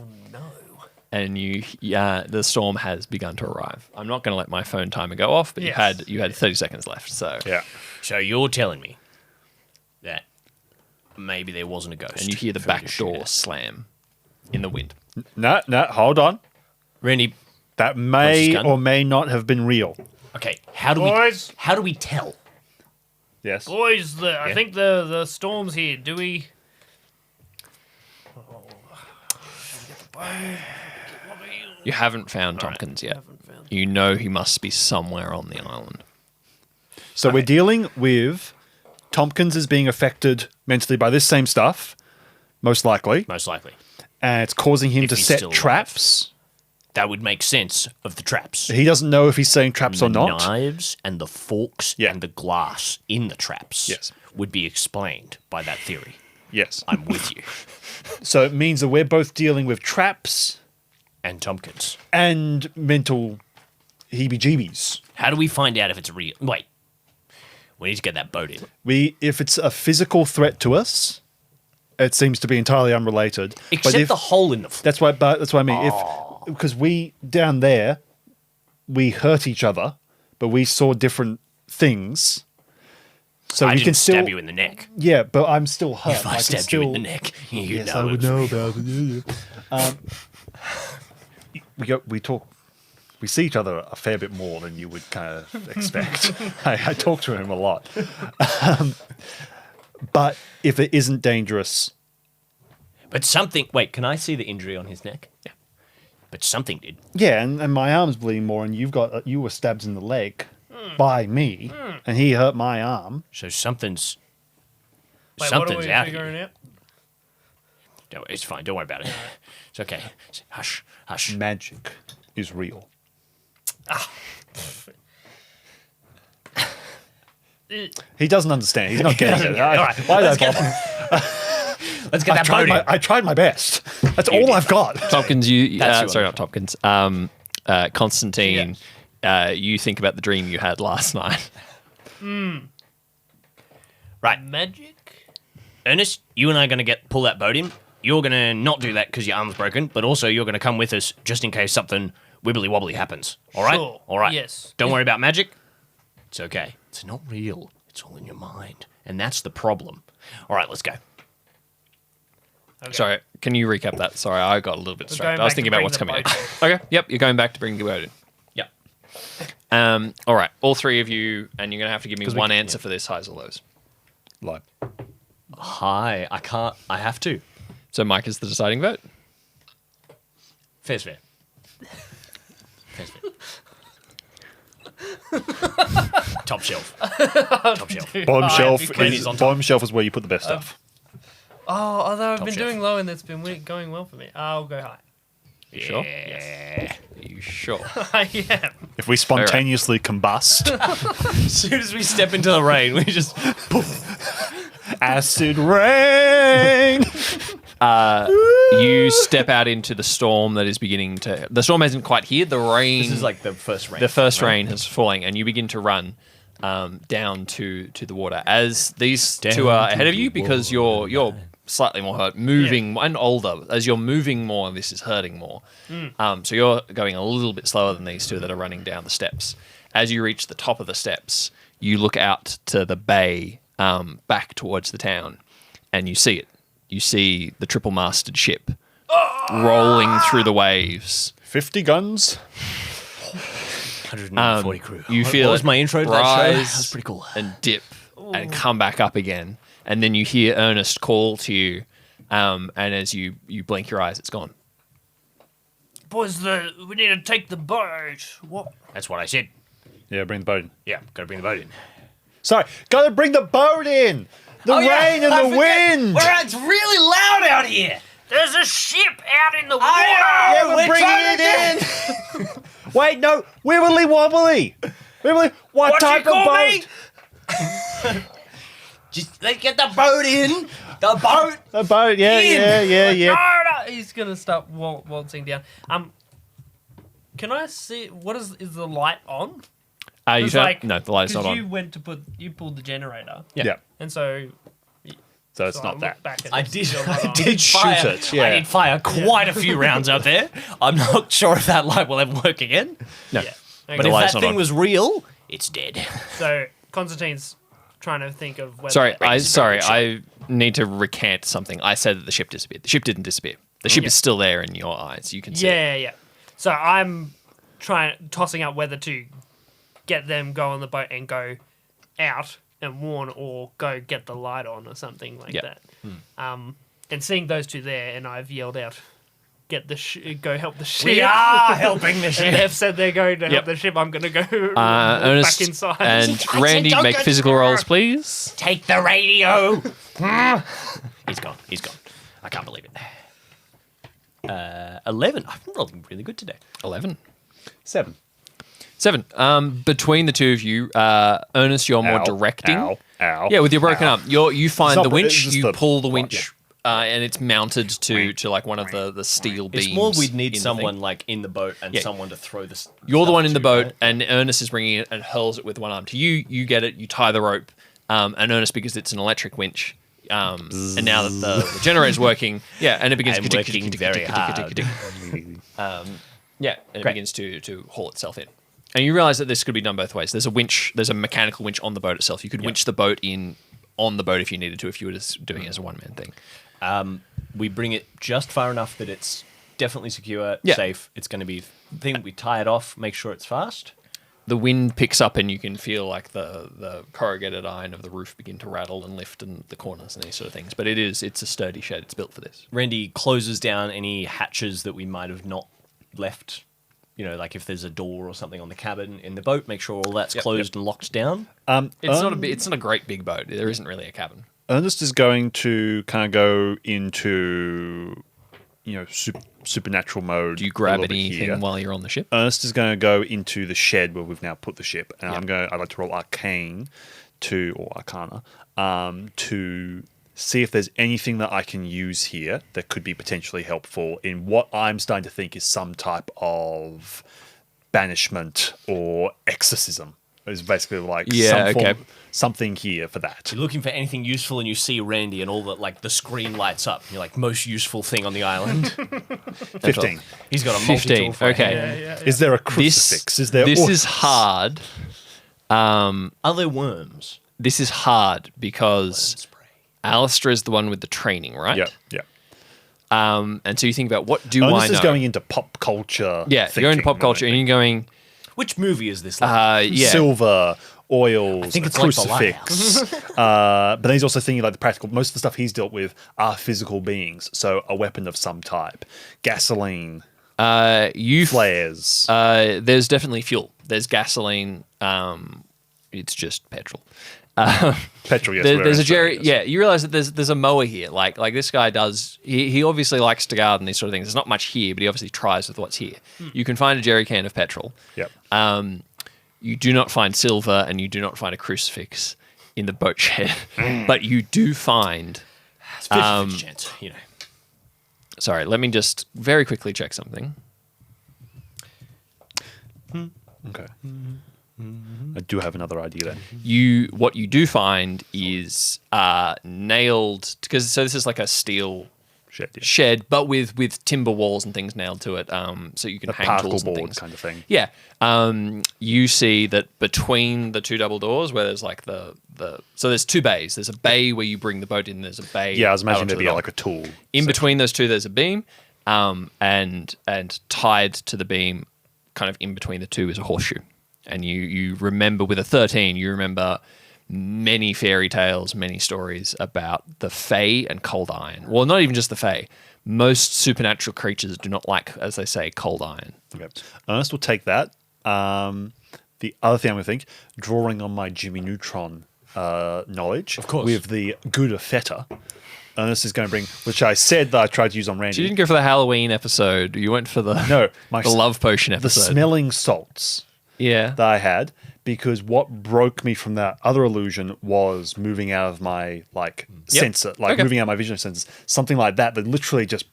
And the storm has begun to arrive. I'm not going to let my phone timer go off, but Yes. you had 30 seconds left. So Yeah. So you're telling me that maybe there wasn't a ghost. and you hear the for me to back shoot door at. slam in the wind. No, hold on. Randy, That may his gun? or may not have been real. okay, how do Boys. we tell? Yes. boys, I think the storm's here. Do we? You haven't found Tompkins yet. You know he must be somewhere on the island. So we're dealing with Tompkins is being affected mentally by this same stuff, most likely, Most likely. and it's causing him If to he's set still alive. traps. That would make sense of the traps. He doesn't know if he's setting traps or the not. knives and the forks Yeah. and the glass in the traps Yes. would be explained by that theory. Yes. I'm with you. So it means that we're both dealing with traps And Tompkins. and mental heebie-jeebies. How do we find out if it's real? Wait. We need to get that boat in. If it's a physical threat to us, it seems to be entirely unrelated. Except but if, the hole in the that's what I mean. Because we down there, we hurt each other, but we saw different things. So I we didn't can still stab you in the neck. Yeah, but I'm still hurt. If I can stabbed still, you in the neck, you yes, know I would it know was real. about it. We talk. We see each other a fair bit more than you would kind of expect. I talk to him a lot. But if it isn't dangerous, But something. Wait, can I see the injury on his neck? Yeah. But something did. yeah, and my arm's bleeding more, and you were stabbed in the leg by me, and he hurt my arm. So something's. Wait, something's what are we out figuring here. out? No, it's fine. Don't worry about it. It's okay. Hush. Hush. Magic is real. He doesn't understand. He's not getting it. All right, Why let's did I get- bother? Let's get that boat in. I tried my best. That's all did I've got. Tompkins, That's who sorry, I'm- not Tompkins. Constantine, you think about the dream you had last night. Right. Magic? Ernest, you and I are going to pull that boat in. You're going to not do that because your arm's broken, but also you're going to come with us just in case something wibbly wobbly happens. All right? Sure, All right. yes. Don't worry about magic. It's okay. It's not real. It's all in your mind. And that's the problem. All right, let's go. Sorry, can you recap that? Sorry, I got a little bit We're distracted. going I was back thinking to about bring what's the coming boat out. Okay, yep, you're going back to bring the boat in. Yep. All right, all three of you, and you're going to have to give me one answer for this, highs or lows. Like, Hi. I can't. I have to. So Mike is the deciding vote. Fair's fair. Fair's fair. Top shelf. Top shelf. bottom shelf because- is where you put the best stuff. Oh, although I've Top been shelf. doing low and it's been going well for me. I'll go high. You sure? Yeah. Are you sure? I am. If we spontaneously combust, As soon as we step into the rain, we just acid rain. You step out into the storm that is beginning to. The storm hasn't quite hit. The rain. This is like the first rain. the first rain has fallen, and you begin to run down to the water. As these two are ahead of you, because you're slightly more hurt, moving and older. As you're moving more, this is hurting more. So you're going a little bit slower than these two that are running down the steps. As you reach the top of the steps, you look out to the bay, back towards the town, and you see it. You see the triple-masted ship rolling through the waves. 50 guns. 140 crew. You What feel was it my intro to that show? rise That's pretty cool. and dip and come back up again, and then you hear Ernest call to you, and as you blink your eyes, it's gone. Boys, we need to take the boat. What? That's what I said. Yeah, bring the boat in. Yeah, gotta bring the boat in. Sorry, gotta bring the boat in. The rain and the wind. It's really loud out here. There's a ship out in the water. Yeah, we're bringing it in. Wait, no, wibbly wobbly. Wibbly, what type of boat? Just let's get the boat in. The boat. The boat, yeah. No. He's gonna start waltzing down. Can I see what is the light on? You 'Cause, don't, no, the light's not 'cause on. You went to pulled the generator, Yeah. and so So it's I not looked that. Back and I it's did. still not I on. did shoot fire, it, yeah. I did fire quite a few rounds up there. I'm not sure if that light will ever work again. No. Yeah. But Okay. if light's that not thing on. was real, it's dead. So Constantine's trying to think of whether. Sorry, I need to recant something. I said that the ship disappeared. The ship didn't disappear. The ship is still there in your eyes. You can see it. Yeah. So I'm tossing up whether to get them go on the boat and go out and warn, or go get the light on or something like Yeah. that. And seeing those two there, and I've yelled out, go help the ship. We are helping the And ship. they've said they're going to Yep. help the ship. I'm going to go Ernest back inside. and Randy, make physical rolls, please. Take the radio. He's gone. He's gone. I can't believe it. 11. I'm rolling really good today. 11. 7. 7. Between the two of you, Ernest, you're more Ow, directing. ow, ow, Yeah, with your broken ow. arm, you find not the bro- winch, it's just you the pull the plot, winch, and it's mounted to like one of the steel beams. It's more we'd need in the someone thing. like in the boat and Yeah. someone to throw this. You're the stuff one in the to, boat, right? and Ernest is bringing it and hurls it with one arm to you. You get it. You tie the rope, and Ernest, because it's an electric winch, and now that the generator's working, and it begins. I'm working very hard. Yeah, and it begins to haul itself in. And you realize that this could be done both ways. There's a winch. There's a mechanical winch on the boat itself. You could winch the boat in on the boat if you needed to, if you were just doing it as a one-man thing. We bring it just far enough that it's definitely secure, Yeah. safe. It's going to be thing. We tie it off, make sure it's fast. The wind picks up, and you can feel like the corrugated iron of the roof begin to rattle and lift, and the corners and these sort of things. But it's a sturdy shed. It's built for this. Randy closes down any hatches that we might have not left. You know, like if there's a door or something on the cabin in the boat, make sure all that's closed and locked down. It's not a great big boat. There isn't really a cabin. Ernest is going to kind of go into, supernatural mode. Do you grab a little bit anything here. while you're on the ship? Ernest is going to go into the shed where we've now put the ship, and I'd like to roll Arcana to see if there's anything that I can use here that could be potentially helpful in what I'm starting to think is some type of banishment or exorcism. It's basically like something here for that. You're looking for anything useful, and you see Randy, and all the screen lights up. And you're like, most useful thing on the island. 15. He's got a 15. multi-tool for a Okay. hand. Is there a crucifix? Is there? This is hard. Are there worms? This is hard because Alistair is the one with the training, right? Yeah. And so you think about, what do I Ernest know? is going into pop culture. You're into pop culture, and you're going, Which movie is this? Like? yeah. Silver oils, I think it's a like the crucifix. But then he's also thinking like the practical. Most of the stuff he's dealt with are physical beings, so a weapon of some type, gasoline, flares. There's definitely fuel. There's gasoline. It's just petrol. Petrol, yes. There's a Jerry. Yeah, you realize that there's a mower here. Like this guy does. He obviously likes to garden, these sort of things. There's not much here, but he obviously tries with what's here. You can find a jerry can of petrol. Yep. You do not find silver, and you do not find a crucifix in the boat shed, but you do find. It's 50 chance, you know. Sorry, let me just very quickly check something. Okay. I do have another idea then. What you do find is nailed, because so this is like a steel shed, but with timber walls and things nailed to it, so you can A hang particle tools and board things. kind of thing. Yeah. You see that between the two double doors, where there's like so there's two bays. There's a bay where you bring the boat in. There's a bay. Yeah, I was imagining out there'd onto be the like a dock. tool. In between those two, there's a beam, and tied to the beam, kind of in between the two, is a horseshoe. And you remember with a 13, you remember many fairy tales, many stories about the Fae and cold iron. Well, not even just the Fae. Most supernatural creatures do not like, as they say, cold iron. Okay. Ernest will take that. The other thing I'm going to think, drawing on my Jimmy Neutron knowledge, Of course. with the Gouda Feta, Ernest is going to bring, which I said that I tried to use on Randy. So you didn't go for the Halloween episode. You went for the the love potion the episode. smelling salts Yeah. that I had, because what broke me from that other illusion was moving out of my sensor, moving out of my vision sensors, something like that literally just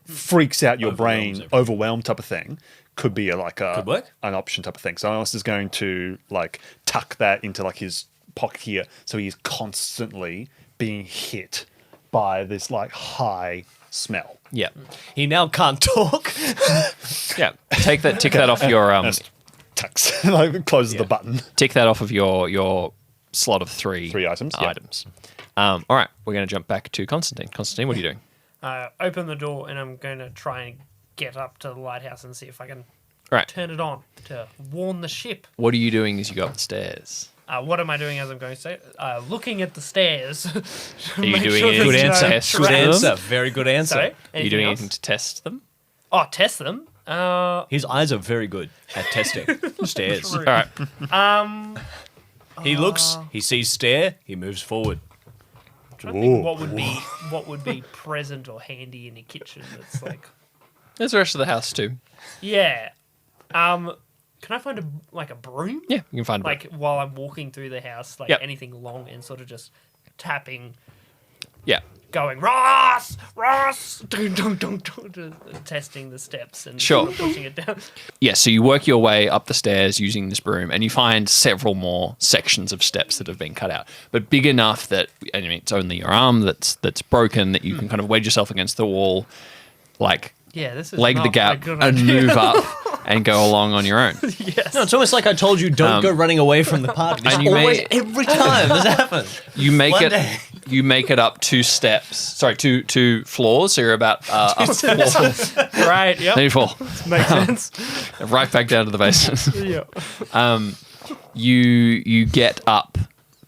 freaks out your brain, overwhelmed type of thing. Could be Could work. an option type of thing. So Ernest is going to tuck that into his pocket here, so he's constantly being hit by this high smell. Yeah. He now can't talk. Yeah. Tick that off your Tucks, closes the button. tick that off of your slot of three items. Yeah. All right, we're going to jump back to Constantine. Constantine, what are you doing? Open the door, and I'm going to try and get up to the lighthouse and see if I can All right. turn it on to warn the ship. What are you doing as you go up the stairs? What am I doing as I'm going to say? Looking at the stairs. Are you doing anything Good to answer. test Good them? answer. Very good answer. Sorry? Are you doing else? anything to test them? Oh, test them? His eyes are very good at testing stairs. True. All right. He looks, he sees stair, he moves forward. I'm trying to think what would be present or handy in a kitchen that's There's the rest of the house too. yeah. Can I find a broom? Yeah, you can find a Like while I'm walking through the house, Yep. anything long and sort of just tapping, Yeah. going Ross, dun, dun, dun, dun, testing the steps and Sure. sort of pushing it down. Yeah, so you work your way up the stairs using this broom, and you find several more sections of steps that have been cut out, but big enough that it's only your arm that's broken, that you can kind of wedge yourself against the wall, Yeah, this is leg not the gap, a good and idea. move up and go along on your own. Yes. No, it's almost like I told you don't go running away from the party. This And you always, may- every time this happens. You make One it. day. You make it up two floors. So you're about up floor. Right, yep. Then you fall Makes sense. right back down to the basement. Yeah. You get up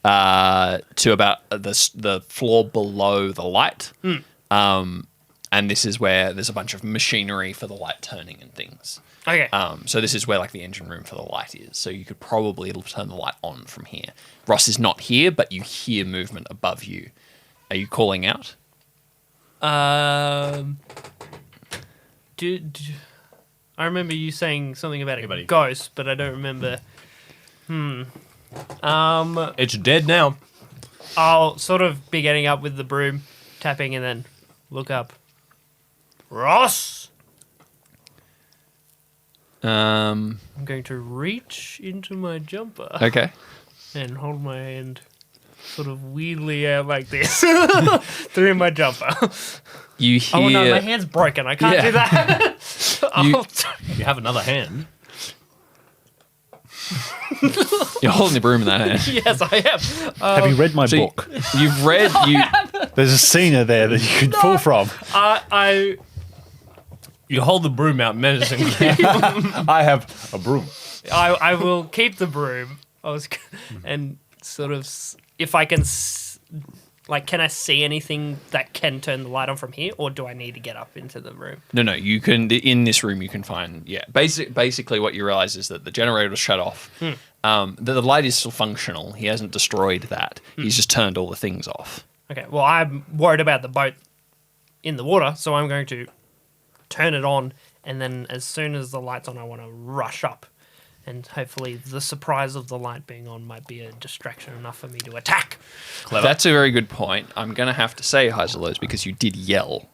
to about the floor below the light, and this is where there's a bunch of machinery for the light turning and things. Okay. So this is where the engine room for the light is. So you could probably turn the light on from here. Ross is not here, but you hear movement above you. Are you calling out? I remember you saying something about a ghost, but I don't remember. It's dead now. I'll sort of be getting up with the broom, tapping, and then look up. Ross! I'm going to reach into my jumper Okay. and hold my hand sort of weirdly out like this through my jumper. You hear. Oh no, my hand's broken. I can't do that. You have another hand. You're holding the broom in that hand. Yes, I am. Have you read my So book? You've read. There's a scene in there that you can pull from. You hold the broom out menacingly. I have a broom. I will keep the broom and sort of if I can can I see anything that can turn the light on from here, or do I need to get up into the room? No, you can. In this room, you can find. Yeah, basically, what you realize is that the generator was shut off. The light is still functional. He hasn't destroyed that. He's just turned all the things off. Okay. Well, I'm worried about the boat in the water, so I'm going to turn it on, and then as soon as the light's on, I want to rush up. And hopefully the surprise of the light being on might be a distraction enough for me to attack. Clever. That's a very good point. I'm going to have to say, Heiselos, because you did yell.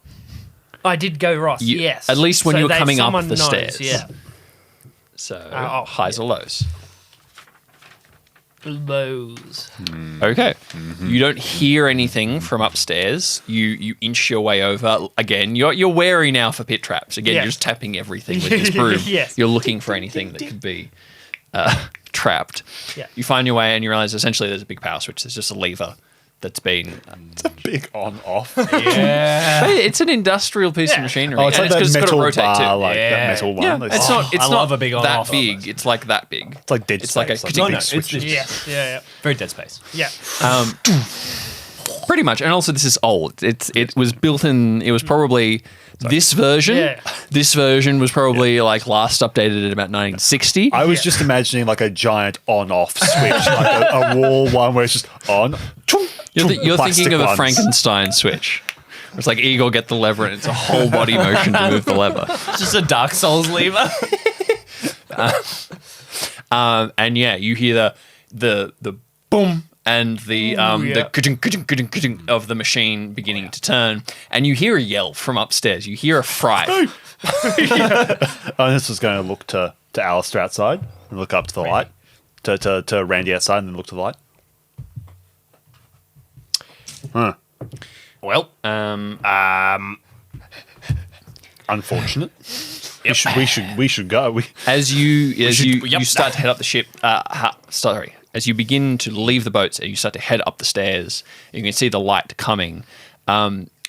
I did go Ross, yes. At least when you were coming up the knows, stairs. Yeah. So, highs or lows? Lows. Okay. You don't hear anything from upstairs. You inch your way over. Again, you're wary now for pit traps. Again, you're just tapping everything with this broom. Yes. You're looking for anything that could be trapped. Yeah. You find your way and you realize essentially there's a big power switch. There's just a lever that's been... It's a big on-off. Yeah. It's an industrial piece of machinery. Oh, it's like that it's got metal to rotate bar, too. like that metal one. Yeah. It's not. It's I not love a big that on-off. big. It's like that big. It's like Dead It's Space. like a big it's switches. just Yeah. very Dead Space. Yeah. Pretty much, and also this is old. It was built in. It was probably this version. Yeah. This version was probably like last updated at about 1960. I was just imagining like a giant on-off switch, like a wall one where it's just on. You're plastic thinking of a ones. Frankenstein switch. It's like Igor get the lever, and it's a whole body motion to move the lever. It's just a Dark Souls lever. And yeah, you hear the boom and the ka-ding, ka-ding, ka-ding, ka-ding of the machine beginning to turn, and you hear a yell from upstairs. You hear a fright. Ernest is going to look to Alistair outside and look up to the light, to Randy outside and then look to the light. Huh. Well, Unfortunate. We should go. as you start to head up the ship. As you begin to leave the boats and you start to head up the stairs, you can see the light coming.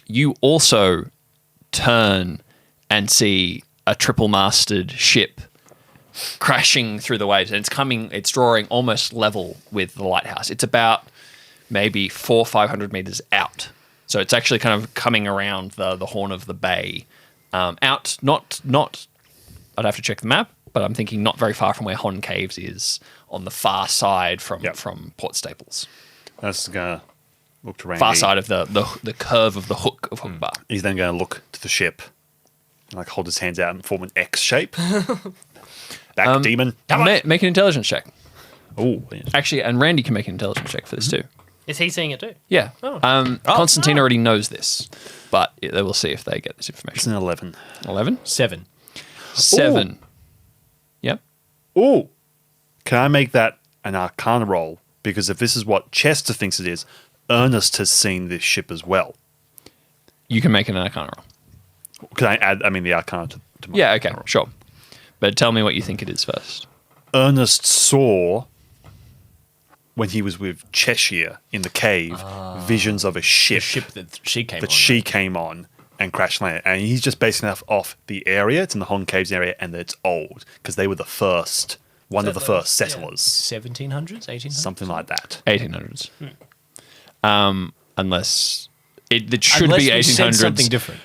You also turn and see a triple-masted ship crashing through the waves, and it's drawing almost level with the lighthouse. It's about maybe 400 or 500 meters out. So it's actually kind of coming around the horn of the bay. Out, not. I'd have to check the map, but I'm thinking not very far from where Hon Caves is, on the far side from Port Staples. That's going to look to Randy. Far side of the curve of the hook of Hook Bar. He's then going to look to the ship, and like hold his hands out and form an X shape. Back, demon. Make an intelligence check. Oh, Actually, and Randy can make an intelligence check for this too. Is he seeing it too? Yeah. Constantine already knows this, but they will see if they get this it's information. an 11. 11? 7. 7. Yep. Oh, can I make that an Arcana roll? Because if this is what Chester thinks it is, Ernest has seen this ship as well. You can make an Arcana roll. Can I add? The Arcana to my Yeah, okay, Arcana roll? sure. But tell me what you think it is first. Ernest saw, when he was with Cheshire in the cave, visions of a ship, The ship that she came that on. she came on and crash landed. And he's just basing that off the area. It's in the Hon Caves area, and that it's old because they were the first, one of the first settlers, 1700s, 1800s? something like that. 1800s. Unless it should Unless be we said 1800s. something different.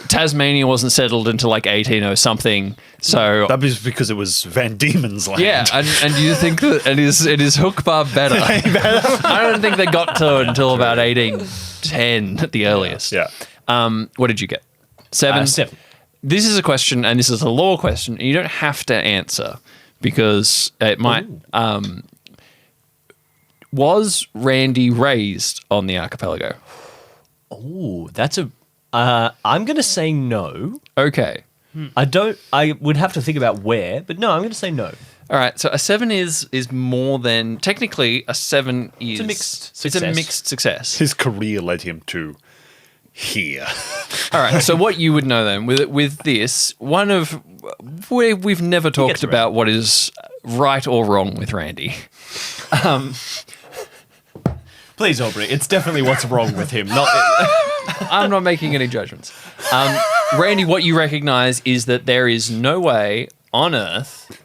Tasmania wasn't settled until like 1800 something. So That was because it was Van Diemen's land. yeah, and you think that it is Hook Bar better? I don't think they got to it until about 1810 at the earliest. Yeah. What did you get? 7? 7. This is a question, and this is a law question, and you don't have to answer because it might. Was Randy raised on the archipelago? Oh, that's a... I'm going to say no. Okay. I would have to think about where, but no, I'm going to say no. All right. So a 7 is more than technically a 7 is a mixed It's a success. mixed success. His career led him to here. All right. So what you would know then with this one of we've never talked about what is right or wrong with Randy. Please, Aubrey, it's definitely what's wrong with him. Not. I'm not making any judgments. Randy, what you recognize is that there is no way on Earth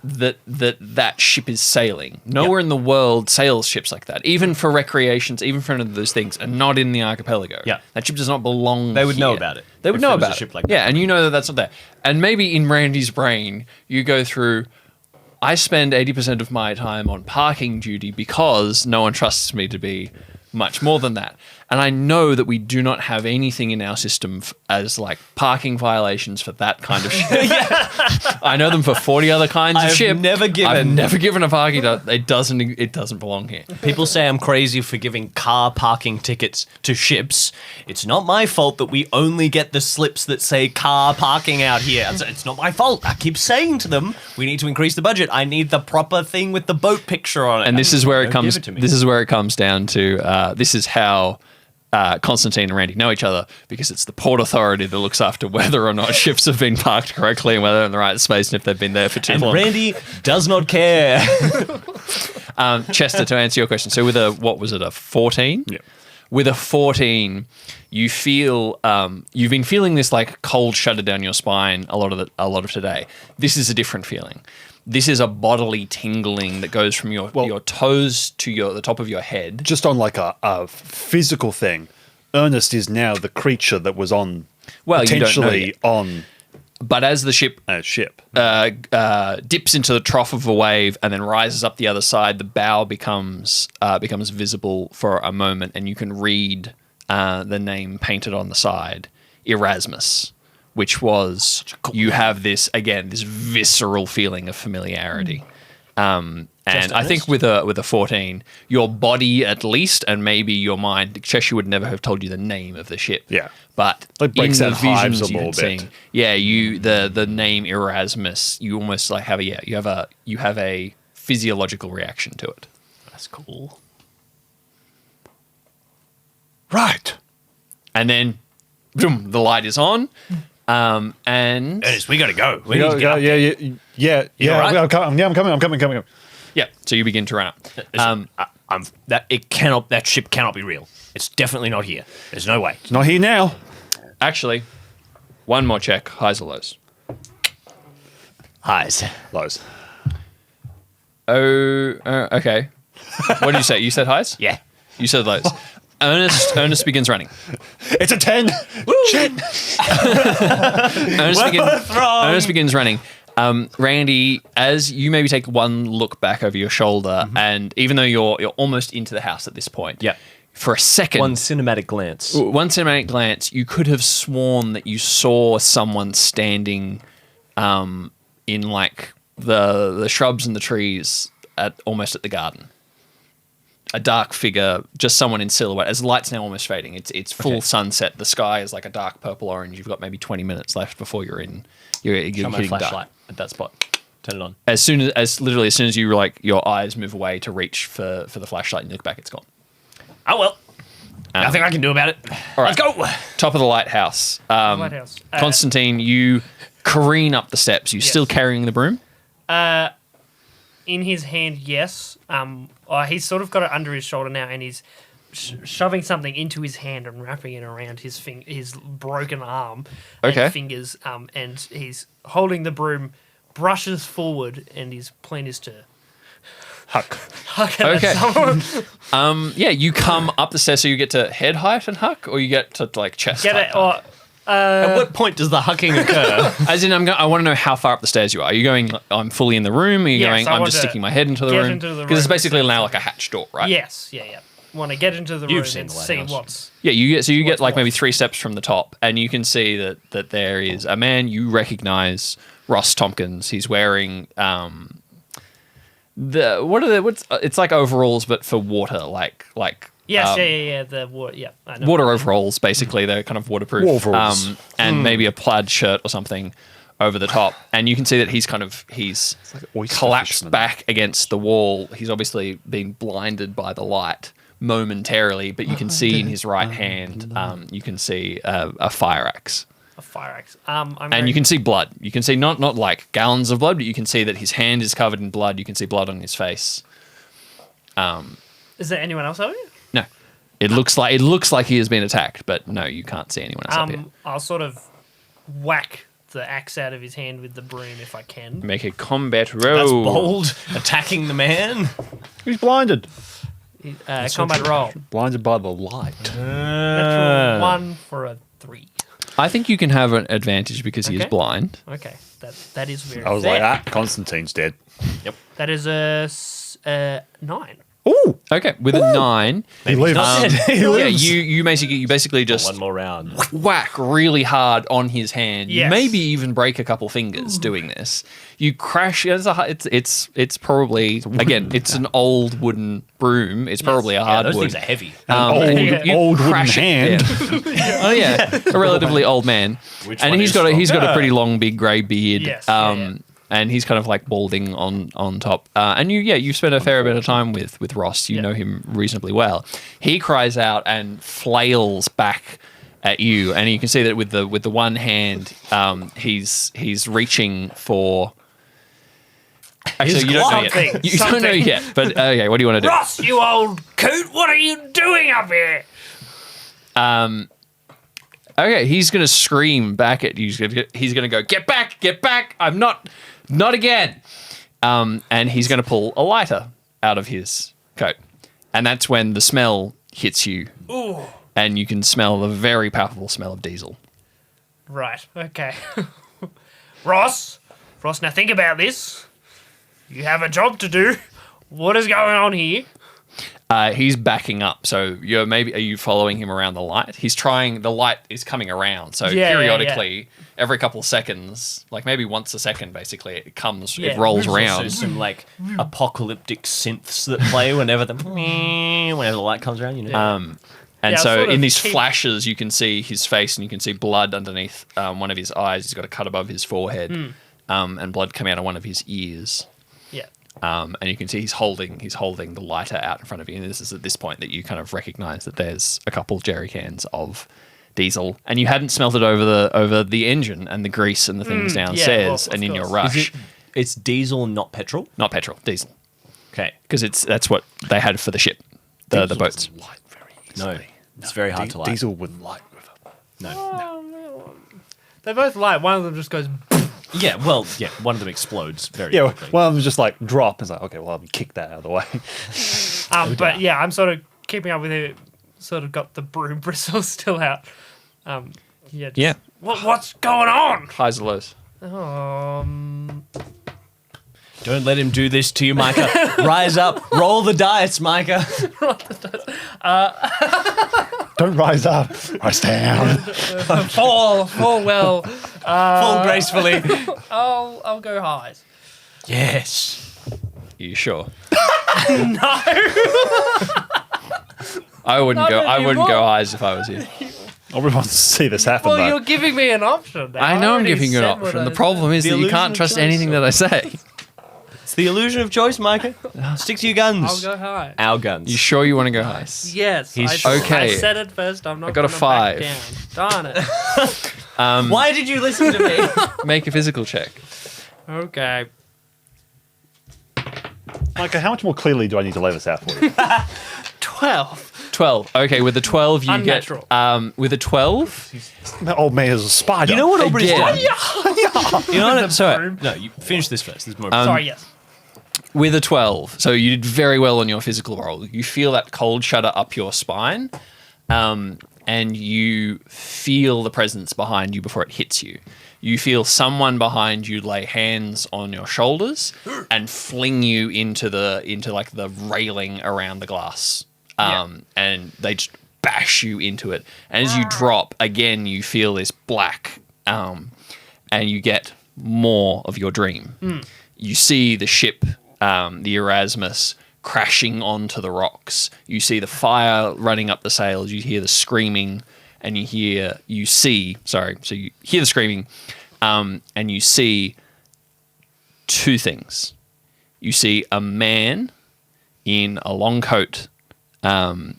that ship is sailing. Nowhere in the world sails ships like that. Even for recreations, even for any of those things, and not in the archipelago. Yeah. That ship does not belong. They would know here. about it. They would if know there was a about ship it. like that. Yeah, and you know that that's not there. And maybe in Randy's brain, you go through. I spend 80% of my time on parking duty because no one trusts me to be much more than that. And I know that we do not have anything in our system as like parking violations for that kind of ship. I know them for 40 other kinds of I've ship. never given- I've never given a parking. It doesn't belong here. People say I'm crazy for giving car parking tickets to ships. It's not my fault that we only get the slips that say car parking out here. It's not my fault. I keep saying to them, we need to increase the budget. I need the proper thing with the boat picture on it. And this is where it Don't give comes. it to me. This is where it comes down to. This is how Constantine and Randy know each other, because it's the Port Authority that looks after whether or not ships have been parked correctly and whether they're in the right space and if they've been there for too And long. Randy does not care. Chester, to answer your question, so with a, what was it, a 14? Yeah. With a 14, you feel you've been feeling this like cold shudder down your spine a lot of today. This is a different feeling. This is a bodily tingling that goes from your toes to the top of your head. Just on like a physical thing, Ernest is now the creature that was on Well, you don't know potentially yet. on But as the ship ship. dips into the trough of a wave and then rises up the other side, the bow becomes visible for a moment, and you can read the name painted on the side, Erasmus, which was you have this visceral feeling of familiarity. And I think with a 14, your body at least, and maybe your mind, Cheshire would never have told you the name of the ship. Yeah. But It breaks in down the hives visions a you little had bit. seen, the name Erasmus, you almost like have a physiological reaction to it. That's cool. Right. And then, boom, the light is on, and Ernest, we gotta go. We need to get up. Yeah. all right? I'm coming. yeah, so you begin to run up. That ship cannot be real. It's definitely not here. There's no way. It's not here now. Actually, one more check, highs or lows. Highs. Lows. Okay. What did you say? You said highs? Yeah. You said lows. Ernest begins running. It's a 10. Shit. Ernest begins running. Randy, as you maybe take one look back over your shoulder, and even though you're almost into the house at this point, Yeah. for a second, One cinematic glance. you could have sworn that you saw someone standing in like the shrubs and the trees almost at the garden. A dark figure, just someone in silhouette. As the light's now almost fading, it's full sunset. The sky is like a dark purple orange. You've got maybe 20 minutes left before you're Shine hitting my dark. flashlight at that spot. Turn it on. As soon as you like your eyes move away to reach for the flashlight and you look back, it's gone. Oh well. Nothing I can do about it. All right. Let's go. Top of the lighthouse. Lighthouse. Constantine, you careen up the steps. You still carrying the broom? In his hand, yes. He's sort of got it under his shoulder now, and he's shoving something into his hand and wrapping it around his broken arm Okay. and fingers. And he's holding the broom, brushes forward, and his plan is to Huck. huck at Okay. someone. Yeah, you come up the stairs, so you get to head height and huck, or you get to like chest Get height. it? Or At what point does the hucking occur? As in, I want to know how far up the stairs you are. Are you going, I'm fully in the room? Are you Yes, going, I I'm want just to sticking my head into the get room? into the Because it's room and basically see now like a hatch door, right? yes, yeah. Want to get into the room You've seen and the see lighthouse. what's. Yeah, you get What's like what? maybe 3 steps from the top, and you can see that there is a man you recognize, Ross Tompkins. He's wearing it's like overalls but for water, like Yes, yeah. The water, yeah. I know. water overalls. Basically, they're kind of waterproof. Overalls. And maybe a plaid shirt or something over the top, and you can see that he's oyster collapsed fisherman. back against the wall. He's obviously been blinded by the light momentarily, but you can see in his right hand, you can see a fire axe. A fire axe. And you can see blood. You can see not like gallons of blood, but you can see that his hand is covered in blood. You can see blood on his face. Is there anyone else over here? No, it looks like he has been attacked, but no, you can't see anyone else up here. I'll sort of whack the axe out of his hand with the broom if I can. Make a combat That's roll. bold. Attacking the man. He's blinded. Combat roll. Blinded by the light. Natural 1 for a 3. I think you can have an advantage because he is Okay. blind. Okay, that is very I was fair. like, Constantine's dead. That is a 9. Ooh, Okay, with a 9, he lives. yeah, you basically just One more round. whack really hard on his hand. You Yes. maybe even break a couple fingers doing this. You crash. It's probably again. It's an old wooden broom. It's probably a Yeah, hardwood. those things are heavy. Old wooden crash it hand. down. Oh yeah, a relatively old man, Which and one he's is got a stronger? pretty long, big grey beard. Yes, And he's kind of like balding on top. And you've spent a fair bit of time with Ross. You know him reasonably well. He cries out and flails back at you, and you can see that with the one hand, he's reaching for. Actually, you don't know yet. Something, You don't know something. yet. But okay, what do you want to do? Ross, you old coot, what are you doing up here? Okay, he's gonna scream back at you. He's gonna go, get back! I'm not again. And he's gonna pull a lighter out of his coat, and that's when the smell hits you, and you can smell the very palpable smell of diesel. Right, okay. Ross, now think about this. You have a job to do. What is going on here? He's backing up, so are you following him around the light? The light is coming around, so Yeah, periodically, every couple of seconds, like maybe once a second, basically, it Yeah. rolls There's around. also some like apocalyptic synths that play whenever the light comes around. You know. And Yeah, so sort of in these keep- flashes, you can see his face and you can see blood underneath one of his eyes. He's got a cut above his forehead, and blood coming out of one of his ears. Yeah. And you can see he's holding the lighter out in front of you. And this is at this point that you kind of recognize that there's a couple jerry cans of diesel, and you hadn't smelt it over the engine and the grease and the things downstairs. of and in your course. rush, It's diesel, not petrol. not petrol, diesel, Okay. because that's what they had for the ship, the boats. Light very No, easily. it's very hard to light. Diesel wouldn't light with it. No. They both light. One of them just goes. Yeah. Well. Yeah. One of them explodes very Yeah, quickly. one of them just like drop. It's like, okay, well, I'll kick that out of the way. But yeah, I'm sort of keeping up with it. Sort of got the broom bristles still out. Yeah. Yeah. What's going on? Highs and lows. Don't let him do this to you, Micah. Rise up. Roll the dice, Micah. Don't rise up. Rise down. Fall well. Fall gracefully. I'll go highs. Yes. Are you sure? No. I wouldn't Not go. I wouldn't go anymore. highs if I was you. Nobody wants to see this happen, Well, though. you're giving me an option. Now. I know I'm already giving you an said what option. I The problem is The that you illusion can't of trust choice. anything that I say. It's the illusion of choice, Micah. Stick to your guns. I'll go high. Our guns. You sure you want to go highs? Yes. He's I okay. said it first. I'm not. I got a gonna 5. Back down. Darn it. Why did you listen to me? Make a physical check. Okay. Micah, how much more clearly do I need to lay this out for you? 12. 12. Okay, with the 12 you Unnatural. get with a 12, That old man is a spider. You know what Aubrey's Again. done? You know what? Sorry. broom. No, you finish this first. There's more. Sorry. Yes. with a 12. So you did very well on your physical roll. You feel that cold shudder up your spine, and you feel the presence behind you before it hits you. You feel someone behind you lay hands on your shoulders and fling you into like the railing around the glass. And they just bash you into it. And as you drop, again, you feel this black, and you get more of your dream. You see the ship, the Erasmus, crashing onto the rocks. You see the fire running up the sails. You hear the screaming, and you hear the screaming, and you see two things. You see a man in a long coat,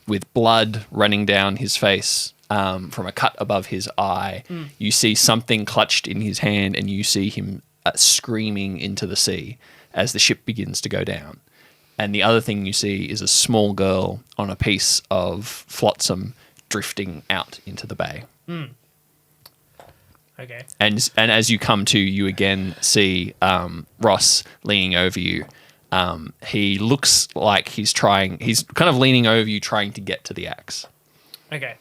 with blood running down his face from a cut above his eye. You see something clutched in his hand, and you see him screaming into the sea as the ship begins to go down. And the other thing you see is a small girl on a piece of flotsam drifting out into the bay. Okay. And as you come to, you again see Ross leaning over you. He looks like he's kind of leaning over you, trying to get to the axe. Okay.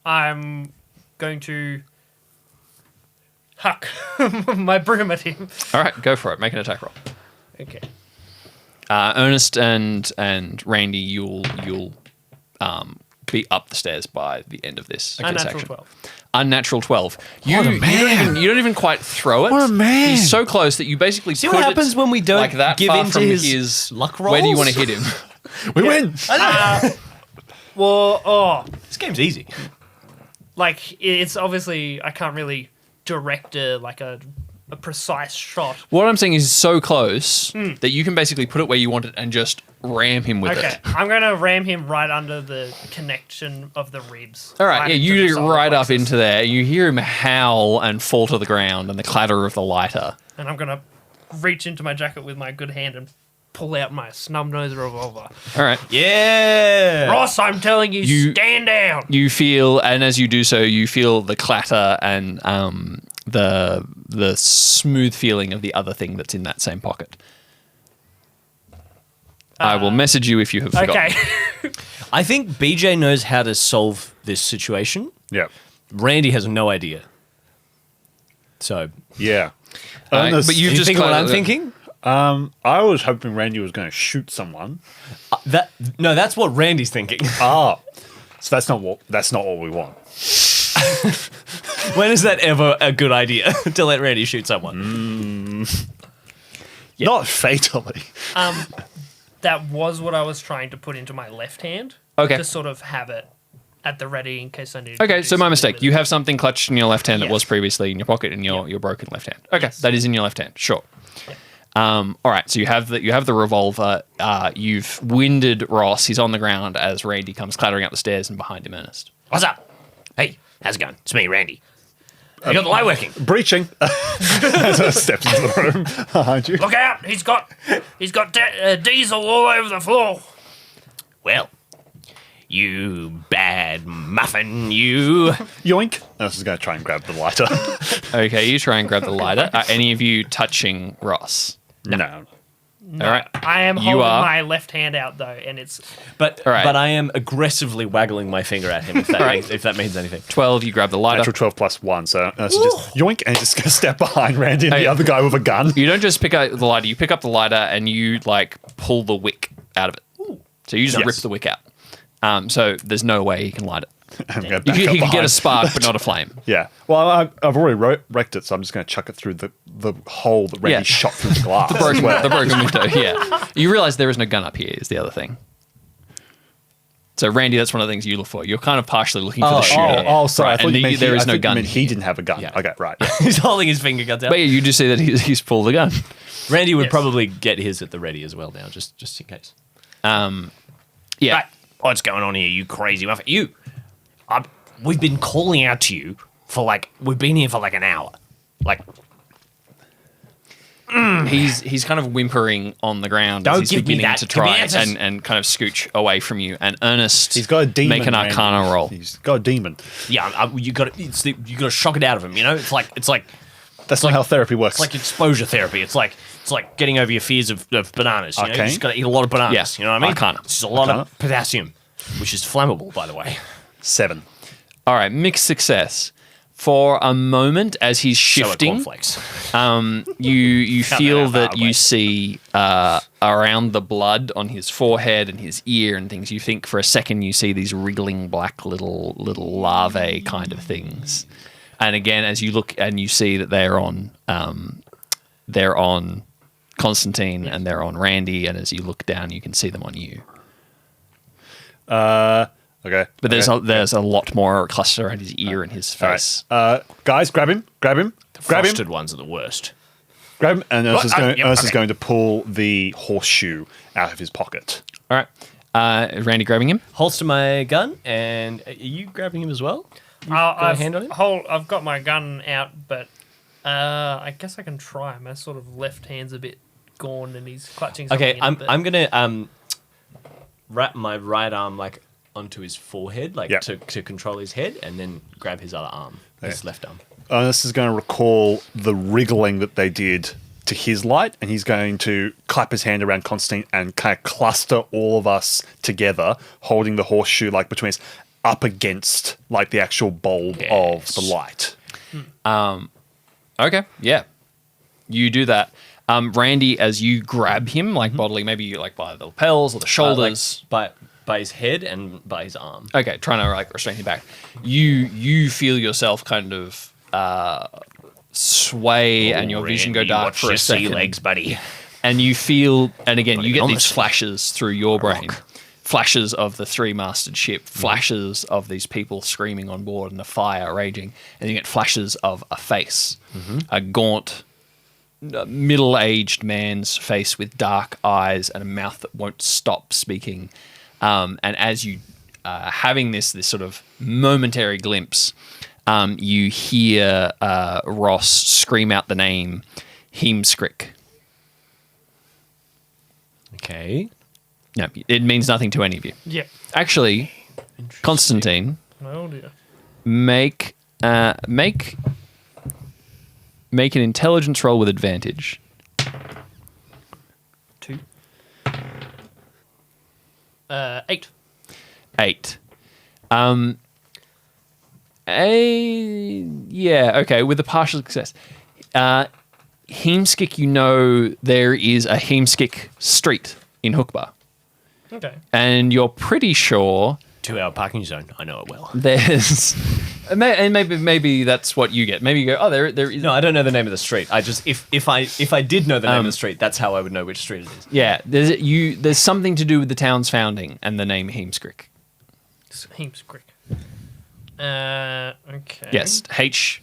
I'm going to huck my broom at him. All right, go for it. Make an attack roll. Okay. Ernest and Randy, you'll be up the stairs by the end of this. Unnatural action. 12. Unnatural 12. You What a man. You don't even quite throw it. What a man. He's so close that you basically See put what it happens when we don't like that give far in to from his luck Where do you rolls? want to hit him? We win. Well, This game's easy. like it's obviously I can't really direct a precise shot. What I'm saying is so close that you can basically put it where you want it and just ram him with Okay, it. I'm gonna ram him right under the connection of the ribs. All right, yeah, into you the do solar right up plexus. into there. You hear him howl and fall to the ground and the clatter of the lighter. And I'm gonna reach into my jacket with my good hand and pull out my snub-nosed revolver. All right. Yeah. Ross, I'm telling you, You- stand down. You feel, and as you do so, you feel the clatter and the smooth feeling of the other thing that's in that same pocket. I will message you if you have forgotten. Okay. I think BJ knows how to solve this situation. Yeah. Randy has no idea. So, Yeah. But you've you just think what I'm cla- thinking? I was hoping Randy was going to shoot someone. That's what Randy's thinking. Ah. So that's not what we want. When is that ever a good idea to let Randy shoot someone? Not fatally. That was what I was trying to put into my left hand. Okay. To sort of have it at the ready in case I need. Okay, to so do my something mistake. with You it. have something clutched in your left hand that Yes. was previously in your pocket in your broken left hand. Okay, Yes. that is in your left hand. Sure. All right, so you have the revolver. You've winded Ross. He's on the ground as Randy comes clattering up the stairs, and behind him, Ernest. What's up? Hey, how's it going? It's me, Randy. You got the light working? Breaching. As I stepped into the room behind you. Look out! He's got diesel all over the floor. Well, you bad muffin, you. Yoink. Ernest is going to try and grab the lighter. Okay, you try and grab the lighter. Are any of you touching Ross? No. All right. I am You holding are. my left hand out though, and it's But All right. but I am aggressively waggling my finger at him if that means anything. 12, you grab the lighter. Natural 12 plus 1. So Ernest is just yoink and he's just going to step behind Randy and the other guy with a gun. You don't just pick up the lighter. You pick up the lighter and you like pull the wick out of it. So you just Yes. rip the wick out. So there's no way he can light it. I'm gonna You, back he up can get a behind. spark, but not a flame. Yeah. Well, I've already wrecked it, so I'm just going to chuck it through the hole that Randy Yeah. shot through the glass. The broken window. Yeah. You realize there is no gun up here. Is the other thing. So Randy, that's one of the things you look for. You're kind of partially looking for the shooter. Sorry. Right, I thought and you meant there is I no thought you gun. meant he didn't have a gun. Yeah. Okay, right. He's holding his finger guns out. But yeah, you do see that he's pulled the gun. Randy would Yes. probably get his at the ready as well now, just in case. Yeah. Right. What's going on here, you crazy muffin? You. We've been calling out to you we've been here for like an hour. Like, He's kind of whimpering on the ground Don't as he's give me beginning that. to Give me try answers. and kind of scooch away from you. And Ernest, He's got a demon. make an Randy. Arcana roll. He's got a demon. yeah, you got to shock it out of him. You know, it's like That's not how therapy works. It's like exposure therapy. It's like getting over your fears of bananas. You know? You Okay. just got to eat a lot of bananas. Yeah. You know what I mean? Arcana. This is a lot Arcana. of potassium, which is flammable, by the way. 7. All right, mixed success. For a moment, as he's So are shifting, cornflakes. you feel out that that you way. see around the blood on his forehead and his ear and things. You think for a second you see these wriggling black little larvae kind of things. And again, as you look and you see that they're on Constantine and they're on Randy, and as you look down, you can see them on you. Okay. But there's okay. there's a lot more cluster around his ear and his All face. right. Guys, grab him. Grab him. Grab him. Frosted ones are the worst. Grab him. And Ernest is going, yep, Ernest is okay. going to pull the horseshoe out of his pocket. All right, Randy grabbing him. Holster my gun, and are you grabbing him as well? I've hand on him? I've got my gun out, but I guess I can try. My sort of left hand's a bit gone, and he's clutching something. Okay, in it, but- I'm gonna wrap my right arm like onto his forehead, like Yeah. to control his head, and then grab his other arm, his left arm. Ernest is going to recall the wriggling that they did to his light, and he's going to clap his hand around Constantine and kind of cluster all of us together, holding the horseshoe like between us up against like the actual bulb of the light. Okay, yeah. You do that. Randy, as you grab him, like bodily, maybe you like by the lapels or the shoulders. By his head and by his arm. Okay, trying to like restrain him back. You feel yourself kind of sway and your vision go dark for a second. Legs, buddy. And you feel, and again, you get on these this flashes through your brain. Flashes of the three-masted ship, flashes of these people screaming on board and the fire raging, and you get flashes of a face, a gaunt, middle-aged man's face with dark eyes and a mouth that won't stop speaking. And as you having this sort of momentary glimpse, you hear Ross scream out the name Heemskrik. Okay. No, it means nothing to any of you. Yeah. Actually, Constantine, Oh dear. make an intelligence roll with advantage. 2. 8. 8. Yeah, okay, with a partial success. Heemskik, you know there is a Heemskik street in Hookbar. Okay. And you're pretty sure 2-hour parking zone. I know it well. there's... And maybe that's what you get. Maybe you go, oh, there is... No, I don't know the name of the street. I just if I did know the name of the street, that's how I would know which street it is. Yeah, there's something to do with the town's founding and the name Heemskrik. Heemskrik. Okay. Yes, HEEMSKERCK.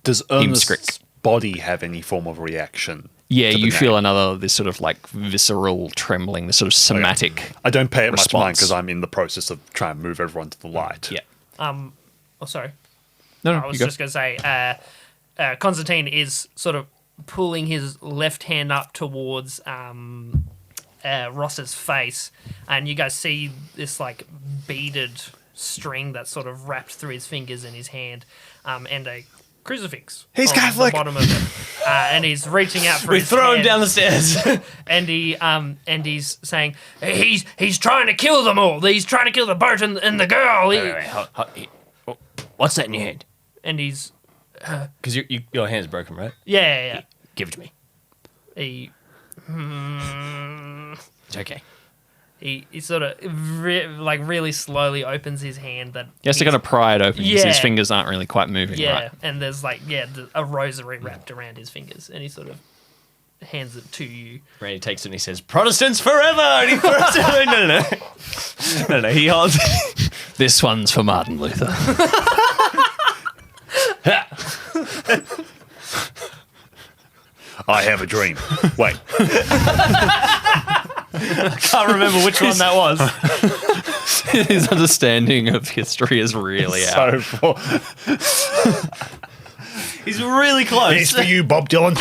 Does Heemskrik. Ernest's body have any form of reaction? Yeah, to the you feel name? this sort of like visceral trembling, this sort of somatic. I don't pay it much mind response. because I'm in the process of trying to move everyone to the light. Yeah. Oh, sorry. No, I was just going to say, Constantine is sort of pulling his left hand up towards Ross's face, and you guys see this like beaded string that's sort of wrapped through his fingers in his hand, and a crucifix. He's on Catholic. The bottom of it, and he's reaching out for We his throw him hand, down the stairs. and he's saying he's trying to kill them all. He's trying to kill the boat and the girl. What's that in your hand? And he's Because your hand's broken, right? yeah. Give it to me. He It's okay. he sort of really slowly opens his hand. That He has to kind of pry it open because his Yeah. fingers aren't really quite moving, yeah, right? and there's a rosary wrapped around his fingers, and he sort of hands it to you. Randy takes it and he says, "Protestants forever!" And he throws it. No. He holds. This one's for Martin Luther. I have a dream. Wait. Can't remember which one that was. His understanding of history is really out. So He's really close. it's for you, Bob Dylan.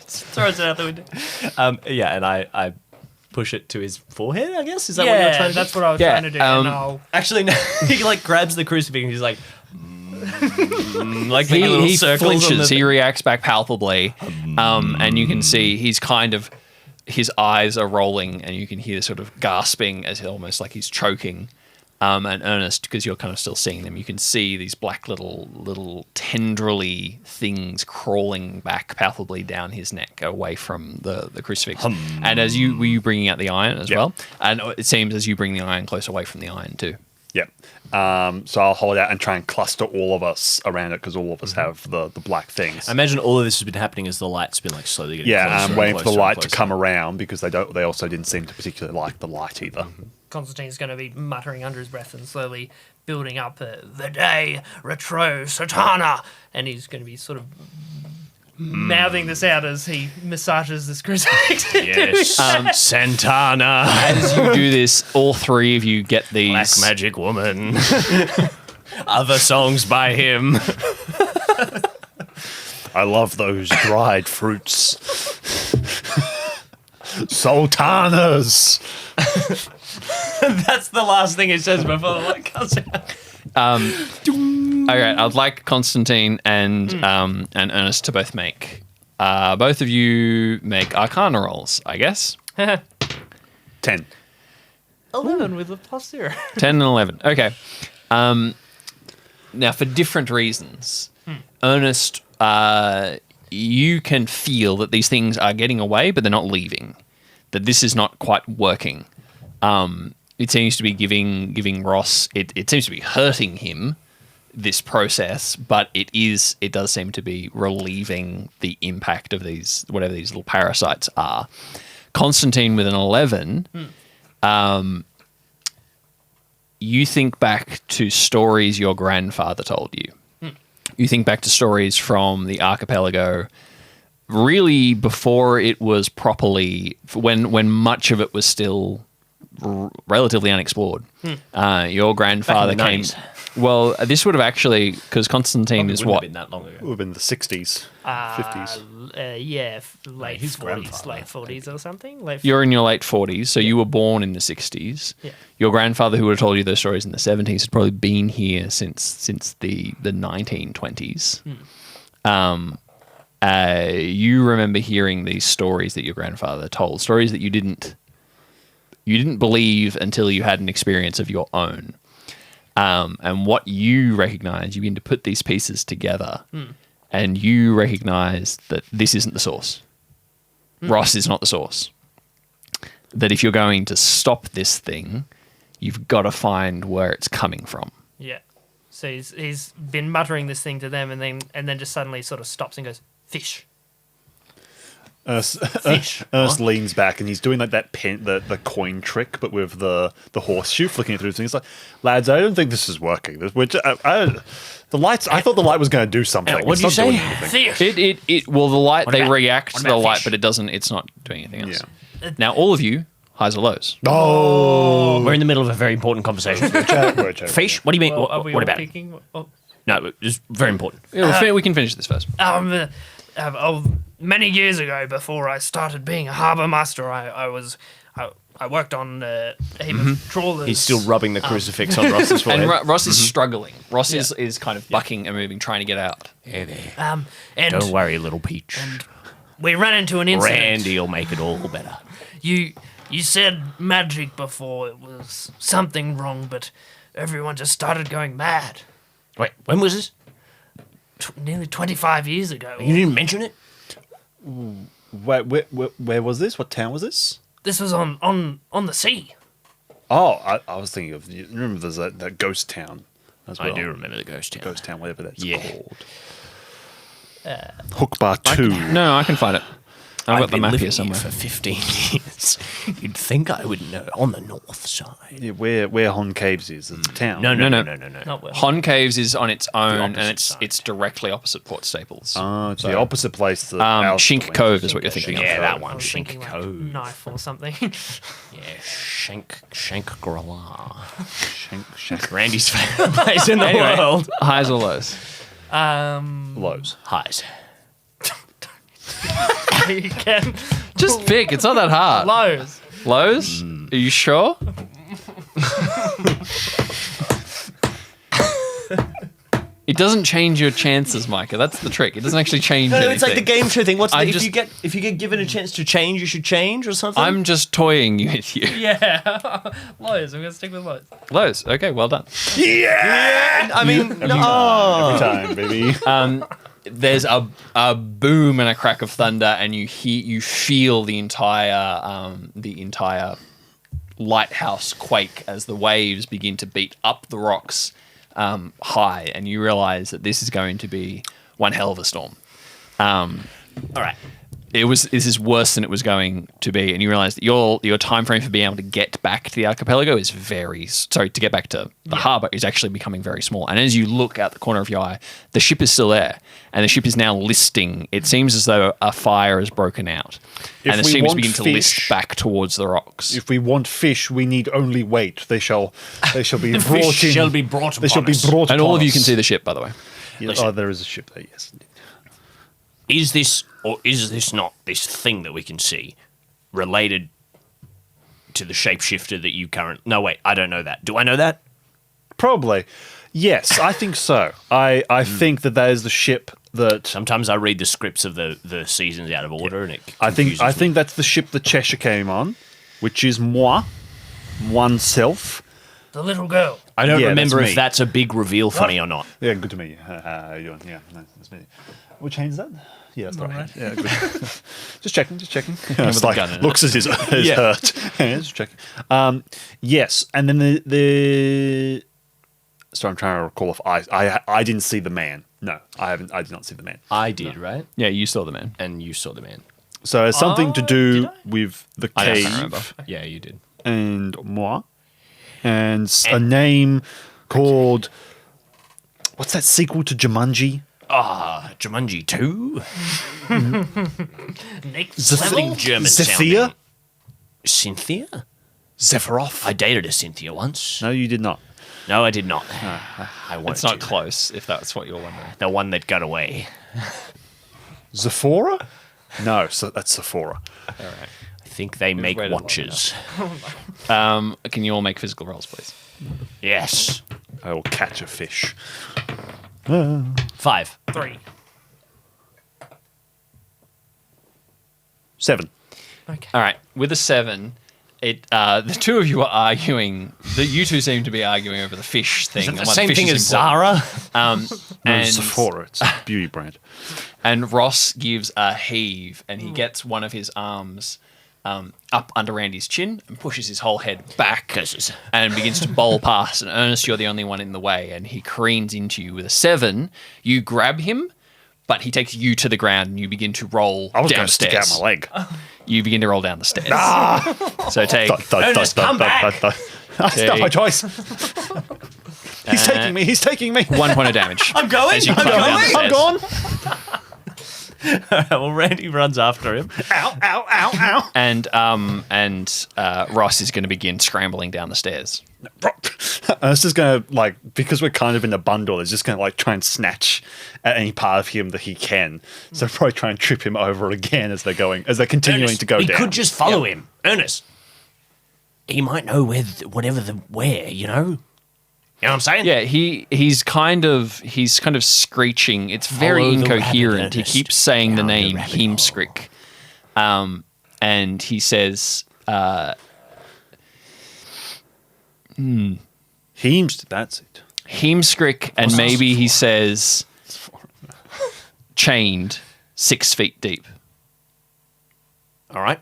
Throws it out the window. Yeah, and I push it to his forehead, I guess? Is that what you're trying to do? That's what I was Yeah, trying to do. And I'll Actually, no. He like grabs the crucifix and he's like, like making little He circles. on flinches. the He reacts back palpably, and you can see he's kind of his eyes are rolling, and you can hear sort of gasping as almost like he's choking. And Ernest, because you're kind of still seeing them, you can see these black little tendrily things crawling back palpably down his neck, away from the crucifix. And as were you bringing out the iron as well? And it seems as you bring the iron close away from the iron too. Yeah. So I'll hold out and try and cluster all of us around it because all of us have the black things. I imagine all of this has been happening as the light's been like slowly getting Yeah, closer I'm and waiting for the closer and light to closer. come around because they also didn't seem to particularly like the light either. Constantine's going to be muttering under his breath and slowly building up the day retro satana, and he's going to be sort of mouthing this out as he massages this crucifix. Yes. Santana. As you do this, all three of you get these. Black Magic Woman. Other songs by him. I love those dried fruits. Sultanas. That's the last thing it says before the light comes out. Okay, I'd like Constantine and Ernest to both make. Both of you make Arcana rolls, I guess. 10. 11 with a +0. 10 and 11. Okay. Now, for different reasons, Ernest, you can feel that these things are getting away, but they're not leaving. That this is not quite working. It seems to be giving Ross. It seems to be hurting him, this process, but it does seem to be relieving the impact of these, whatever these little parasites are. Constantine with an 11. You think back to stories your grandfather told you. You think back to stories from the archipelago, really before it was properly, when much of it was still relatively unexplored. Your grandfather Back in came. the 90s. Well, this would have actually, because Constantine is Wouldn't what? have been that long ago. It would have been the 60s, 50s. Late his 40s, grandfather, late 40s or something. Late You're in your late 40s, so you were born in the 60s. Yeah. Your grandfather, who would have told you those stories in the 70s, had probably been here since the 1920s. You remember hearing these stories that your grandfather told, stories that you didn't believe until you had an experience of your own. And what you recognize, you begin to put these pieces together, and you recognize that this isn't the source. Ross is not the source. That if you're going to stop this thing, you've got to find where it's coming from. Yeah. So he's been muttering this thing to them, and then just suddenly sort of stops and goes, "Fish." Ernest leans back and he's doing like that the coin trick, but with the horseshoe flicking it through things. Like, lads, I don't think this is working. The lights. I thought the light was going to do something. What did you It's not doing say? anything. Fish. Well, the light, What they about- react what to the about light, fish? but it's not doing anything else. Yeah. Now, all of you, highs or lows? Oh, We're in the middle of a very important conversation. Fish? What do you mean? Well, are we What all about it? picking? Oh, No, it's very important. Yeah, we can finish this first. many years ago, before I started being a harbour master, I worked on a heap of trawlers. He's still rubbing the crucifix on Ross's forehead. And Ross is struggling. Ross is kind of bucking and moving, trying to get out. And Don't worry, little peach. we ran into an incident. Randy'll make it all better. You said magic before. It was something wrong, but everyone just started going mad. Wait, when was this? Nearly 25 years ago. You didn't mention it? where was this? What town was this? This was on the sea. Oh, I was thinking of. You remember there's that ghost town as well. I do remember the ghost town. Ghost town, whatever that's Yeah. called. Hook Bar 2. No, I can find it. I've got the been map living here somewhere. for 15 years. You'd think I would know. On the north side. Yeah, where Hon Caves is. It's a town. No. Not well. Hon Caves is on its own, and opposite it's side. directly opposite Port Staples. It's the opposite place. That ours Shink went. Cove is what you're thinking Yeah, of. that I one. was Shank thinking like Cove. knife or something. Yeah, Shank Grilla. Shank Randy's favorite place in the Anyway, world. highs or lows? Lows. Highs. You can Just pick. It's not that hard. lows. Lows? Are you sure? It doesn't change your chances, Micah. That's the trick. It doesn't actually change anything. It's like the game show thing. What's the, I'm if just- you get given a chance to change, you should change or something? I'm just toying with you. Yeah, lows. I'm gonna stick with lows. Lows. Okay, well done. I mean, Every time, baby. There's a boom and a crack of thunder, and you feel the entire lighthouse quake as the waves begin to beat up the rocks high, and you realize that this is going to be one hell of a storm. all right. This is worse than it was going to be, and you realize that your time frame for being able to get back to the archipelago is to get back to the harbour is actually becoming very small. And as you look out the corner of your eye, the ship is still there, and the ship is now listing. It seems as though a fire has broken out, and the we ship is want beginning to list fish- back towards the rocks. If we want fish, we need only wait. They shall be brought fish in. shall be brought They shall upon be us. brought. And all upon of you us. can see the ship, by the way. Yeah, oh, there is a ship there. Yes. Indeed. Is this or is this not this thing that we can see related to the shapeshifter that you No, wait, I don't know that. Do I know that? Probably. Yes, I think so. I think that is the ship that... Sometimes I read the scripts of the seasons out of order, and it I confuses me. think that's the ship that Cheshire came on, which is moi, oneself. The little girl. I don't Yeah, remember that's if me. that's a big reveal for me or not. Yeah, good to meet you. How are you doing? Yeah, nice to meet you. Which hand is that? Yeah, that's the right hand. Yeah, good. Just checking. It's the like, gun in it. looks as his hurt. Yeah, just checking. Yes, and then the so I'm trying to recall if I didn't see the man. No, I haven't. I did not see the man. I did, right? Yeah, you saw the man. And you saw the man. So it's something to do with the I can't cave remember. Yeah, you did. and moi, and a name called. What's that sequel to Jumanji? Jumanji 2? Next Something level. German Zephyr? sounding. Cynthia? Sephiroth? I dated a Cynthia once. No, you did not. No, I did not. I wanted It's not to. close, if that's what you're wondering. The one that got away. Zephora? No, so that's Sephora. I think they make waited long watches. Can you all make physical rolls, please? Yes. I will catch a fish. 5. 3. 7. Okay. All right, with a 7, the two of you are arguing. You two seem to be arguing over the fish thing. Is it and the why same fish thing is as important. Zara? No, And- Sephora. It's a beauty brand. And Ross gives a heave, and he gets one of his arms up under Randy's chin and pushes his whole head back and begins to bowl past. And Ernest, you're the only one in the way, and he careens into you with a 7. You grab him, but he takes you to the ground, and you begin to roll I was going to downstairs. stick out my leg. You begin to roll down the stairs. So take Ernest, come back. That's not my choice. He's taking me. He's taking me. 1 point of damage. I'm going. As you I'm climb down the going. stairs. I'm gone. Well, Randy runs after him. Ow, ow, ow, ow. And Ross is going to begin scrambling down the stairs. Ernest is going to, like, because we're kind of in a bundle, is just going to, like, try and snatch at any part of him that he can. So probably try and trip him over again as they're continuing Ernest, to go we down. could just follow him. Ernest. He might know where, you know? You know what I'm saying? Yeah, he's kind of screeching. It's very Follow the incoherent. rabbit, He Ernest. keeps saying the Down the name rabbit hole. Heemskrik. And he says, Heems, that's it. Heemskrik, and maybe he says, chained 6 feet deep. All right.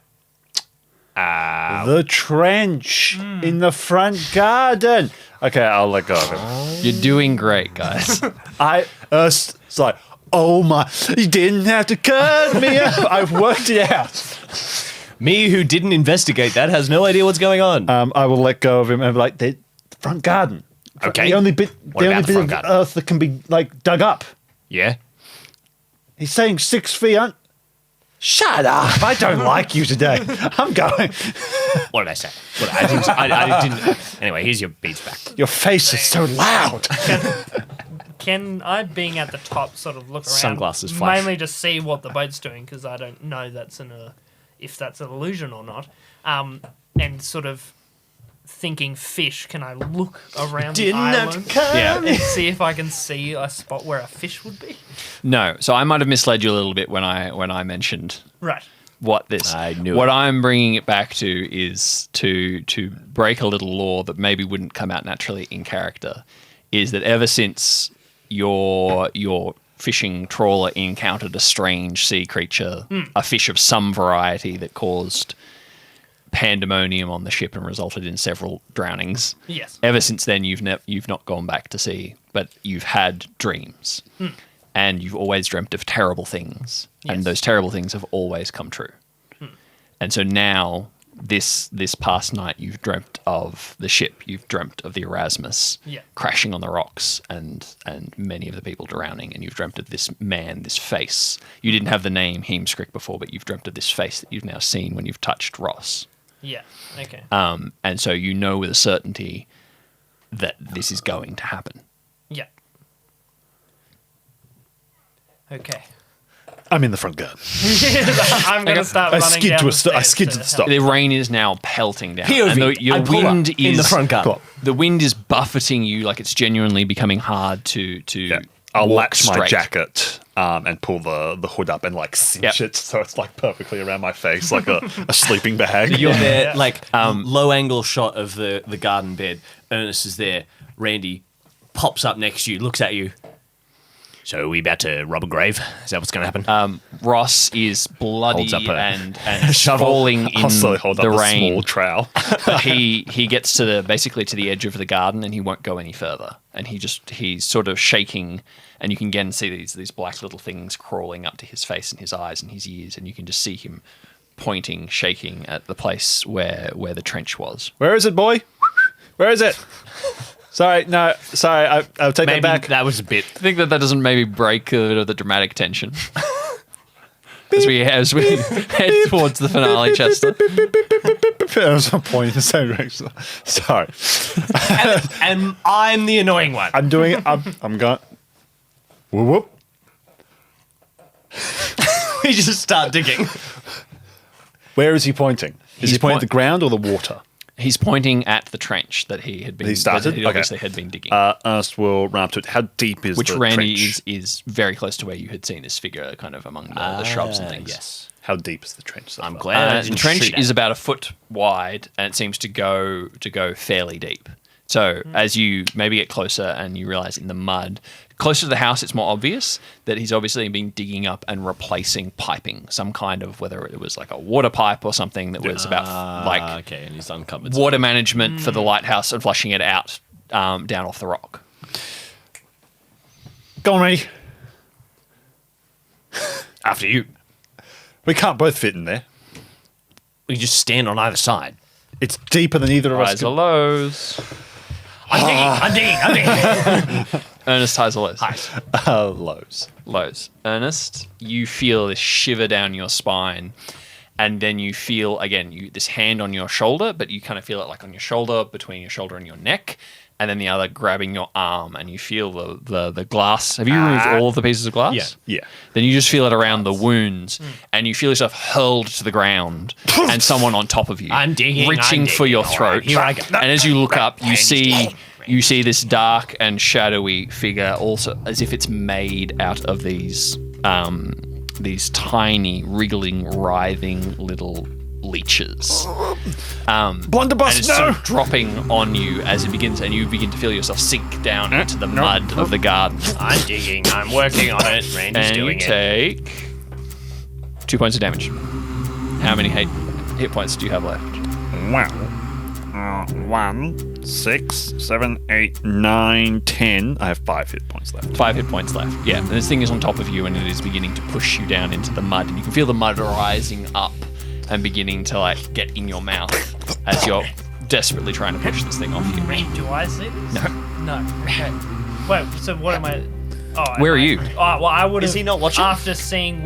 The trench in the front garden. Okay, I'll let go of him. You're doing great, guys. It's like, oh my, you didn't have to cut me up. I've worked it out. Me, who didn't investigate that, has no idea what's going on. I will let go of him and be like, the front garden. Okay. The only bit, What about the of front garden? earth that can be, like, dug up. Yeah. He's saying 6 feet. Shut up. I don't like you today. I'm going. What did I say? I didn't. Anyway, here's your beats back. Your face is so loud. Can I, being at the top, sort of look around? Sunglasses flash. Mainly just see what the boat's doing, because I don't know if that's an illusion or not. And sort of thinking fish, can I look around the island and see if I can see a spot where a fish would be? No, so I might have misled you a little bit when I mentioned Right. what this. I knew what it. I'm bringing it back to is to break a little law that maybe wouldn't come out naturally in character. Is that ever since your fishing trawler encountered a strange sea creature, a fish of some variety that caused pandemonium on the ship and resulted in several drownings. Yes. Ever since then, you've not gone back to sea, but you've had dreams, and you've always dreamt of terrible things, Yes. and those terrible things have always come true. And so now, this past night, you've dreamt of the ship, you've dreamt of the Erasmus Yeah. crashing on the rocks, and many of the people drowning, and you've dreamt of this man, this face. You didn't have the name Heemskrik before, but you've dreamt of this face that you've now seen when you've touched Ross. Yeah. Okay. And so you know with a certainty that this is going to happen. Yeah. Okay. I'm in the front garden. I'm going to start running down the stairs I skid to the stop. The rain is now pelting down. POV, And your I pull wind up in the front garden. The wind is buffeting you like it's genuinely becoming hard to I'll walk latch my straight. jacket and pull the hood up and like cinch it so it's like perfectly around my face like a sleeping bag. You're there, like low angle shot of the garden bed. Ernest is there. Randy pops up next to you, looks at you. So are we about to rob a grave? Is that what's going to happen? Ross is bloody Holds up a and falling in I'll slowly hold the up rain. a small trowel. he gets to basically to the edge of the garden and he won't go any further. And he's sort of shaking, and you can again see these black little things crawling up to his face and his eyes and his ears, and you can just see him pointing, shaking at the place where the trench was. Where is it, boy? Where is it? Sorry, I'll take Maybe that back. that was a bit. I think that doesn't maybe break a bit of the dramatic tension. as we head towards the finale, Chester. I was pointing in the same direction. Sorry. And I'm the annoying one. I'm doing it. I'm going. Whoop whoop. We just start digging. Where is he pointing? Is he pointing at the ground or the water? He's pointing at the trench that he had been. He started? That he obviously had been digging. Ernest will run up to it. How deep is Which the Randy trench? is very close to where you had seen this figure, kind of among the shrubs and things. Yes. How deep is the trench? So I'm far? glad I The didn't trench shoot is at about a foot wide, and it seems to go fairly deep. So as you maybe get closer and you realize in the mud, closer to the house, it's more obvious that he's obviously been digging up and replacing piping, some kind of, whether it was like a water pipe or something that was about like okay, and he's uncovered. water management for the lighthouse and flushing it out down off the rock. Go on, Randy. After you. We can't both fit in there. We just stand on either side. It's deeper than either of us. Highs or lows. I'm digging. Ernest, highs or lows? Lows. Lows. Ernest, you feel this shiver down your spine, and then you feel again this hand on your shoulder, but you kind of feel it like on your shoulder, between your shoulder and your neck, and then the other grabbing your arm, and you feel the glass. Have you removed all of the pieces of glass? Yeah. Then you just feel it around the wounds, and you feel yourself hurled to the ground, and someone on top of you, I'm digging, reaching I'm for digging. your All throat. right, here I go. And as you look up, you Randy's see digging. you see this dark and shadowy figure, also as if it's made out of these tiny, wriggling, writhing little leeches. Blunderbuss, and it's no! sort of dropping on you as it begins, and you begin to feel yourself sink down into the mud of the garden. I'm digging. I'm working on it. Randy's And you doing it. take 2 points of damage. How many hit points do you have left? Wow. 1, 6, 7, 8, 9, 10. I have 5 hit points left. 5 hit points left. Yeah, and this thing is on top of you, and it is beginning to push you down into the mud, and you can feel the mud rising up and beginning to like get in your mouth as you're desperately trying to push this thing off you. Do I see this? No. Okay. Wait, so what am I... Oh, Where are you? Oh, well, I would have... Is he not watching? After seeing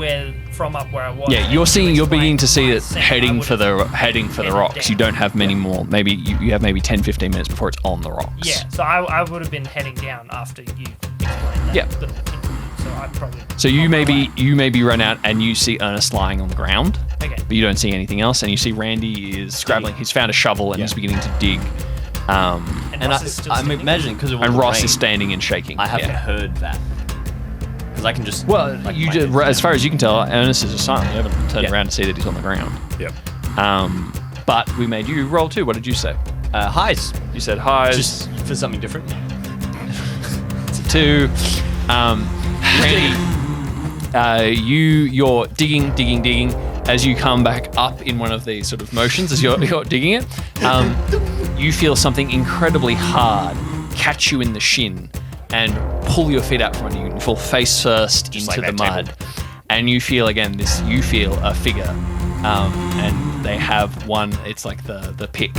from up where I was... Yeah, you're beginning to see that heading for the headed rocks. down. You don't have many more. Maybe you have maybe 10-15 minutes before it's on the rocks. Yeah, so I would have been heading down after you explained that. Yeah. So I probably... So you maybe run out and you see Ernest lying on the ground. Okay. But you don't see anything else, and you see Randy is scrabbling. He's found a shovel and he's beginning to dig. And Ross is still I'm standing? imagining because of all And the Ross rain, is standing and shaking. I haven't Yeah. heard that. Because I can just. Well, like, you my did, head's as far as you can tell, Ernest is just silent. You haven't turned Yeah. around to see that he's on the ground. Yep. But we made you roll too. What did you say? highs. You said highs. Just for something different. It's a 2. Randy, you're digging. As you come back up in one of these sort of motions, as you're digging it, you feel something incredibly hard catch you in the shin and pull your feet out from under you. You fall face first into like the that mud, and you feel again you feel a figure, and they have one. It's like the pick,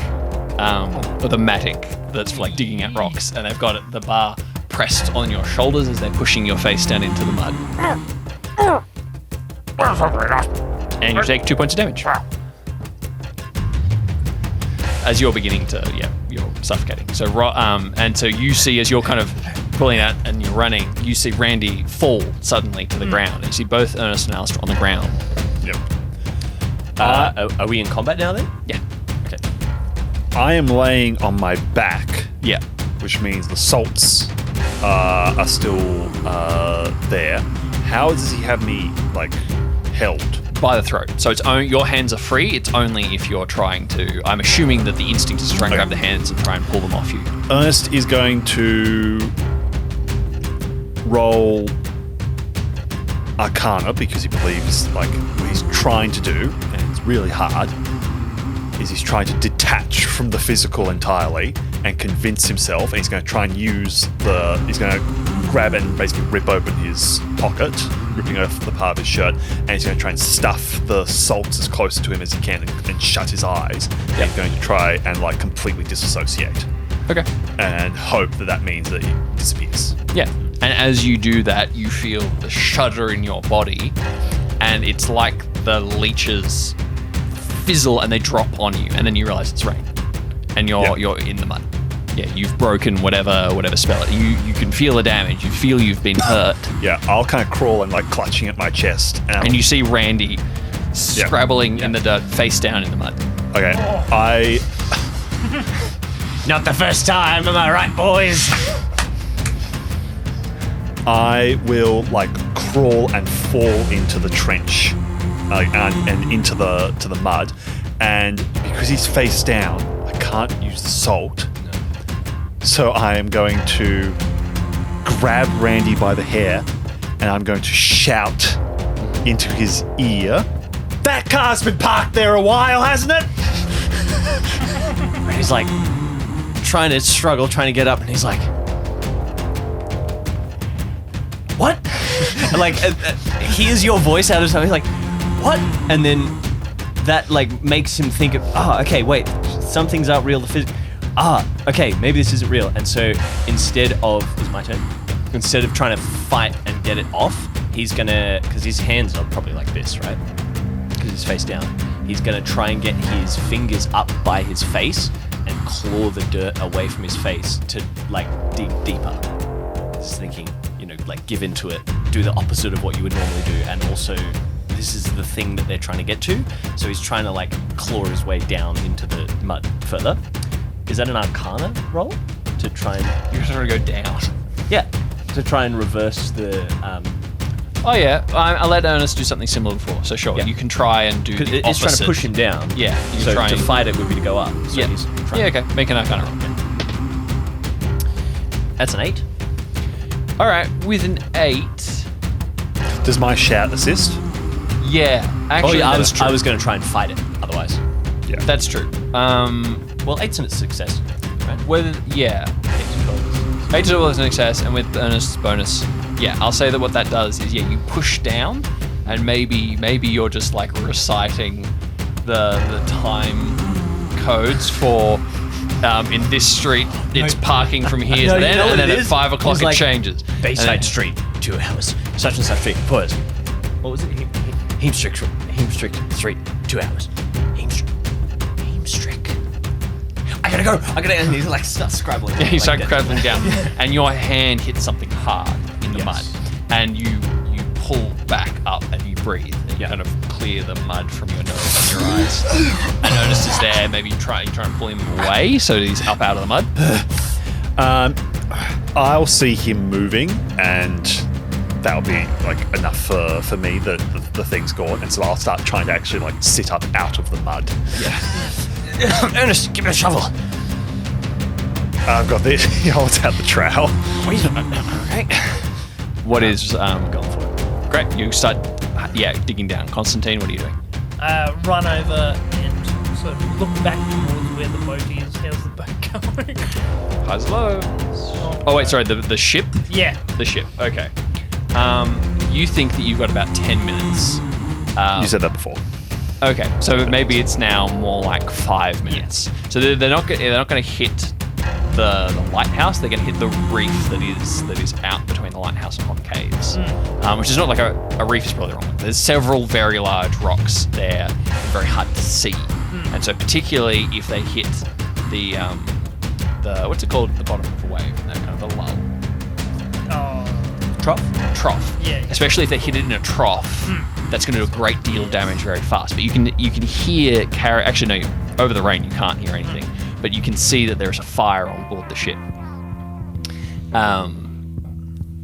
or the mattock that's for like digging at rocks, and they've got the bar pressed on your shoulders as they're pushing your face down into the mud. And you take 2 points of damage. As you're beginning to, you're suffocating. So, and so you see as you're kind of pulling out and you're running, you see Randy fall suddenly to the ground. You see both Ernest and Alistair on the ground. Yep. Are we in combat now then? Yeah. Okay. I am laying on my back, Yeah. which means the salts are still there. How does he have me held? By the throat. So your hands are free. It's only if you're trying to. I'm assuming that the instinct is to try and grab the hands and try and pull them off you. Ernest is going to roll Arcana because he believes what he's trying to do, and it's really hard, is he's trying to detach from the physical entirely and convince himself, and he's going to try and he's going to grab and basically rip open his pocket, ripping off the part of his shirt, and he's going to try and stuff the salts as close to him as he can and shut his eyes. And he's going to try and completely disassociate. Okay. And hope that means that he disappears. Yeah. And as you do that, you feel the shudder in your body, and it's like the leeches fizzle and they drop on you, and then you realize it's rain, and you're in the mud. Yeah, you've broken whatever spell. You can feel the damage. You feel you've been hurt. Yeah, I'll kind of crawl and clutching at my chest, and you see Randy scrabbling in the dirt, face down in the mud. Okay, Not the first time, am I right, boys? I will crawl and fall into the trench and into the mud, and because he's face down, I can't use the salt. So I am going to grab Randy by the hair, and I'm going to shout into his ear, "That car's been parked there a while, hasn't it?" He's trying to get up, and he's like, "What?" And hears your voice out of something. He's like, "What?" And then that makes him think of, okay, wait, something's not real. Okay, maybe this isn't real. And so instead of, it's my turn. Instead of trying to fight and get it off, he's gonna, because his hands are probably like this, right? Because he's face down. He's gonna try and get his fingers up by his face and claw the dirt away from his face to dig deeper. Just thinking, give into it, do the opposite of what you would normally do, and also this is the thing that they're trying to get to. So he's trying to claw his way down into the mud further. Is that an Arcana roll to try and? You're trying to go down. Yeah, to try and reverse the. Oh yeah, I let Ernest do something similar before. So sure, you can try and do the opposite. It's trying to push him down. Yeah, you so try to fight it would be to go up. So yeah. He's Okay. Make an Arcana roll. That's an 8. All right, with an 8. Does my shout assist? Yeah, actually, I was going to try and fight it. Otherwise, yeah, that's true. Well, 8's a success, right? 8 is an success, and with Ernest's bonus, I'll say that what that does is, you push down, and maybe you're just reciting the time codes for in this street it's parking from here to there, and then at 5 o'clock it changes. Bayside Street, 2 hours. Such and such street, pause. What was it? Heemstrick Street, 2 hours. Heemstrick. I gotta go. And he starts scrabbling. Yeah, you start scrabbling down, and your hand hits something hard in the mud, and you pull back up and you breathe and you kind of clear the mud from your nose and your eyes. And Ernest is there. Maybe you try and pull him away so that he's up out of the mud. I'll see him moving, and that'll be enough for me that the thing's gone, and so I'll start trying to actually sit up out of the mud. Yeah. Ernest, give me a shovel. I've got this. He holds out the trowel. Okay. What is going for it? Great. You start digging down. Constantine, what are you doing? Run over and sort of look back towards where the boat is. How's the boat going? Highs, lows. Oh wait, sorry. The ship. Yeah. The ship. Okay. You think that you've got about 10 minutes. You said that before. Okay, so maybe it's now more like 5 minutes. So they're not going to hit the lighthouse. They're going to hit the reef that is out between the lighthouse and Hot Caves, which is not a reef is probably wrong. There's several very large rocks there, and very hard to see. And so particularly if they hit the what's it called at the bottom of a wave, that kind of the lull. trough. Yeah. Especially if they hit it in a trough, that's going to do a great deal of damage very fast. But you can hear actually no, over the rain you can't hear anything, but you can see that there's a fire on board the ship.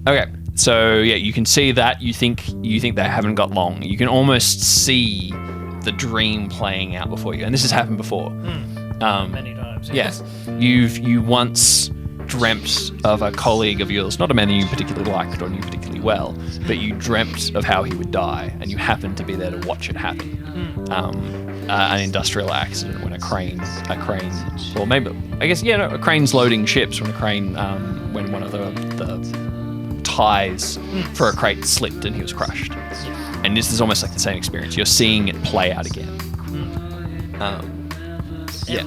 Okay, so yeah, you can see that. You think they haven't got long. You can almost see the dream playing out before you, and this has happened before. Many times. Yeah, you once dreamt of a colleague of yours, not a man you particularly liked or knew particularly well, but you dreamt of how he would die, and you happened to be there to watch it happen. An industrial accident when a crane, or maybe a crane's loading ships when a crane, when one of the ties for a crate slipped and he was crushed. And this is almost like the same experience. You're seeing it play out again. Yeah.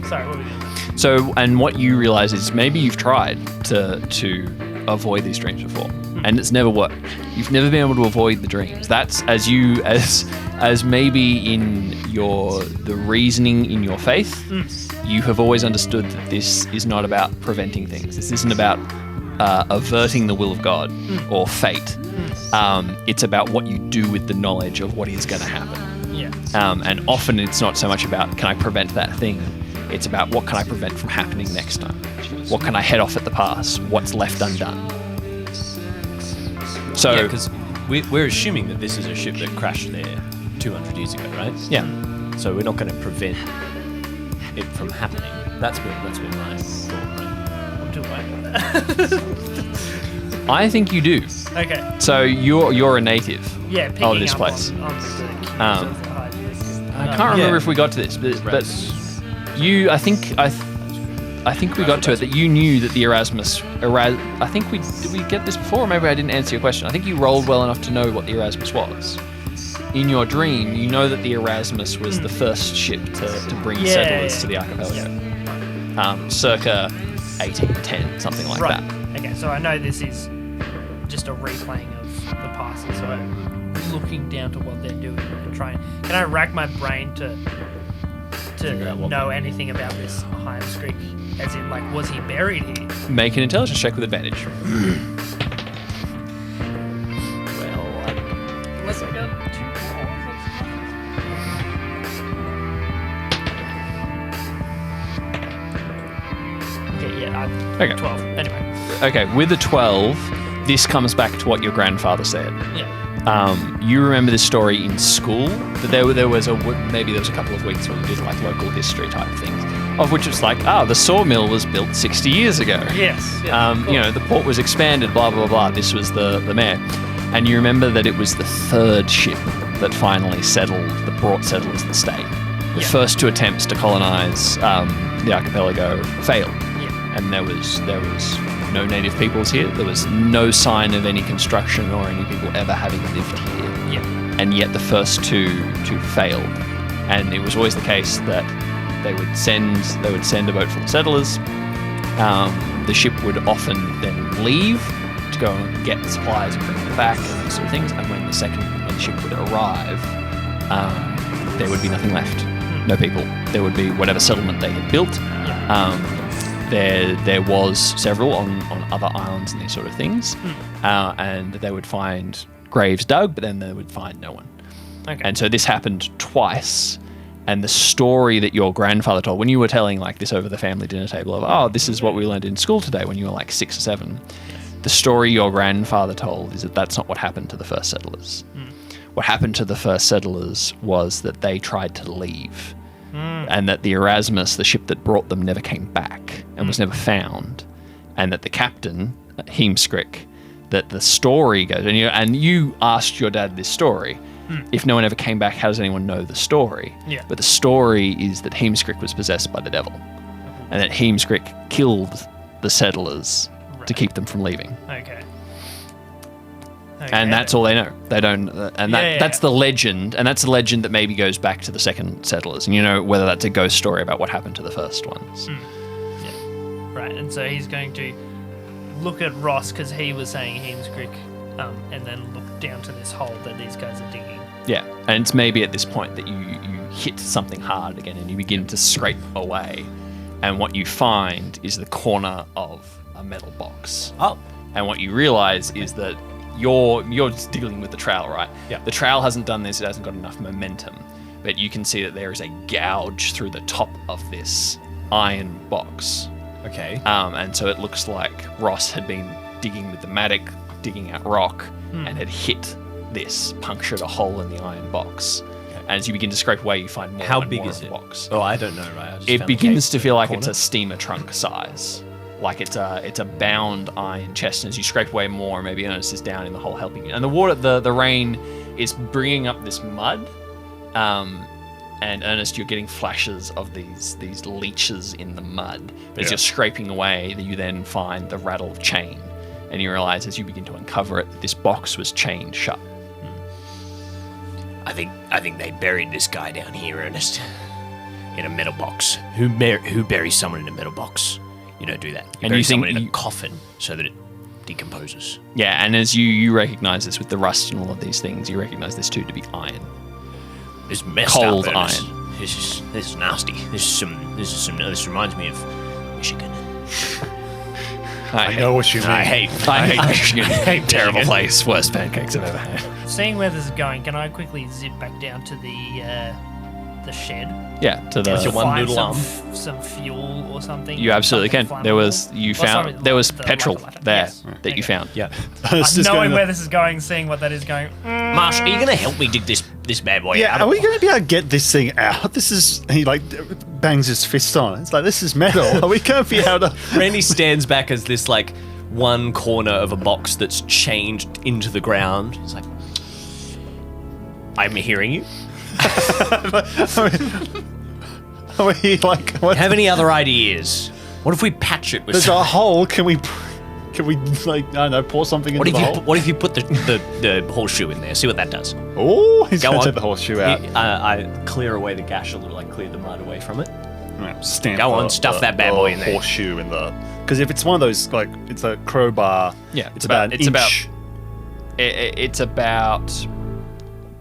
Sorry, what were we doing? So, and what you realize is maybe you've tried to avoid these dreams before, and it's never worked. You've never been able to avoid the dreams. That's as maybe in the reasoning in your faith, you have always understood that this is not about preventing things. This isn't about averting the will of God or fate. It's about what you do with the knowledge of what is going to happen. Yeah. And often it's not so much about can I prevent that thing. It's about what can I prevent from happening next time. What can I head off at the pass? What's left undone? So, because we're assuming that this is a ship that crashed there 200 years ago, right? Yeah. So we're not going to prevent it from happening. That's been my thought, right? I'm too late for that. I think you do. Okay. So you're a native Yeah, picking of this up place. on the keys Um, of the high disc. I can't remember if we got to this, but you, I think we got to it that you knew that the Erasmus. I think did we get this before? Or maybe I didn't answer your question. I think you rolled well enough to know what the Erasmus was. In your dream, you know that the Erasmus was the first ship to bring settlers to the archipelago, circa 1810, something like that. Okay, so I know this is just a replaying of the past, so I'm looking down to what they're doing and trying. Can I rack my brain to know anything about this Heimskrik? As in, like, was he buried here? Make an intelligence check with advantage. Unless I got Okay, yeah, Okay. 12. Anyway. Okay, with a 12, this comes back to what your grandfather said. Yeah. You remember this story in school? That there was maybe there was a couple of weeks when you did like local history type things, of which it's like, the sawmill was built 60 years ago. Yes. Yeah, the port was expanded, blah blah blah. This was the mayor, and you remember that it was the third ship that finally that brought settlers to the state. The first two attempts to colonize the archipelago failed, and there was no native peoples here. There was no sign of any construction or any people ever having lived here. And yet the first two failed. And it was always the case that they would send a boat full of settlers. The ship would often then leave to go and get supplies and bring them back and these sort of things. And when the ship would arrive, there would be nothing left. No people. There would be whatever settlement they had built. There was several on other islands and these sort of things, and they would find graves dug, but then they would find no one. Okay. And so this happened twice, and the story that your grandfather told, when you were telling like this over the family dinner table of, this is what we learned in school today when you were like 6 or 7, the story your grandfather told is that that's not what happened to the first settlers. What happened to the first settlers was that they tried to leave. And that the Erasmus, the ship that brought them, never came back and was never found. And that the captain, Heemskrik, that the story goes, and you asked your dad this story. If no one ever came back, how does anyone know the story? Yeah. But the story is that Heemskrik was possessed by the devil. And that Heemskrik killed the settlers to keep them from leaving. Okay. And that's all they know. They don't, that's the legend, and that's the legend that maybe goes back to the second settlers. And whether that's a ghost story about what happened to the first ones. Right, and so he's going to look at Ross because he was saying Heemskrik, and then look down to this hole that these guys are digging. Yeah, and it's maybe at this point that you hit something hard again, and you begin to scrape away, and what you find is the corner of a metal box. Oh. And what you realize is that you're just dealing with the trail, right? Yeah. The trail hasn't done this; it hasn't got enough momentum. But you can see that there is a gouge through the top of this iron box. Okay. And so it looks like Ross had been digging with the mattock, digging out rock, and had hit this, punctured a hole in the iron box. And as you begin to scrape away, you find more How and big more is of the it? box. Oh, I don't know, right? I just It found begins a to cave feel in like the it's a corner. steamer trunk size. Like it's a bound iron chest, and as you scrape away more, maybe Ernest is down in the hole helping you. And the water, the rain is bringing up this mud, and Ernest, you're getting flashes of these leeches in the mud. But as you're scraping away, you then find the rattle of chain, and you realize as you begin to uncover it, this box was chained shut. I think they buried this guy down here, Ernest, in a metal box. Who buries someone in a metal box? You don't do that. You And bury you think someone in you- a coffin so that it decomposes. Yeah, and as you recognize this with the rust and all of these things, you recognize this too to be iron. It's messed Cold up, Ernest. iron. This is nasty. This reminds me of Michigan. I know what you mean. I hate Michigan. Terrible Michigan. place. Worst pancakes I've ever had. Seeing where this is going, can I quickly zip back down to the shed? Yeah, to the. With your one Find noodle arm. some fuel or something. You absolutely can. Something There was flammable. there was the petrol lighter. there Yes. that There you found. Yeah. Knowing where this is going, seeing what that is going. Marsh, are you going to help me dig this bad boy Yeah, out? are we going to be able to get this thing out? This is, he like bangs his fist on it. It's like, this is metal. Are we going to be able to? Randy stands back as this like one corner of a box that's changed into the ground. He's like, I'm hearing you. Are we like, what? Have any other ideas? What if we patch it with There's some- a hole. Can we like, I don't know, pour something What into if the you hole? what if you put the horseshoe in there? See what that does. Oh, he's Go going to on. take the horseshoe out. I clear away the gash a little, like clear the mud away from it. Stamp Go on, the- stuff the- that bad the boy in there. Horseshoe in the, because if it's one of those, like, it's a crowbar. Yeah, it's about an inch. It's about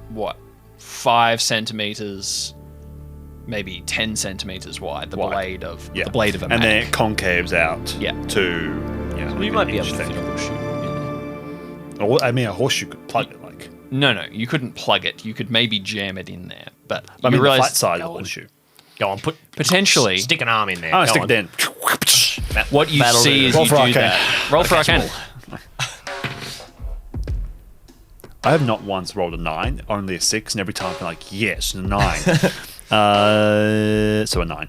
what, 5 centimeters, maybe 10 centimeters wide. The blade of Yeah. the blade of a and then mattock. it concaves out. Yeah. To So you might be able to fit a horseshoe in there. Or, I mean, a horseshoe could plug it, like. No, you couldn't plug it. You could maybe jam it in there, but I you mean, the realize flat side of the horseshoe. Go on, put potentially stick an arm in there. Oh, Go stick on. it in. what you That'll see do. is Roll you for do arcane. that. Roll for arcane. I have not once rolled a 9, only a 6, and every time I'm like, yes, a 9. So a 9.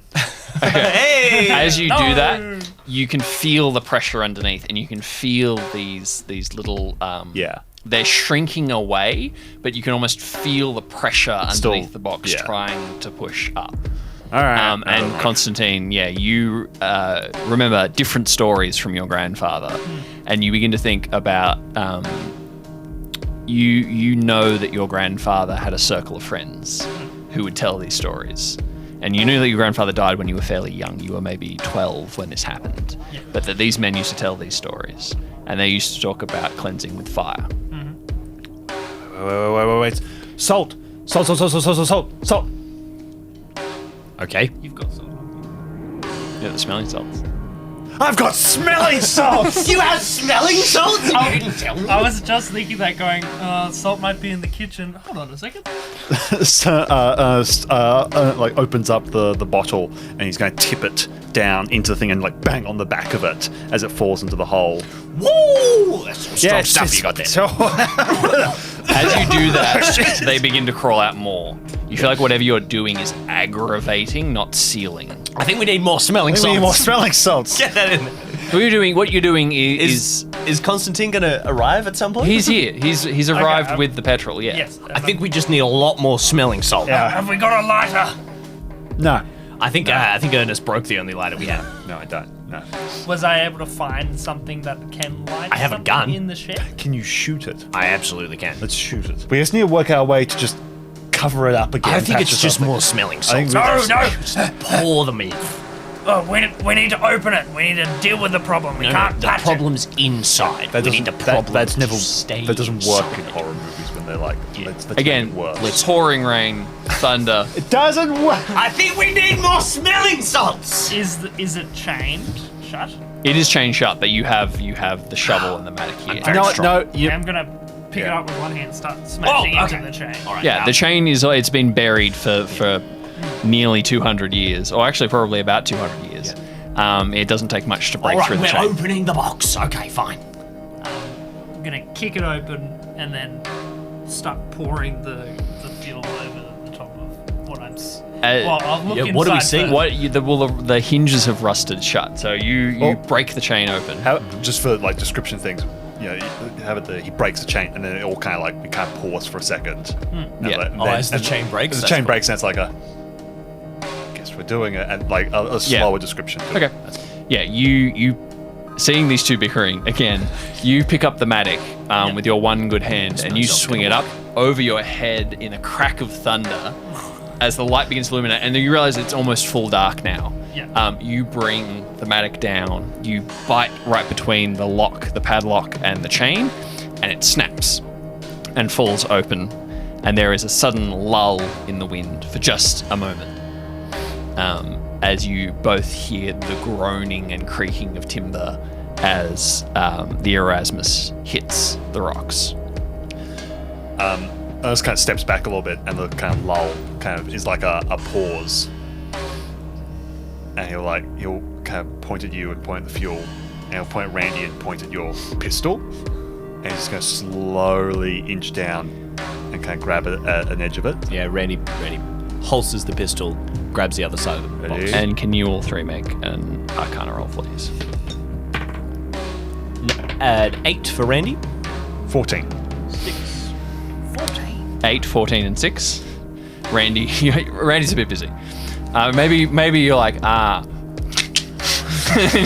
Hey! As you do that, you can feel the pressure underneath, and you can feel these little Yeah. they're shrinking away, but you can almost feel the pressure underneath Still, the box yeah. trying to push up. All right. And Constantine, yeah, you remember different stories from your grandfather, and you begin to think about you know that your grandfather had a circle of friends who would tell these stories. And you knew that your grandfather died when you were fairly young. You were maybe 12 when this happened. But that these men used to tell these stories. And they used to talk about cleansing with fire. Wait. Salt. Salt. Okay. You've got some. Yeah, the smelling salts. I've got smelling salts. You have smelling salts? You didn't tell me. I was just thinking that going, salt might be in the kitchen. Hold on a second. Like opens up the bottle and he's going to tip it down into the thing and like bang on the back of it as it falls into the hole. Woo! That's some strong stuff you got there. As you do that, they begin to crawl out more. You feel like whatever you're doing is aggravating, not sealing. I think we need more smelling We salts. need more smelling salts. Get that in there. What you're doing is Is Constantine gonna arrive at some point? he's here. He's arrived Okay, with the petrol. Yeah. Yes. I think we just need a lot more smelling salt. Have we got a lighter? No. I think Ernest broke the only lighter we have. No, I don't. No. Was I able to find something that can light I have a something gun. in the shed? Can you shoot it? I absolutely can. Let's shoot it. We just need to work our way to just cover it up again. I think patch it's it just up. more smelling I think salts. we No, just- no. Pour them in. Oh, we need to open it. We need to deal with the problem. We can't the patch problem's inside. That we need doesn't, the problem that's never. to stay That doesn't work inside. in horror movies when they're like. Let's Again, make it worse. pouring rain, thunder. It doesn't work. I think we need more smelling salts. it. Is it chained shut? It is chained shut, but you have the shovel and the mattock here. I'm gonna pick it up with one hand and start smashing into the chain. All right. Yeah, the chain it's been buried for nearly 200 years, or actually probably about 200 years. It doesn't take much to break All right, through the we're chain. opening the box. Okay, fine. I'm gonna kick it open and then start pouring the fuel over the top of what I'm. I'll look what do we inside see? first. What the hinges have rusted shut, so you break the chain open. How, just for like description things, you have it there. He breaks the chain, and then it all kind of like we kind of pause for a second. Yeah. As the chain breaks? As the That's chain cool. breaks, and it's like guess we're doing it, and like a slower description. To Okay. Yeah, you seeing these two bickering again, you pick up the mattock with your one good hand and you swing it up over your head in a crack of thunder as the light begins to illuminate, and then you realize it's almost full dark now. Yeah. You bring the mattock down, you bite right between the padlock and the chain, and it snaps and falls open, and there is a sudden lull in the wind for just a moment. As you both hear the groaning and creaking of timber as the Erasmus hits the rocks. Ernest kind of steps back a little bit, and the kind of lull kind of is like a pause. And he'll kind of point at you and point at the fuel, and he'll point at Randy and point at your pistol, and he's just going to slowly inch down and kind of grab an edge of it. Yeah, Randy holsters the pistol, grabs the other side of the box. Ready? And can you all three make an Arcana roll, please? Add 8 for Randy. 14. 8, 14, and 6. Randy's a bit busy. Maybe you're like,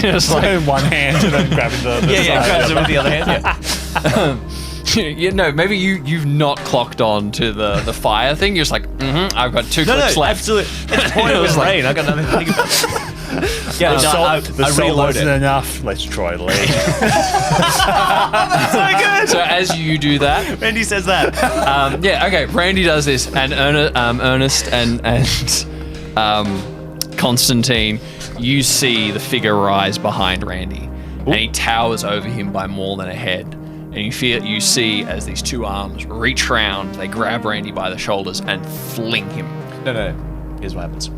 just like, in one hand and then grabbing the grabs it with the other hand. no, maybe you've not clocked on to the fire thing. You're just like, I've got 2 clicks left. Absolutely. It's pointless rain. I got nothing to think about. Yeah, The I salt reload wasn't it. enough. Let's try later. So as you do that, Randy says that. okay. Randy does this, and Ernest and Constantine, you see the figure rise behind Randy, and he towers over him by more than a head. And you see as these two arms reach round, they grab Randy by the shoulders and fling him. No. Here's what happens.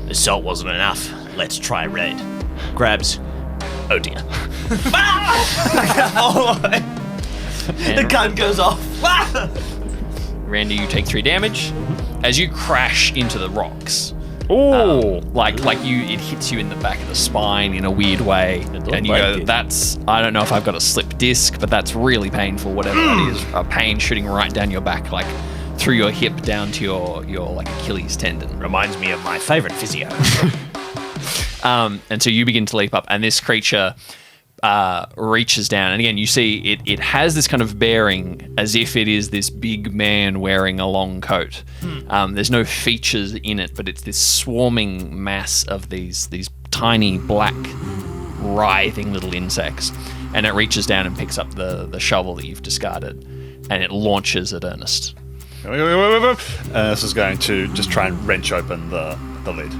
The salt wasn't enough. Let's try red. Grabs. Oh dear. The gun goes off. Randy, you take 3 damage as you crash into the rocks. It hits you in the back of the spine in a weird way, and you go, I don't know if I've got a slip disc, but that's really painful, whatever that is. A pain shooting right down your back, like through your hip down to your like Achilles tendon. Reminds me of my favorite physio. And so you begin to leap up, and this creature reaches down, and again you see it has this kind of bearing as if it is this big man wearing a long coat. There's no features in it, but it's this swarming mass of these tiny black writhing little insects, and it reaches down and picks up the shovel that you've discarded, and it launches at Ernest. Ernest is going to just try and wrench open the lid.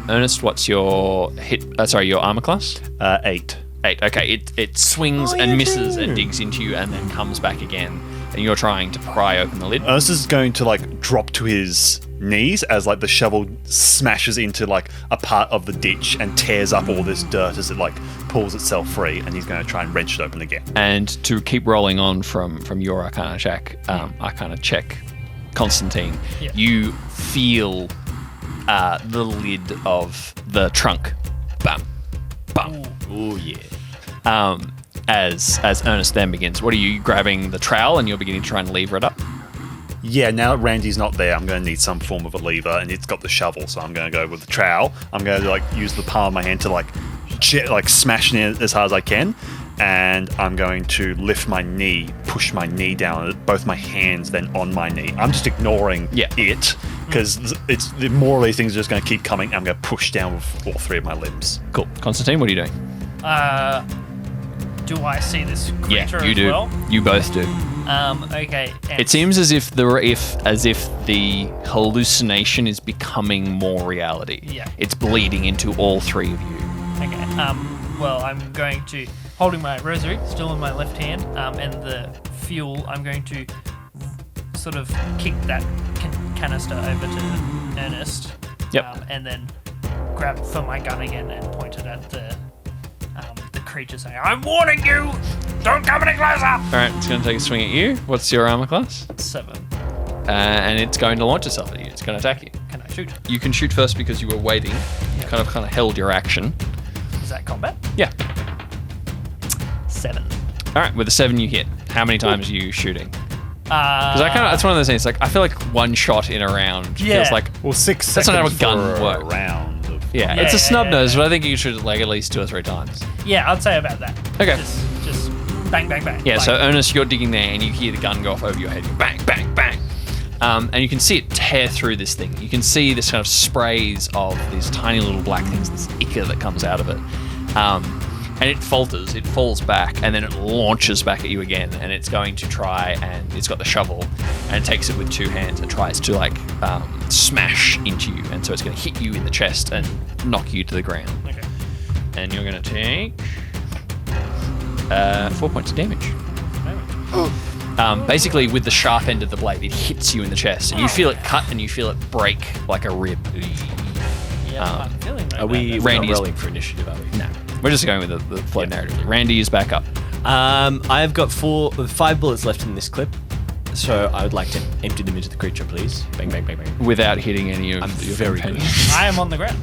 Ernest, what's your your armor class? 8. 8. Okay, it swings and misses and digs into you and then comes back again, and you're trying to pry open the lid. Ernest is going to like drop to his knees as like the shovel smashes into like a part of the ditch and tears up all this dirt as it like pulls itself free, and he's going to try and wrench it open again. And to keep rolling on from your Arcana check, Constantine, you feel the lid of the trunk. Bam. Bam. Oh yeah. As Ernest then begins, what are you grabbing the trowel and you're beginning to try and lever it up? Yeah, now that Randy's not there, I'm going to need some form of a lever, and it's got the shovel, so I'm going to go with the trowel. I'm going to like use the palm of my hand to like smash it as hard as I can, and I'm going to lift my knee, push my knee down, both my hands then on my knee. I'm just ignoring it because it's more of these things are just going to keep coming. I'm going to push down with all 3 of my limbs. Cool. Constantine, what are you doing? Do I see this creature you as do. well? You both do. Okay. and- It seems as if the hallucination is becoming more reality. Yeah. It's bleeding into all 3 of you. Okay. Well, I'm going to holding my rosary still in my left hand, and the fuel. I'm going to sort of kick that canister over to Ernest. Yep. And then grab for my gun again and point it at the creature, saying, "I'm warning you! Don't come any closer!" All right, it's going to take a swing at you. What's your armor class? 7. And it's going to launch itself at you. It's going to attack you. Can I shoot? You can shoot first because you were waiting. You kind of held your action. Is that combat? Yeah. 7. All right, with a 7 you hit. How many times are you shooting? Because that's one of those things. Like I feel like one shot in a round feels like Well, 6 That's seconds not how a gun for works. a round. yeah, it's a snub nose, but I think you should like at least 2 or 3 times. Yeah, I'd say about that. Okay. Just bang, bang, bang. Yeah, Like, so Ernest, you're digging there, and you hear the gun go off over your head. Bang, bang, bang. And you can see it tear through this thing. You can see this kind of sprays of these tiny little black things, this ichor that comes out of it. And it falters, it falls back, and then it launches back at you again. And it's going to try, and it's got the shovel, and it takes it with 2 hands and tries to smash into you. And so it's going to hit you in the chest and knock you to the ground. Okay. And you're going to take 4 points of damage. Basically, with the sharp end of the blade, it hits you in the chest, and you feel it cut and you feel it break like a rib. Yeah, I'm feeling that. Are we Randy not is- rolling for initiative, are we? No, we're just going with the flow narratively. Randy is back up. I've got 5 bullets left in this clip, so I would like to empty them into the creature, please. Bang, bang, bang, bang. Without hitting any of I'm your very good. companions. I am on the ground.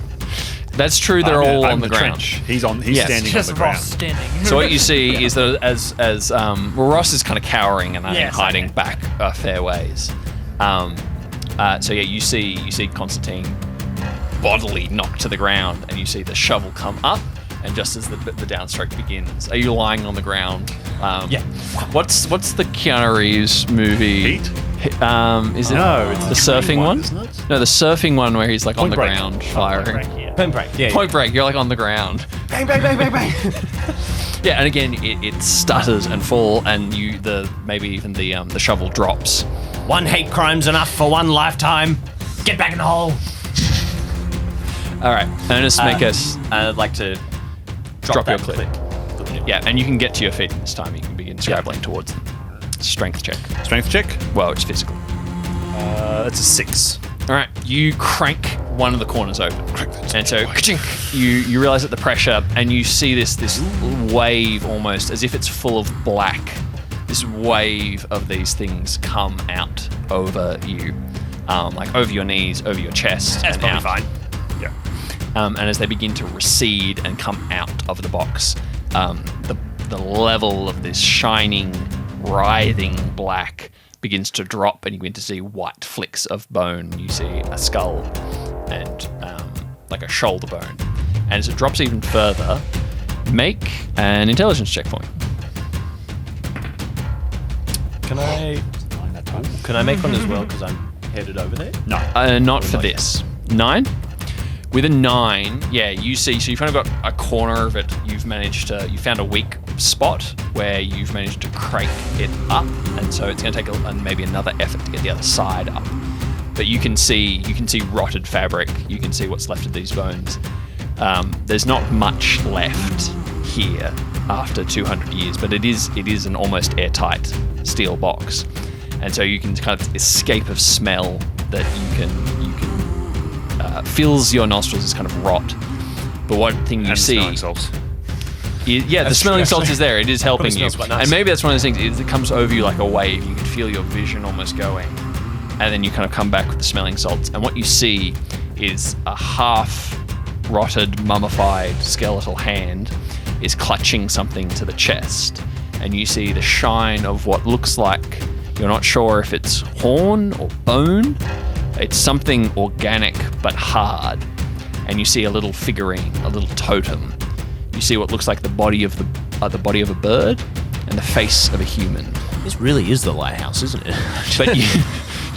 That's true. They're all I'm on the ground. trench. He's Yes. standing on Just the ground. Ross standing. So what you see is that as Ross is kind of cowering and Yes, hiding okay. back a fair ways. So yeah, you see Constantine bodily knocked to the ground, and you see the shovel come up. And just as the downstroke begins, are you lying on the ground? Yeah. What's the Keanu Reeves movie? Heat? Is it No, it's the the surfing tree one? one, isn't it? No, the surfing one where he's like on Point the Break. ground firing. Right here. Point break. Yeah. Point Break, you're like on the ground. Bang, bang, bang, bang, bang. Yeah, and again, it stutters and fall, and maybe even the shovel drops. 1 hate crime's enough for 1 lifetime. Get back in the hole. All right, Ernest, make us I'd like to drop your that clip. Yeah, and you can get to your feet this time. You can begin scrabbling towards them. Strength check. Strength check. Well, it's physical. That's a 6. All right, you crank one of the corners open, and so ka-chink, you realize that the pressure, and you see this wave almost as if it's full of black. This wave of these things come out over you, like over your knees, over your chest, That's and probably out. fine. Yeah. And as they begin to recede and come out of the box, the level of this shining, writhing black begins to drop, and you begin to see white flicks of bone. You see a skull and like a shoulder bone. And as it drops even further, make an intelligence check for me. Can I make one as well because I'm headed over there? No. Not for this. 9? With a 9, yeah, you see, so you've kind of got a corner of it, you found a weak spot where you've managed to crank it up, and so it's going to take maybe another effort to get the other side up. But you can see rotted fabric, you can see what's left of these bones. There's not much left here after 200 years, but it is an almost airtight steel box. And so you can kind of escape of smell that you can fills your nostrils as kind of rot. But one thing you And see, smelling salts. the smelling salts is there. It is helping you, smells quite nice. and maybe that's one of those things. It comes over you like a wave. You can feel your vision almost going, and then you kind of come back with the smelling salts. And what you see is a half-rotted, mummified skeletal hand is clutching something to the chest, and you see the shine of what looks like, you're not sure if it's horn or bone. It's something organic but hard. And you see a little figurine, a little totem. You see what looks like the body of a bird and the face of a human. This really is the lighthouse, isn't it?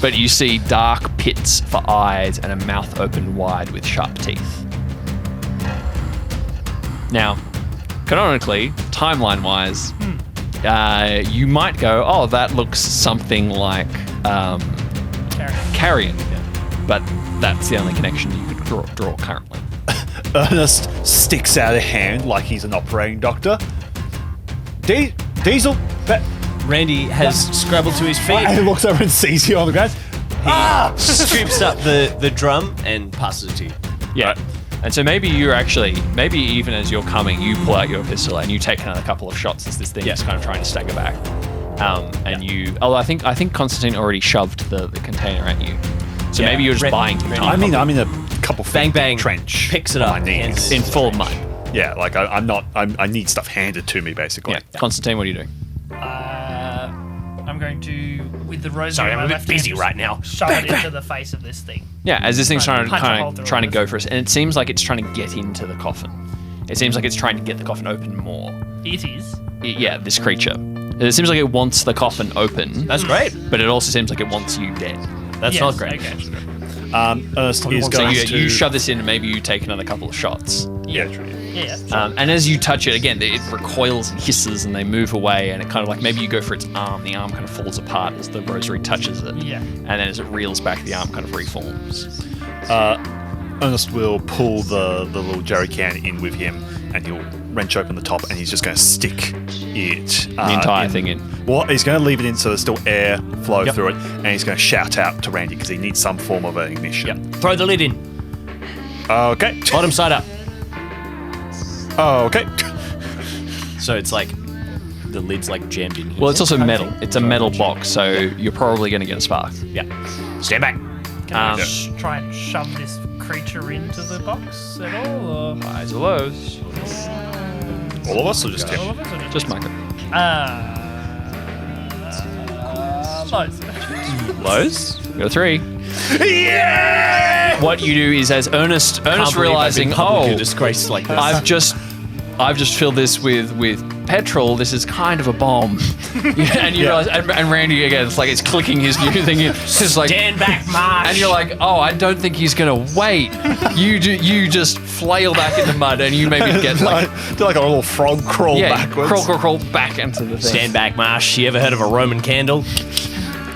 But you see dark pits for eyes and a mouth open wide with sharp teeth. Now, canonically, timeline-wise, you might go, oh, that looks something like Carrion. But that's the only connection you could draw currently. Ernest sticks out a hand like he's an operating doctor. Diesel. Randy has scrabbled to his feet. And he looks over and sees you on the ground. He scoops up the drum and passes it to you. Yeah. And so maybe even as you're coming, you pull out your pistol and you take another couple of shots as this thing is kind of trying to stagger back. Although I think Constantine already shoved the container at you. So maybe you're just buying time. I'm in a couple feet bang, trench. Picks it on up, my knees. hands it. in full mud. Yeah, like I need stuff handed to me basically. Yeah. Constantine, what are you doing? I'm going to, with the rosary Sorry, in my I'm a bit left busy hand, right now. shove it into the face of this thing. Yeah, as this thing's Trying to punch a hole through trying to it. go for us, and it seems like it's trying to get into the coffin. It seems like it's trying to get the coffin open more. It is. Yeah, this creature. It seems like it wants the coffin open. That's great. But it also seems like it wants you dead. That's Yes, not great. Okay. Ernest is So going to... you shove this in, and maybe you take another couple of shots. Yeah, true. Yeah. And as you touch it, again, it recoils and hisses, and they move away, and it kind of like maybe you go for its arm, the arm kind of falls apart as the rosary touches it. Yeah. And then as it reels back, the arm kind of reforms. Ernest will pull the little jerry can in with him, and he'll wrench open the top, and he's just going to stick it The entire thing in. Well, he's going to leave it in so there's still air flow through it, and he's going to shout out to Randy because he needs some form of an ignition. Throw the lid in. Okay. Bottom side up. Okay. So it's like the lid's like jammed in here. Well, it's also metal. It's a metal box, so you're probably going to get a spark. Yeah. Stand back. Can I try and shove this creature into the box at all? Or Highs or lows? All of us or just all him? of us? Or Just Michael. Loads. Lows? Go 3. Yeah! What you do is, as Ernest realizing, disgrace like this. I've just filled this with petrol. This is kind of a bomb. And you realize, and Randy again, it's like it's clicking his new thing. It's like Stand back, Marsh. and you're like, oh, I don't think he's gonna wait. You just flail back in the mud, and you maybe get like Do like a little frog crawl backwards. crawl back into the thing. Stand back, Marsh. You ever heard of a Roman candle?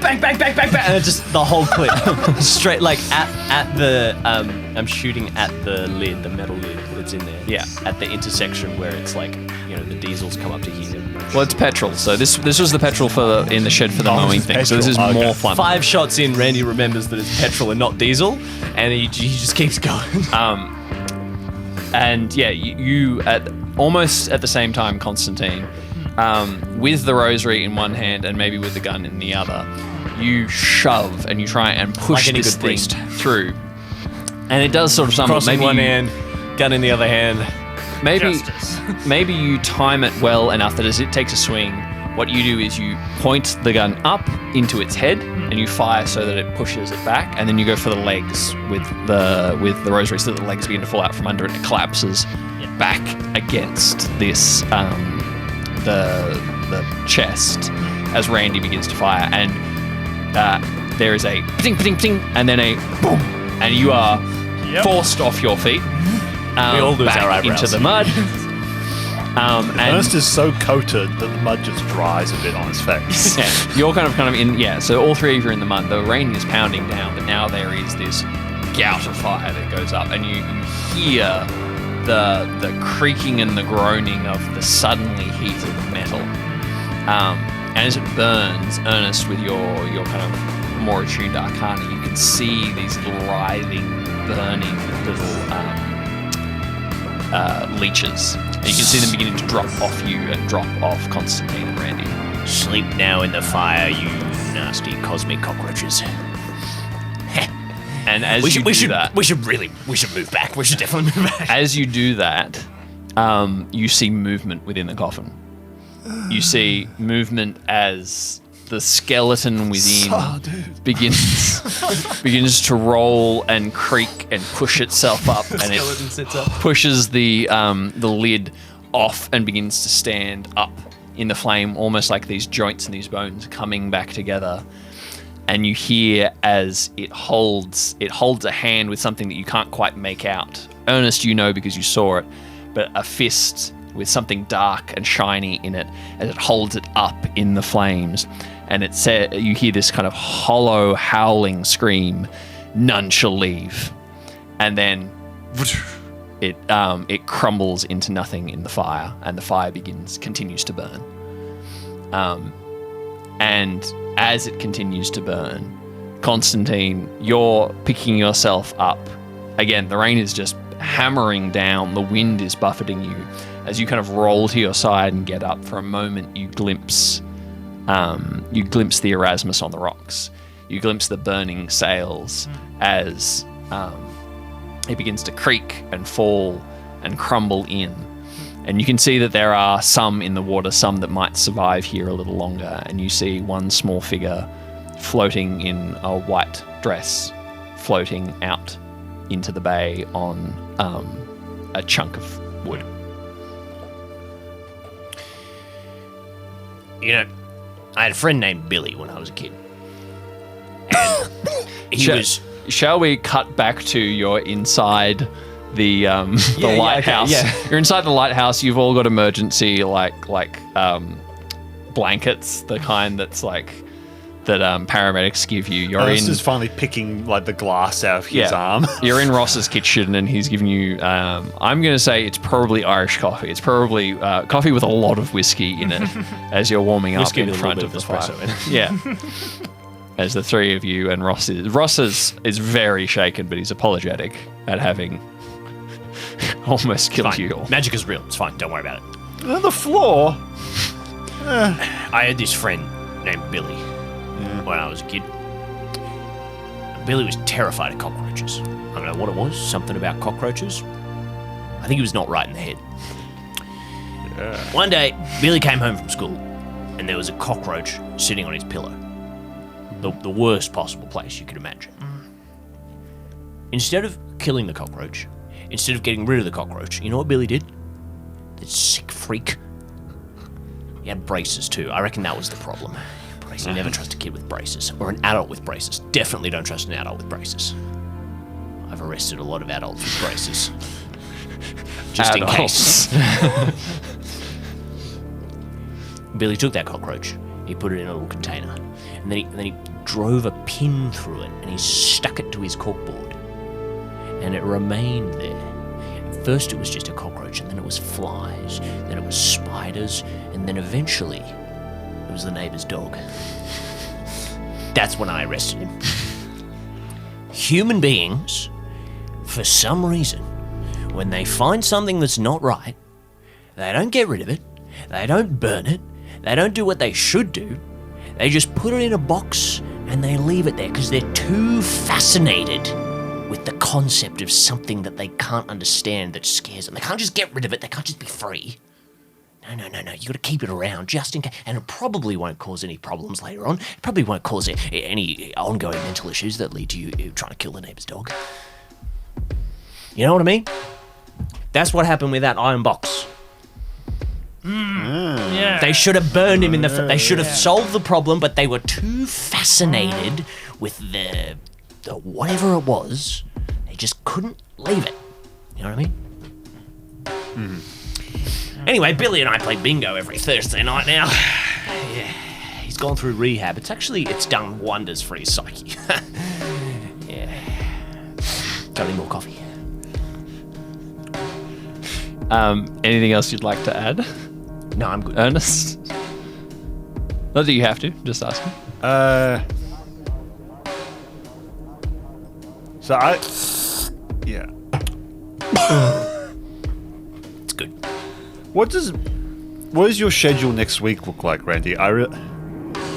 Bang, bang, bang, bang, bang, and it's just the whole clip straight like at the I'm shooting at the lid, the metal lid that's in there. Yeah. At the intersection where it's like, you know, the diesels come up to here. Well, it's petrol. So this was the petrol in the shed for the mowing thing. So this is petrol. more Okay. fun. 5 shots in, Randy remembers that it's petrol and not diesel, and he just keeps going. And yeah, you at almost at the same time, Constantine, with the rosary in one hand and maybe with the gun in the other, you shove and you try and push Like any this good thing priest. through, and it does sort of something. Crossing Maybe one you, hand, gun in the other hand. Justice. maybe you time it well enough that as it takes a swing, what you do is you point the gun up into its head and you fire so that it pushes it back, and then you go for the legs with the rosary so that the legs begin to fall out from under it and it collapses back against this the chest as Randy begins to fire, and there is a ping ping ping and then a boom, and you are forced off your feet. We all lose back our eyebrows. into the mud. And Ernest is so coated that the mud just dries a bit on his face. yeah, you're kind of in, so all three of you are in the mud. The rain is pounding down, but now there is this gout of fire that goes up, and you hear the creaking and the groaning of the suddenly heated metal. And as it burns, Ernest, with your kind of more attuned arcana, you can see these little writhing, burning little leeches. And you can see them beginning to drop off you and drop off Constantine and Randy. Sleep now in the fire, you nasty cosmic cockroaches. And as We you should do that, move back. We should definitely move back. as you do that, you see movement within the coffin. You see movement as the skeleton within begins to roll and creak and push itself up, and it pushes the lid off and begins to stand up in the flame, almost like these joints and these bones coming back together. And you hear as it holds a hand with something that you can't quite make out. Ernest, you know because you saw it, but a fist with something dark and shiny in it as it holds it up in the flames. And you hear this kind of hollow, howling scream, "None shall leave." And then it crumbles into nothing in the fire, and the fire continues to burn. And as it continues to burn, Constantine, you're picking yourself up. Again, the rain is just hammering down. The wind is buffeting you. As you kind of roll to your side and get up, for a moment, you glimpse the Erasmus on the rocks. You glimpse the burning sails as it begins to creak and fall and crumble in. And you can see that there are some in the water, some that might survive here a little longer. And you see one small figure floating in a white dress, floating out into the bay on a chunk of wood. You know, I had a friend named Billy when I was a kid. And Shall we cut back to you're inside the lighthouse? Okay, yeah. You're inside the lighthouse. You've all got emergency blankets, the kind that paramedics give you. This is finally picking like the glass out of his arm. You're in Ross's kitchen, and he's giving you. I'm going to say it's probably Irish coffee. It's probably coffee with a lot of whiskey in it as you're warming up in front of the fire. Yeah. As the three of you and Ross is very shaken, but he's apologetic at having almost killed you all. Magic is real. It's fine. Don't worry about it. On the floor. I had this friend named Billy when I was a kid. Billy was terrified of cockroaches. I don't know what it was. Something about cockroaches. I think he was not right in the head. One day, Billy came home from school, and there was a cockroach sitting on his pillow. The worst possible place you could imagine. Instead of killing the cockroach, instead of getting rid of the cockroach, you know what Billy did? That sick freak. He had braces too. I reckon that was the problem. You never trust a kid with braces, or an adult with braces. Definitely don't trust an adult with braces. I've arrested a lot of adults with braces. Just in case. Billy took that cockroach, he put it in a little container, and then he drove a pin through it, and he stuck it to his corkboard. And it remained there. At first it was just a cockroach, and then it was flies, then it was spiders, and then eventually it was the neighbor's dog. That's when I arrested him. Human beings, for some reason, when they find something that's not right, they don't get rid of it, they don't burn it, they don't do what they should do, they just put it in a box and they leave it there because they're too fascinated with the concept of something that they can't understand that scares them. They can't just get rid of it, they can't just be free. No, you gotta keep it around just in case, and it probably won't cause any problems later on. It probably won't cause any ongoing mental issues that lead to you trying to kill the neighbor's dog. You know what I mean? That's what happened with that iron box. Yeah. They should have burned him in the. They should have solved the problem, but they were too fascinated with the whatever it was. They just couldn't leave it. You know what I mean? Anyway, Billy and I play bingo every Thursday night now. Yeah, he's gone through rehab. It's done wonders for his psyche. Yeah. Got any more coffee? Anything else you'd like to add? No, I'm good. Ernest? Not that you have to, just asking. Yeah. It's good. What does your schedule next week look like, Randy?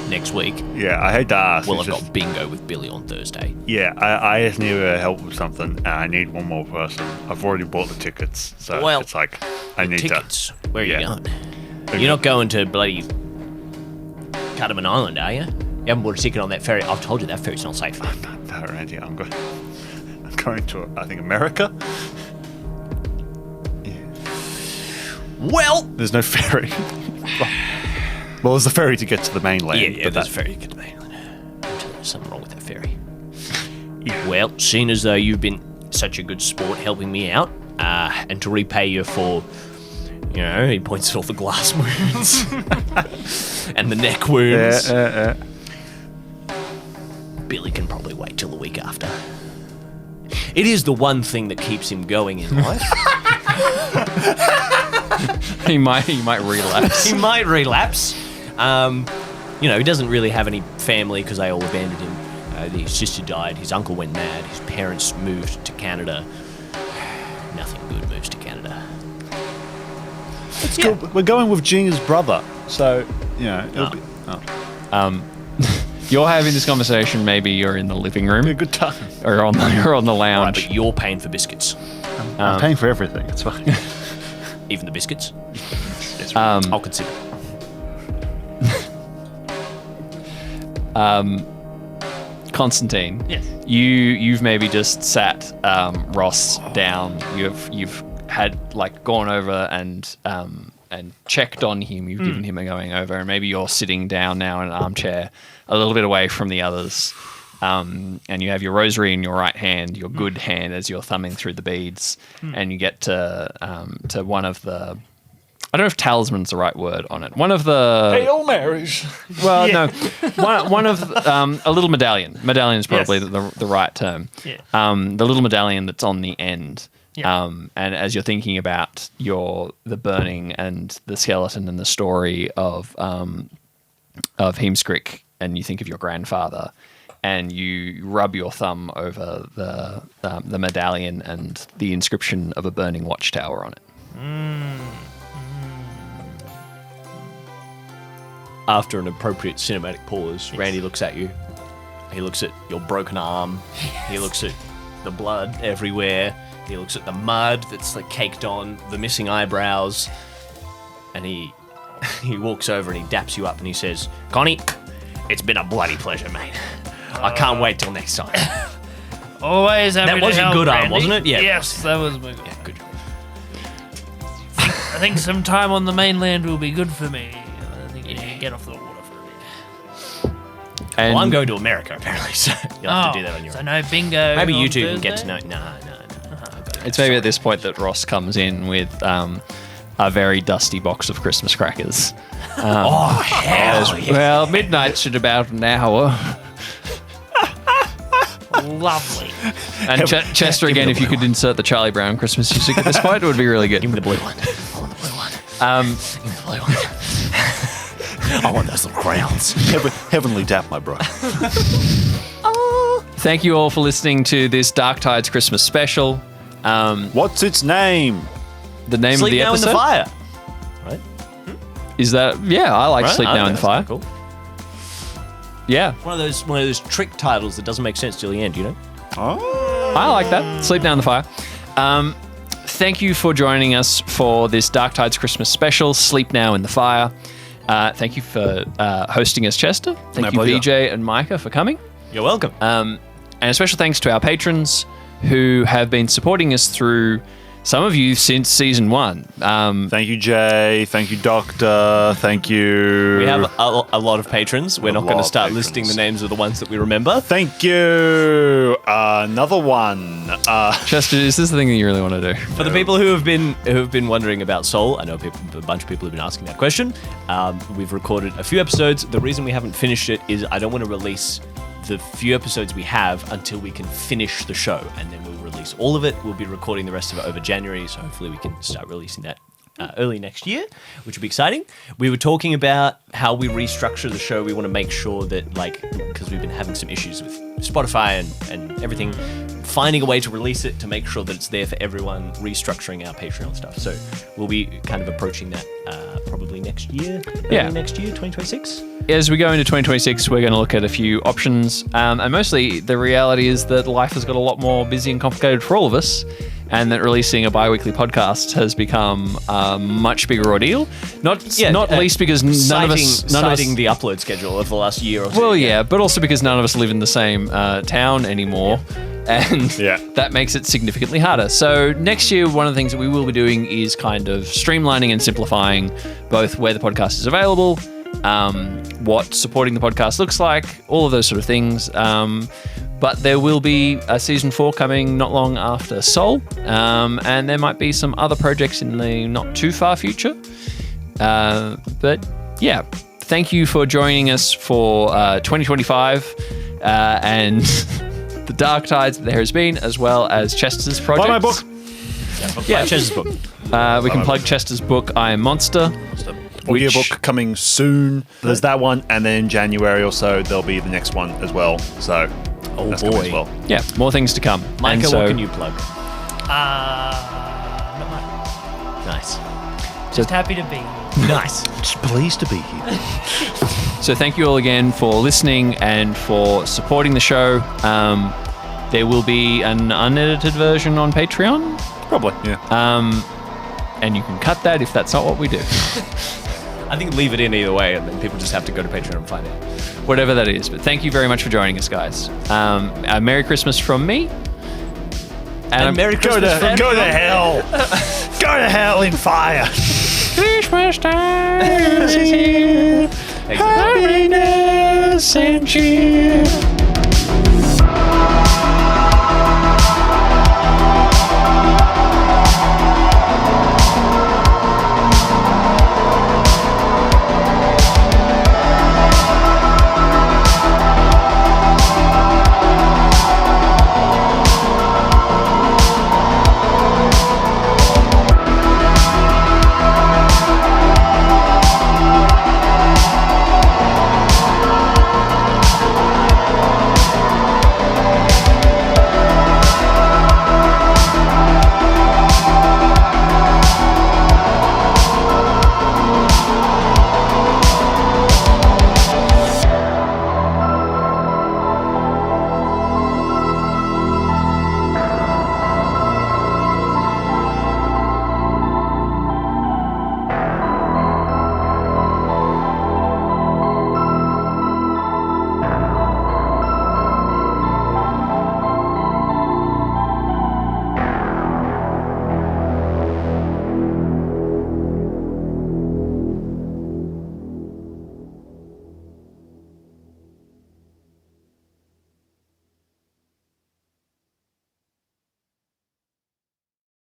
Next week? Yeah, I hate to ask. Well, I've got bingo with Billy on Thursday. Yeah, I just need help with something, and I need one more person. I've already bought the tickets, so it's like I need tickets. Where are you going? Okay. You're not going to bloody Cardamom Island, are you? You haven't bought a ticket on that ferry. I've told you that ferry's not safe. No, Randy, I'm going to, I think, America. Well, there's no ferry. Well, there's a ferry to get to the mainland. Yeah, but there's a ferry to get to the mainland. There's something wrong with that ferry. Yeah. Well, seeing as though you've been such a good sport helping me out, and to repay you for, he points at all the glass wounds and the neck wounds. Billy can probably wait till the week after. It is the one thing that keeps him going in life. He might relapse. He might relapse. He doesn't really have any family because they all abandoned him. His sister died. His uncle went mad. His parents moved to Canada. Nothing good moves to Canada. It's good. We're going with Gina's brother, so it'll be. Oh. You're having this conversation. Maybe you're in the living room. Be a good time. Or on the Right, lounge. but you're paying for biscuits. I'm paying for everything. It's fine. Even the biscuits? Um, I'll consider. Constantine. Yes. You've maybe just sat Ross down. You've had gone over and checked on him. You've given him a going over, and maybe you're sitting down now in an armchair, a little bit away from the others. And you have your rosary in your right hand, your good hand, as you're thumbing through the beads, and you get to one of the. I don't know if talisman's the right word on it. One of the Hail Marys. well, no, one of a little medallion. Medallion is probably the right term. Yeah. The little medallion that's on the end. Yeah. And as you're thinking about the burning and the skeleton and the story of Heemskrik, and you think of your grandfather, and you rub your thumb over the medallion and the inscription of a burning watchtower on it. After an appropriate cinematic pause, Randy looks at you. He looks at your broken arm. He looks at the blood everywhere. He looks at the mud that's caked on, the missing eyebrows. And he walks over and he daps you up and he says, "Connie, it's been a bloody pleasure, mate. I can't wait till next time." Always happy That was to your help, good arm, Randy. wasn't it? Yeah. Yes, that was my good. Yeah, good. I think some time on the mainland will be good for me. I think you need to get off the water for a bit. And Well, I'm going to America, apparently, so you'll have to do that on your So own. no bingo. Maybe you on two can get to Thursday? know. No. It's maybe at this point that Ross comes in with a very dusty box of Christmas crackers. Oh, hell yeah. Well, midnight's in about an hour. Lovely. And Chester, again, if you could insert the Charlie Brown Christmas music at this point, it would be really good. Give me the blue one. I want the blue one. Give me the blue one. I want those little crowns. Heavenly dap, my bro. Thank you all for listening to this Dark Tides Christmas special. What's its name? The name Sleep of the Now in episode the Fire. Right? is that? Yeah, I like Right? Sleep I Now think in the that's Fire. Cool. Yeah, One of those trick titles that doesn't make sense till the end, you know? I like that. Sleep Now in the Fire. Thank you for joining us for this Dark Tides Christmas special, Sleep Now in the Fire. Thank you for hosting us, Chester. Thank My you, pleasure. BJ and Micah, for coming. You're welcome. And a special thanks to our patrons who have been supporting us through, some of you, since season 1. Thank you, Jay. Thank you, Doctor. Thank you. We have a lot of patrons. We're not going to lot of start patrons. listing the names of the ones that we remember. Thank you. Another one. Chester, is this the thing that you really want to do? For the people who have been wondering about Soul, I know a bunch of people have been asking that question. We've recorded a few episodes. The reason we haven't finished it is I don't want to release the few episodes we have until we can finish the show, and then we'll release all of it. We'll be recording the rest of it over January, so hopefully we can start releasing that early next year, which will be exciting. We were talking about how we restructure the show. We want to make sure that, because we've been having some issues with Spotify and everything, finding a way to release it to make sure that it's there for everyone, restructuring our Patreon stuff. So we'll be kind of approaching that probably next year. Yeah. Next year, 2026. As we go into 2026, we're going to look at a few options. And mostly the reality is that life has got a lot more busy and complicated for all of us, and that releasing a bi-weekly podcast has become a much bigger ordeal. Not least because none of us citing the upload schedule of the last year or so. Well, yeah, but also because none of us live in the same town anymore. And that makes it significantly harder. So next year, one of the things that we will be doing is kind of streamlining and simplifying both where the podcast is available, what supporting the podcast looks like, all of those sort of things. But there will be a season 4 coming not long after Soul, and there might be some other projects in the not too far future. But yeah, thank you for joining us for 2025, and The Dark Tides There Has Been, as well as Chester's project. Buy my book. Yeah, Chester's book. we can plug Chester's book, I Am Monster. Audiobook coming soon. There's that one, and then in January or so there'll be the next one as well. So that's coming as well. Yeah, more things to come. Micah, And so, what can you plug? Not much. Nice. Just happy to be here. Nice. Just pleased to be here. So thank you all again for listening and for supporting the show. There will be an unedited version on Patreon. Probably, yeah. And you can cut that if that's not what we do. I think leave it in either way, and then people just have to go to Patreon and find it. Whatever that is. But thank you very much for joining us, guys. Merry Christmas from me. And Merry Christmas from Go to hell. Go to hell in fire. Christmas time is here. Happiness and cheer.